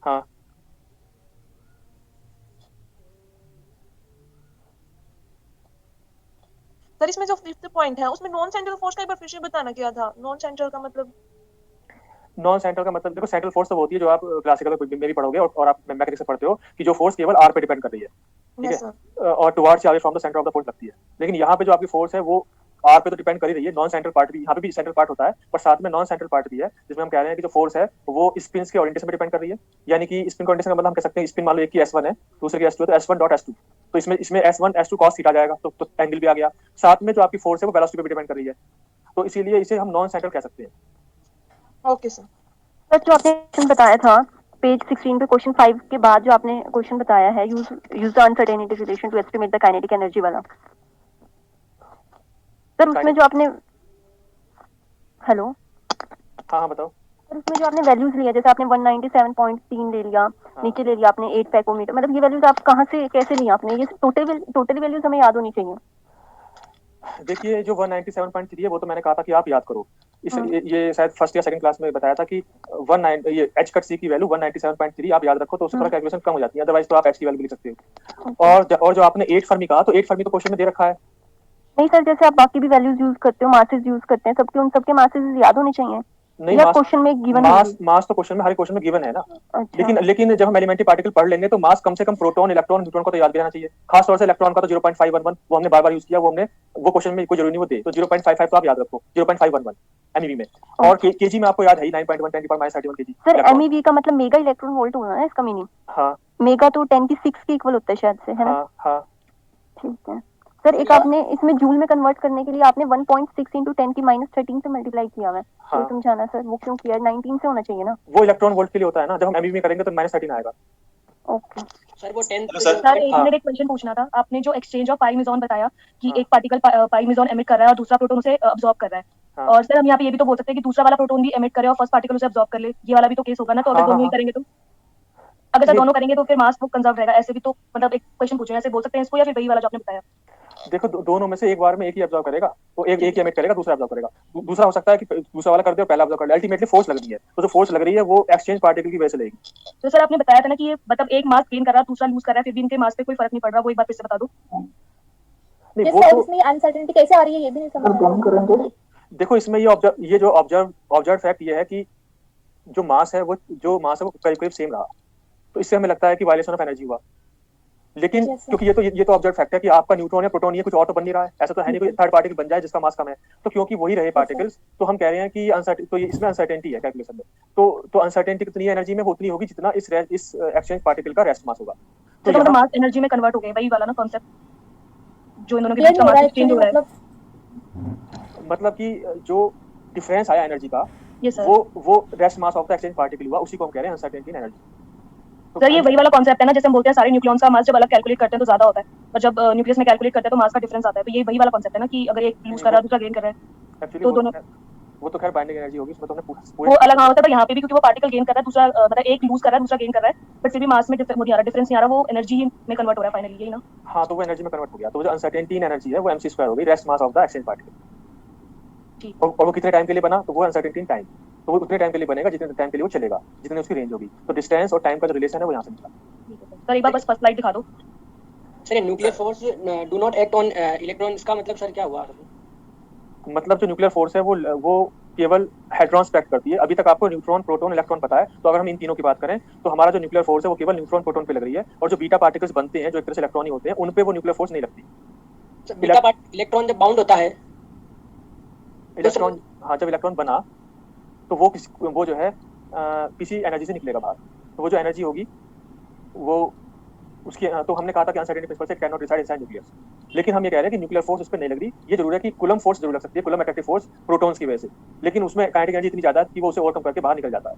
हाँ सर इसमें जो 5th पॉइंट है उसमें नॉन सेंट्रल फोर्स का एक बार फिर से बताना क्या था। नॉन सेंट्रल का मतलब देखो सेंट्रल फोर्स तो होती है जो आप क्लासिकल में भी पढ़ोगे और आप मैथमेटिक्स से पढ़ते हो कि जो फोर्स केवल आर पे डिपेंड कर रही है, ठीक है, और टुवर्ड्स या from the centre of the force लगती है। लेकिन यहाँ पे जो आपकी फोर्स है वो आर पे तो डिपेंड कर ही रही है, नॉन सेंट्रल पार्ट भी, यहाँ पे भी सेंट्रल पार्ट होता है पर साथ में नॉन सेंट्रल पार्ट भी है, जिसमें हम कह रहे हैं कि जो फोर्स है वो स्पिन के ओरिएंटेशन पे डिपेंड कर रही है। यानी कि स्पिन ओरिएंटेशन का मतलब हम कह सकते हैं स्पिन मान लो एक की S1 है दूसरे की S2 है तो S1 डॉट S2, तो इसमें S1 S2 cos थीटा जाएगा, तो एंगल भी आ गया। साथ में जो आपकी फोर्स है वो वेलोसिटी पे भी डिपेंड कर रही है, तो इसीलिए इसे हम नॉन सेंट्रल कह सकते हैं। ओके सर जो आपने क्वेश्चन बताया था पेज 16 पे क्वेश्चन 5 के बाद जो आपने क्वेश्चन बताया है use the uncertainty relation to estimate the kinetic energy वाला, सर उसमें जो आपने हेलो हाँ बताओ सर उसमें जो आपने वैल्यूज लिया जैसे आपने 197.3 ले लिया, नीचे ले लिया आपने 8 पैकोमीटर, मतलब ये वैल्यूज आप कहाँ से कैसे लिया आपने, ये टोटल वैल्यूज हमें याद होनी चाहिए। देखिए जो 197.3 है वो तो मैंने कहा था कि आप याद करो, ये शायद फर्स्ट या सेकंड क्लास में बताया था कि 19 एच कट सी की वैल्यू 197.3 आप याद रखो तो उससे थोड़ा कैलकुलेशन कम हो जाती है, अदरवाइज तो आप एच की वैल्यू लिख सकते हो। और जो आपने 8 फर्मी कहा तो 8 फर्मी तो क्वेश्चन में दे रखा है। नहीं सर जैसे आप बाकी भी वैल्यूज यूज करते हो, मासेस यूज करते हैं, सबके उन सबके मासेस याद होने चाहिए। नहीं क्वेश्चन में गिवन मास तो क्वेश्चन में हर क्वेश्चन में गिवन है ना। अच्छा। लेकिन जब हम एलिमेंट्री पार्टिकल पढ़ लेंगे तो मास कम से कम प्रोटॉन इलेक्ट्रॉन न्यूट्रॉन को तो याद भी रहना चाहिए, खास तौर से इलेक्ट्रॉन का तो 0.511 वो हमने बार-बार यूज किया, वो क्वेश्चन में कोई जरूरी नहीं होती, तो 0.55 तो आप याद रखो 0.511 एमईवी में, और केजी में आपको याद है 9.1 10 की पावर -31 केजी। सर एमईवी का मतलब मेगा इलेक्ट्रॉन वोल्ट होना है इसका मीनिंग। हां मेगा तो 10 की 6 के इक्वल होता है शायद से, है ना। हां ठीक है सर एक आपने इसमें जूल में कन्वर्ट करने के लिए आपने 1.6 × 10 की -13 से मल्टीप्लाई किया है, तो समझाना सर वो क्यों किया है, 19 से होना चाहिए ना। वो इलेक्ट्रॉन वोल्ट के लिए होता है ना, जब हम एमईवी में करेंगे तो -13 आएगा। ओके सर वो 10 सर एक मिनट एक क्वेश्चन पूछना था, आपने जो एक्सचेंज ऑफ पाई मेसॉन बताया कि एक पार्टिकल पाई मेसॉन एमिट कर रहा है और दूसरा प्रोटॉन उसे अब्सॉर्ब कर रहा है, और सर हम यहाँ पे ये भी तो बोल सकते हैं कि दूसरा वाला प्रोटॉन भी एमिट करे और फर्स्ट पार्टिकल उसे अब्सॉर्ब कर ले, ये वाला भी तो केस होगा ना। तो अगर दोनों ही करेंगे तो अगर सर दोनों करेंगे तो फिर मास वो कंजर्व रहेगा, ऐसे भी तो मतलब एक क्वेश्चन पूछे ऐसे बोल सकते हैं इसको, या फिर वही वाला जो आपने बताया। देखो दोनों में से एक बार में एक ही ऑब्जर्व करेगा, तो एक ही एमिट करेगा दूसरा ऑब्जर्व करेगा, दूसरा हो सकता है कि दूसरा वाला कर दे और पहला ऑब्जर्व कर ले, अल्टीमेटली फोर्स लग रही है, तो जो फोर्स लग रही है वो एक्सचेंज पार्टिकल की वजह से लगेगी। तो सर आपने बताया था ना कि ये मतलब एक मास गेन कर रहा है दूसरा लूज कर रहा है, फिर भी इनके मास पे कोई फर्क नहीं पड़ रहा, वो एक बार फिर से बता दो। नहीं ये वो सर तो इसमें अनसर्टेनिटी कैसे आ रही है ये भी नहीं समझ आ रहा है। देखो इसमें ये जो ऑब्जर्व फैक्ट ये है कि जो मास है वो करीब करीब सेम रहा, तो इससे हमें लगता है कि वायलेशन ऑफ एनर्जी हुआ। लेकिन Yes, sir. क्योंकि ये तो ऑब्जर्व फैक्ट है कि आपका न्यूट्रॉन या प्रोटॉन, ये कुछ और तो बन नहीं रहा है, ऐसा तो है नहीं कोई थर्ड पार्टिकल बन जाए जिसका मास कम है। तो क्योंकि वही रहे पार्टिकल्स, तो हम कह रहे हैं कि तो ये इसमें अनसर्टेनिटी है कैलकुलेशन में। तो अनसर्टेनिटी कितनी एनर्जी में, वो उतनी होगी जितना इस एक्सचेंज पार्टिकल का रेस्ट मास होगा। तो यहाँ मास एनर्जी में कन्वर्ट हो गए, वही वाला ना कॉन्सेप्ट जो इन दोनों के ये बीच का नहीं हो मास रहा एक्सचेंज हो रहा है। मतलब कि जो डिफरेंस आया एनर्जी का, ये सर वो rest mass of the exchange particle हुआ, उसी को हम कह रहे हैं अनसर्टेनिटी इन एनर्जी। सर ये वही वाला कॉन्सेप्ट है ना, जैसे हम बोलते हैं सारे न्यूक्लियॉन्स का मास जब अलग कैलकुलेट करते हैं तो ज्यादा होता है, और जब न्यूक्लियस में कैलकुलेट करते हैं तो मास का डिफरेंस आता है। तो ये वही वाला कॉन्सेप्ट है ना कि अगर एक लूज कर रहा है दूसरा गेन कर रहा है, एक्चुअली तो दोनों वो तो खैर बाइंडिंग एनर्जी होगी, उसमें तो हमने वो अलग हाँ होता है। पर यहाँ पे भी क्योंकि वो पार्टिकल गेन कर रहा है, दूसरा मतलब एक लूज कर रहा है दूसरा गेन कर रहा है, बट फिर भी मास में डिफरेंस नहीं आ रहा, डिफरेंस नहीं आ रहा, वो एनर्जी में कन्वर्ट हो रहा है फाइनली, यही ना। हाँ, तो वो एनर्जी में कन्वर्ट हो गया। तो वो जो अनसर्टेनिटी इन एनर्जी है वो mc² हो गई, rest mass of the exchange particle. और वो कितने टाइम के लिए बना, तो वो अनसर्टेनिटी इन टाइम, तो वो उतने टाइम के लिए बनेगा जितने टाइम के लिए वो चलेगा, जितने उसकी रेंज होगी। तो डिस्टेंस और टाइम का जो रिलेशन है वो यहाँ से निकला। सर एक बार बस फर्स्ट स्लाइड दिखा दो। Sir nuclear force do not act on electrons का मतलब सर क्या हुआ? मतलब जो न्यूक्लियर फोर्स है वो केवल हेड्रॉन्स पे एक्ट करती है। अभी तक आपको न्यूट्रॉन, प्रोटॉन, इलेक्ट्रॉन पता है, तो अगर हम इन तीनों की बात करें तो हमारा जो न्यूक्लियर फोर्स है वो केवल न्यूट्रॉन, प्रोटॉन पे लग रही है। और जो बीटा पार्टिकल्स बनते हैं जो एक तरह से इलेक्ट्रॉन ही होते हैं, उन पे वो न्यूक्लियर फोर्स नहीं लगती। इलेक्ट्रॉन जब बाउंड होता है, इलेक्ट्रॉन, हाँ, जब इलेक्ट्रॉन बना तो वो जो है किसी एनर्जी से निकलेगा बाहर। तो वो जो एनर्जी होगी वो उसकी, तो हमने कहा था कि अनसर्टेनिटी प्रिंसिपल से can not reside inside nucleus. लेकिन हम ये कह रहे हैं कि न्यूक्लियर फोर्स उस पर नहीं लग रही। ये जरूर है कि कूलम फोर्स जरूर लग सकती है, कूलम अट्रैक्टिव फोर्स प्रोटॉन्स की वजह से, लेकिन उसमें काइनेटिक एनर्जी इतनी ज्यादा है कि वो उसे ओवरकम करके बाहर निकल जाता है।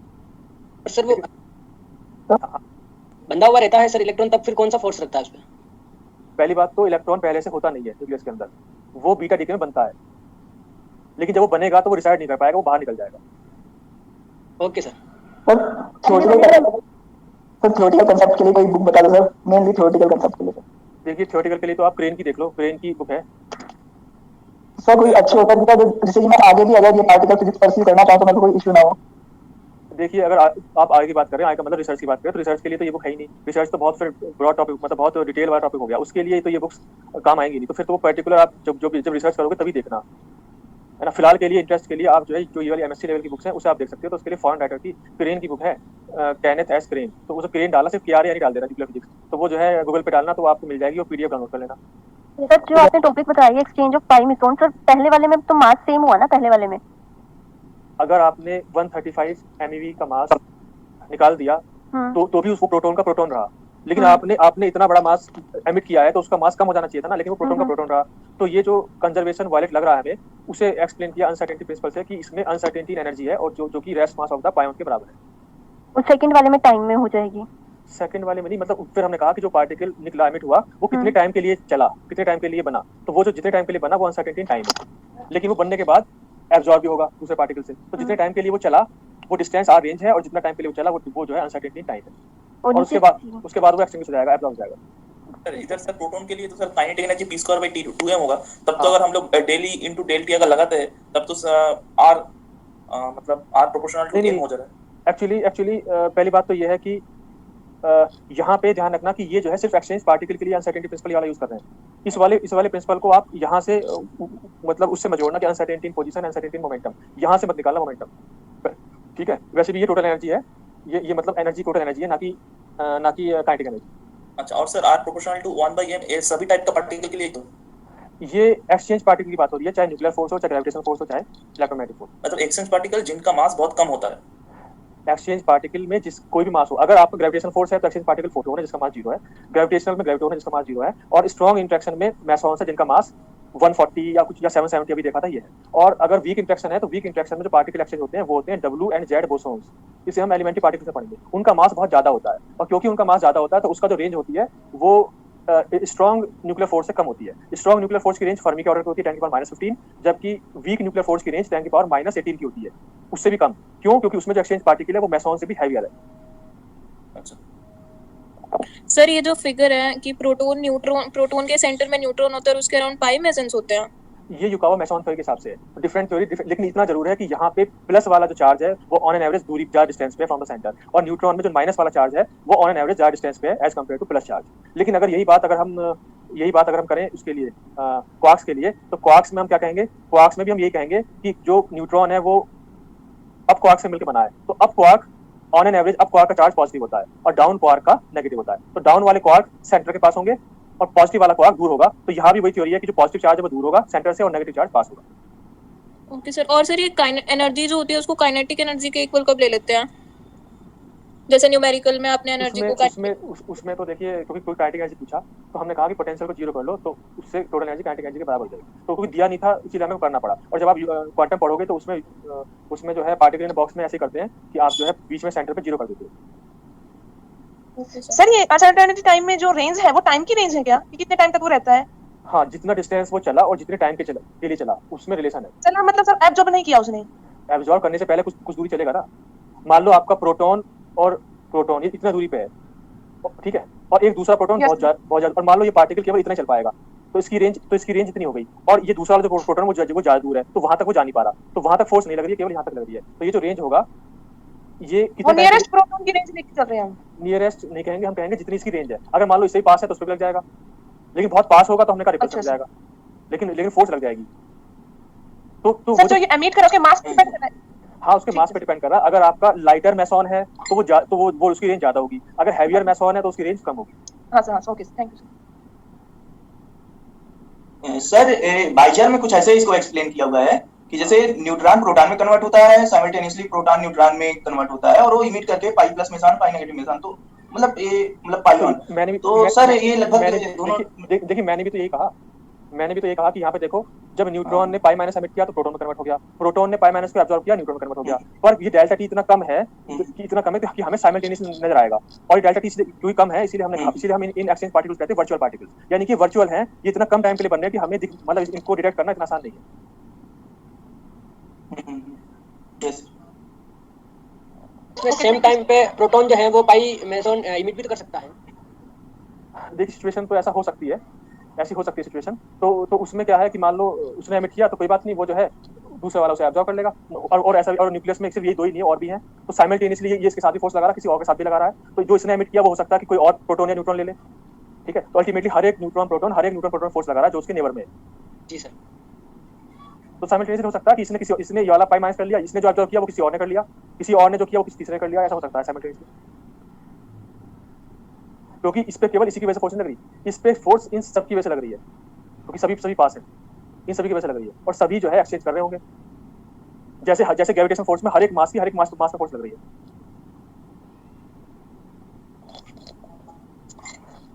सर वो बंधा हुआ रहता है सर इलेक्ट्रॉन, तब फिर कौन सा फोर्स लगता है उस पर? पहली बात तो इलेक्ट्रॉन पहले से होता नहीं है न्यूक्लियस के अंदर, वो बीटा डीके में बनता है, लेकिन जब वो बनेगा तो वो रिसाइड नहीं कर पाएगा, वो बाहर निकल जाएगा। Okay sir. थ्योरेटिकल कांसेप्ट के लिए कोई बुक बता दो सर, मेनली थ्योरेटिकल कांसेप्ट के लिए। देखिए थ्योरेटिकल के लिए तो आप क्रेन की देख लो, क्रेन की बुक है। सर कोई अच्छी होता है जिससे कि मैं आगे भी अगर ये पार्टिकल फिजिक्स परस्यू करना चाहूं तो मेरे को कोई इशू ना हो। देखिए अगर आप आगे की बात करें, आगे का मतलब रिसर्च की बात करें, तो रिसर्च के लिए तो ये बुक है ही नहीं। रिसर्च तो बहुत फिर ब्रॉड टॉपिक, मतलब बहुत डिटेल वाला टॉपिक हो गया, उसके लिए तो ये बुक्स काम आएंगी नहीं। तो फिर तो वो पर्टिकुलर आप जब रिसर्च करोगे तभी देखना है ना। फिलहाल के लिए इंटरेस्ट के लिए आप जो है जो ये वाली एमएससी लेवल की बुक्स हैं उसे आप देख सकते हो। तो उसके लिए फॉरेन राइटर की क्रेन की बुक है, कैनेथ एस क्रेन। तो उसे क्रेन डालना, सिर्फ KRA नहीं डाल देना न्यूक्लियर फिजिक्स, तो वो जो है गूगल पे डालना तो आपको मिल जाएगी, वो PDF डाउनलोड कर लेना। सर जो आपने टॉपिक बताया एक्सचेंज ऑफ पाई मीथोन, सर पहले वाले में तो मास सेम हुआ ना? पहले वाले में अगर आपने 135 MeV का मास निकाल दिया तो भी उसको प्रोटॉन का प्रोटॉन रहा, लेकिन आपने इतना बड़ा मास एमिट किया है तो उसका मास कम हो जाना चाहिए था ना, लेकिन वो प्रोटॉन का प्रोटॉन रहा। तो ये जो कंजर्वेशन वायलेट लग रहा है हमें, उसे एक्सप्लेन किया अनसर्टेनिटी प्रिंसिपल से कि इसमें अनसर्टेनिटी इन एनर्जी है और जो कि रेस्ट मास ऑफ द पायोन के बराबर है। और सेकंड वाले में टाइम में हो जाएगी? सेकंड वाले में नहीं, मतलब फिर हमने कहा कि जो पार्टिकल निकला, एमिट हुआ, वो कितने टाइम के लिए चला, कितने टाइम के लिए बना। तो वो जो जितने टाइम के लिए बना वो अनसर्टेनिटी इन टाइम है, लेकिन वो बनने के बाद एब्जॉर्ब भी होगा दूसरे पार्टिकल से। तो जितने टाइम के लिए वो चला वो डिस्टेंस आर रेंज है, और जितना टाइम के लिए वो चला वो जो है अनसर्टेनिटी इन टाइम है। और उसके बाद वो एक्सटिंग्विश हो जाएगा, एब्जॉर्ब हो जाएगा। सर इधर सर प्रोटॉन के लिए तो सर काइनेटिक एनर्जी p²/2m होगा। तब तो अगर हम लोग डेली इनटू डेल्टी अगर लगाते हैं तब तो r मतलब r प्रोपोर्शनल टू m हो जा रहा है। एक्चुअली पहली बात तो ये है कि यहाँ पे ध्यान रखना कि ये जो है सिर्फ एक्सचेंज पार्टिकल के लिए अनसर्टेनिटी प्रिंसिपल वाला यूज कर रहे हैं। इस वाले प्रिंसिपल को आप यहाँ से मतलब उससे मत जोड़ना कि uncertainty in position, uncertainty in momentum, यहाँ से मत निकालना मोमेंटम, ठीक है। वैसे भी ये टोटल एनर्जी है, ये मतलब एनर्जी टोटल एनर्जी है, ना कि काइनेटिक एनर्जी। अच्छा, और sir r proportional to 1/m ये सभी टाइप का पार्टिकल के लिए तो ये एक्सचेंज पार्टिकल की बात हो रही है, चाहे न्यूक्लियर फोर्स हो, चाहे ग्रेविटेशनल फोर्स हो, चाहे इलेक्ट्रोमैग्नेटिक फोर्स। मतलब एक्सचेंज पार्टिकल जिनका मास बहुत कम होता है। एक्सचेंज पार्टिकल में जिस कोई भी मास हो, अगर आपका ग्रेविटेशनल फोर्स है तो एक्सचेंज पार्टिकल फोटोन है जिसका मास 0 है, ग्रेविटेशनल में ग्रेविटोन है जिसका मास 0 है, और स्ट्रॉन्ग इंटरेक्शन में मैसॉन्स है जिनका मास 140 या कुछ या 770 अभी देखा था ये है। और अगर वीक इंटरेक्शन है तो वीक इंटरेक्शन में जो पार्टिकल एक्सचेंज होते हैं वो होते हैं W and Z बोसॉन्स। इसे हम एलिमेंट्री पार्टिकल से पढ़ेंगे। उनका मास बहुत ज्यादा होता है, और क्योंकि उनका मास ज्यादा होता है तो उसका जो रेंज होती है वो स्ट्रॉन्ग न्यूक्लियर फोर्स से कम होती है। स्ट्रॉन्ग न्यूक्लियर फोर्स की रेंज फर्मी के ऑर्डर की होती है 10⁻⁻15, जबकि वीक न्यूक्लियर फोर्स की रेंज 10⁻⁻18 की होती है, उससे भी कम। क्यों? क्योंकि उसमें जो एक्सचेंज पार्टिकल है वो मैसॉन से भी हैवियर है। अच्छा सर ये जो फिगर है कि प्रोटॉन के सेंटर में न्यूट्रॉन होता है और उसके अराउंड पाई मेसन्स होते हैं, ये युकावा मैसॉन थ्योरी के हिसाब से है। डिफरेंट थ्योरी, लेकिन इतना जरूर है कि यहाँ पे प्लस वाला जो चार्ज है वो ऑन एन एवरेज दूरी ज्यादा डिस्टेंस पे फ्रॉम द सेंटर, और न्यूट्रॉन में जो माइनस वाला चार्ज है वो ऑन एन एवरेज ज्यादा डिस्टेंस पे है as compare to plus charge. लेकिन अगर यही बात अगर हम यही बात अगर हम करें उसके लिए क्वार्क्स के लिए, तो क्वार्क्स में हम क्या कहेंगे, क्वार्क्स में भी हम यही कहेंगे कि जो न्यूट्रॉन है वो अप क्वार्क से मिलकर बना है, तो up quark on an average up quark का चार्ज पॉजिटिव होता है और डाउन क्वार्क का नेगेटिव होता है। तो डाउन वाले क्वार्क सेंटर के पास होंगे और पॉजिटिव वाला क्वार्क दूर होगा। तो यहाँ भी वही थ्योरी है कि जो पॉजिटिव चार्ज है वो दूर होगा सेंटर से और नेगेटिव चार्ज पास होगा। ओके सर, और सर ये एनर्जी जो होती है उसको काइनेटिक एनर्जी के इक्वल कब ले लेते हैं? जैसे न्यूमेरिकल में आपने एनर्जी को उसमें तो देखिए, क्योंकि कोई काइनेटिक एनर्जी पूछा तो हमने कहा कि पोटेंशियल को जीरो कर लो, तो उससे टोटल एनर्जी काइनेटिक एनर्जी के बराबर हो जाएगी। तो क्योंकि दिया नहीं था इसीलिए हमें करना पड़ा। और जब आप क्वांटम पढ़ोगे तो उसमें जो है पार्टिकल इन बॉक्स में ऐसे करते हैं कि आप जो है बीच में सेंटर पे जीरो कर देते हो। सर ये अनसर्टेनिटी टाइम में जो रेंज है वो टाइम की रेंज है क्या, कि कितने टाइम तक वो रहता है? हाँ, जितना डिस्टेंस वो चला और जितने टाइम के लिए चला उसमें रिलेशन है। चला मतलब सर एब्जॉर्ब नहीं किया उसने? एब्जॉर्ब करने से पहले कुछ दूरी चलेगा ना। मान लो आपका प्रोटॉन और प्रोटॉन ये इतना दूरी पे है, ठीक है, और एक दूसरा प्रोटॉन बहुत ज्यादा, और मान लो ये पार्टिकल केवल इतना चल पाएगा, तो इसकी रेंज इतनी हो गई, और ये दूसरा वाला जो प्रोटॉन वो ज्यादा दूर है, तो वहां तक वो जा नहीं पा रहा, तो वहां तक फोर्स नहीं लग रही है, केवल यहाँ तक लग रही है। तो ये जो रेंज होगा ये कितने नियरेस्ट प्रोटॉन की रेंज लेके चल रहे हैं हम? नियरेस्ट नहीं कहेंगे, हम कहेंगे जितनी इसकी रेंज है। अगर मान लो इससे ही पास है तो उस पर लग जाएगा, लेकिन बहुत पास होगा तो हमने कहा रिपल्स लग जाएगा, लेकिन फोर्स लग जाएगी। तो सर जो ये एमिट कर, उसके मास पे डिपेंड करता है? हाँ, उसके मास पे डिपेंड कर रहा है। अगर आपका लाइटर मेसॉन है तो वो उसकी रेंज ज्यादा होगी, अगर हैवियर मेसॉन है तो उसकी रेंज कम होगी। हाँ sir, okay, thank you sir. बाइजार में कुछ ऐसे इसको एक्सप्लेन किया हुआ है कि जैसे न्यूट्रॉन प्रोटॉन में कन्वर्ट होता है, साइमल्टेनियसली प्रोटॉन न्यूट्रॉन में कन्वर्ट होता है, और वो इमिट करके पाई प्लस मेसॉन पाई नेगेटिव मेसॉन, तो मतलब पाई ऑन। तो सर ये लगभग दोनों देखिए मैंने भी तो यही कहा कि यहाँ पे देखो, जब न्यूट्रॉन ने पाई माइनस एमिट किया तो प्रोटॉन में कन्वर्ट हो गया, प्रोटॉन ने पाई माइनस को एब्जॉर्ब किया, न्यूट्रॉन में कन्वर्ट हो गया। पर ये डेल्टा टी इतना कम है कि हमें साइमल्टेनियसली नजर आएगा, और डेल्टा टी क्योंकि कम है इसीलिए हम इन एक्सचेंज पार्टिकल्स कहते हैं वर्चुअल पार्टिकल्स, यानी कि वर्चुअल हैं, ये इतना कम टाइम के लिए बन रहे हैं कि हमें मतलब इनको डिटेक्ट करना इतना आसान नहीं है। सेम टाइम पे प्रोटॉन जो है वो पाई मेसॉन इमिट भी तो कर सकता है। देखिए सिचुएशन तो ऐसा हो सकती है, ऐसी हो सकती है सिचुएशन। तो उसमें क्या है कि मान लो उसने एमिट किया तो कोई बात नहीं, वो जो है दूसरे वाला उसे एब्जॉर्ब कर लेगा, और ऐसा, और न्यूक्लियस में सिर्फ ये दो ही नहीं है, और भी हैं, तो साइमल्टेनियसली ये इसके साथ भी फोर्स लगा रहा है, किसी और के साथ भी लगा रहा है। तो जो इसने एमिट किया वो हो सकता है कि कोई और प्रोटॉन या न्यूट्रॉन ले ले, ठीक है। तो अल्टीमेटली हर एक न्यूट्रॉन प्रोटॉन फोर्स लगा रहा है जो उसके नेबर में है। जी सर। तो साइमल्टेनियसली हो सकता है कि इसने ये वाला पाई माइनस कर लिया, इसने जो एब्जॉर्ब किया वो किसी और ने कर लिया, किसी और ने जो किया वो किसी तीसरे ने कर लिया, ऐसा हो सकता है साइमल्टेनियसली, क्योंकि इस पे केवल इसी की वजह से फोर्स नहीं लग रही, इस पे फोर्स इन सब की वजह से लग रही है, क्योंकि सभी पास है, इन सभी की वजह से लग रही है, और सभी जो है एक्सचेंज कर रहे होंगे। जैसे ग्रेविटेशन फोर्स में हर एक मास में फोर्स लग रही है।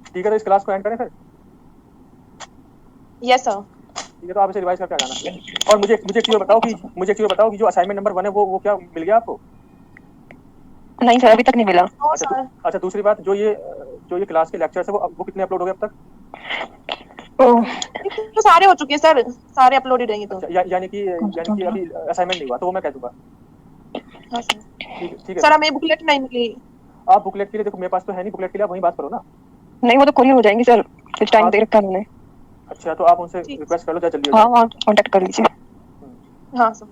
ठीक है, तो इस क्लास को एंड करें फिर? Yes sir. ठीक है, तो आप इसे रिवाइज करके आ जाना। और मुझे एक चीज बताओ कि जो असाइनमेंट नंबर 1 है वो क्या मिल गया आपको? नहीं सर, अभी तक नहीं मिला। अच्छा, दूसरी बात, जो ये क्लास के लेक्चर्स है वो कितने अपलोड हो गए अब तक? तो सारे हो चुके हैं सर, सारे अपलोडेड हैं। तो यानी कि अभी असाइनमेंट नहीं हुआ, तो वो मैं कह दूंगा। हाँ सर। ठीक है सर, हमें बुकलेट नहीं मिली। आप बुकलेट के लिए देखो, मेरे पास तो है नहीं बुकलेट के लिए, आप वहीं बात करो ना। नहीं, वो तो कोरियर हो जाएंगे सर, कुछ टाइम दे रखा है उन्होंने। अच्छा, तो आप उनसे रिक्वेस्ट कर लो जल्दी। हाँ, कांटेक्ट कर लीजिए। हाँ सर।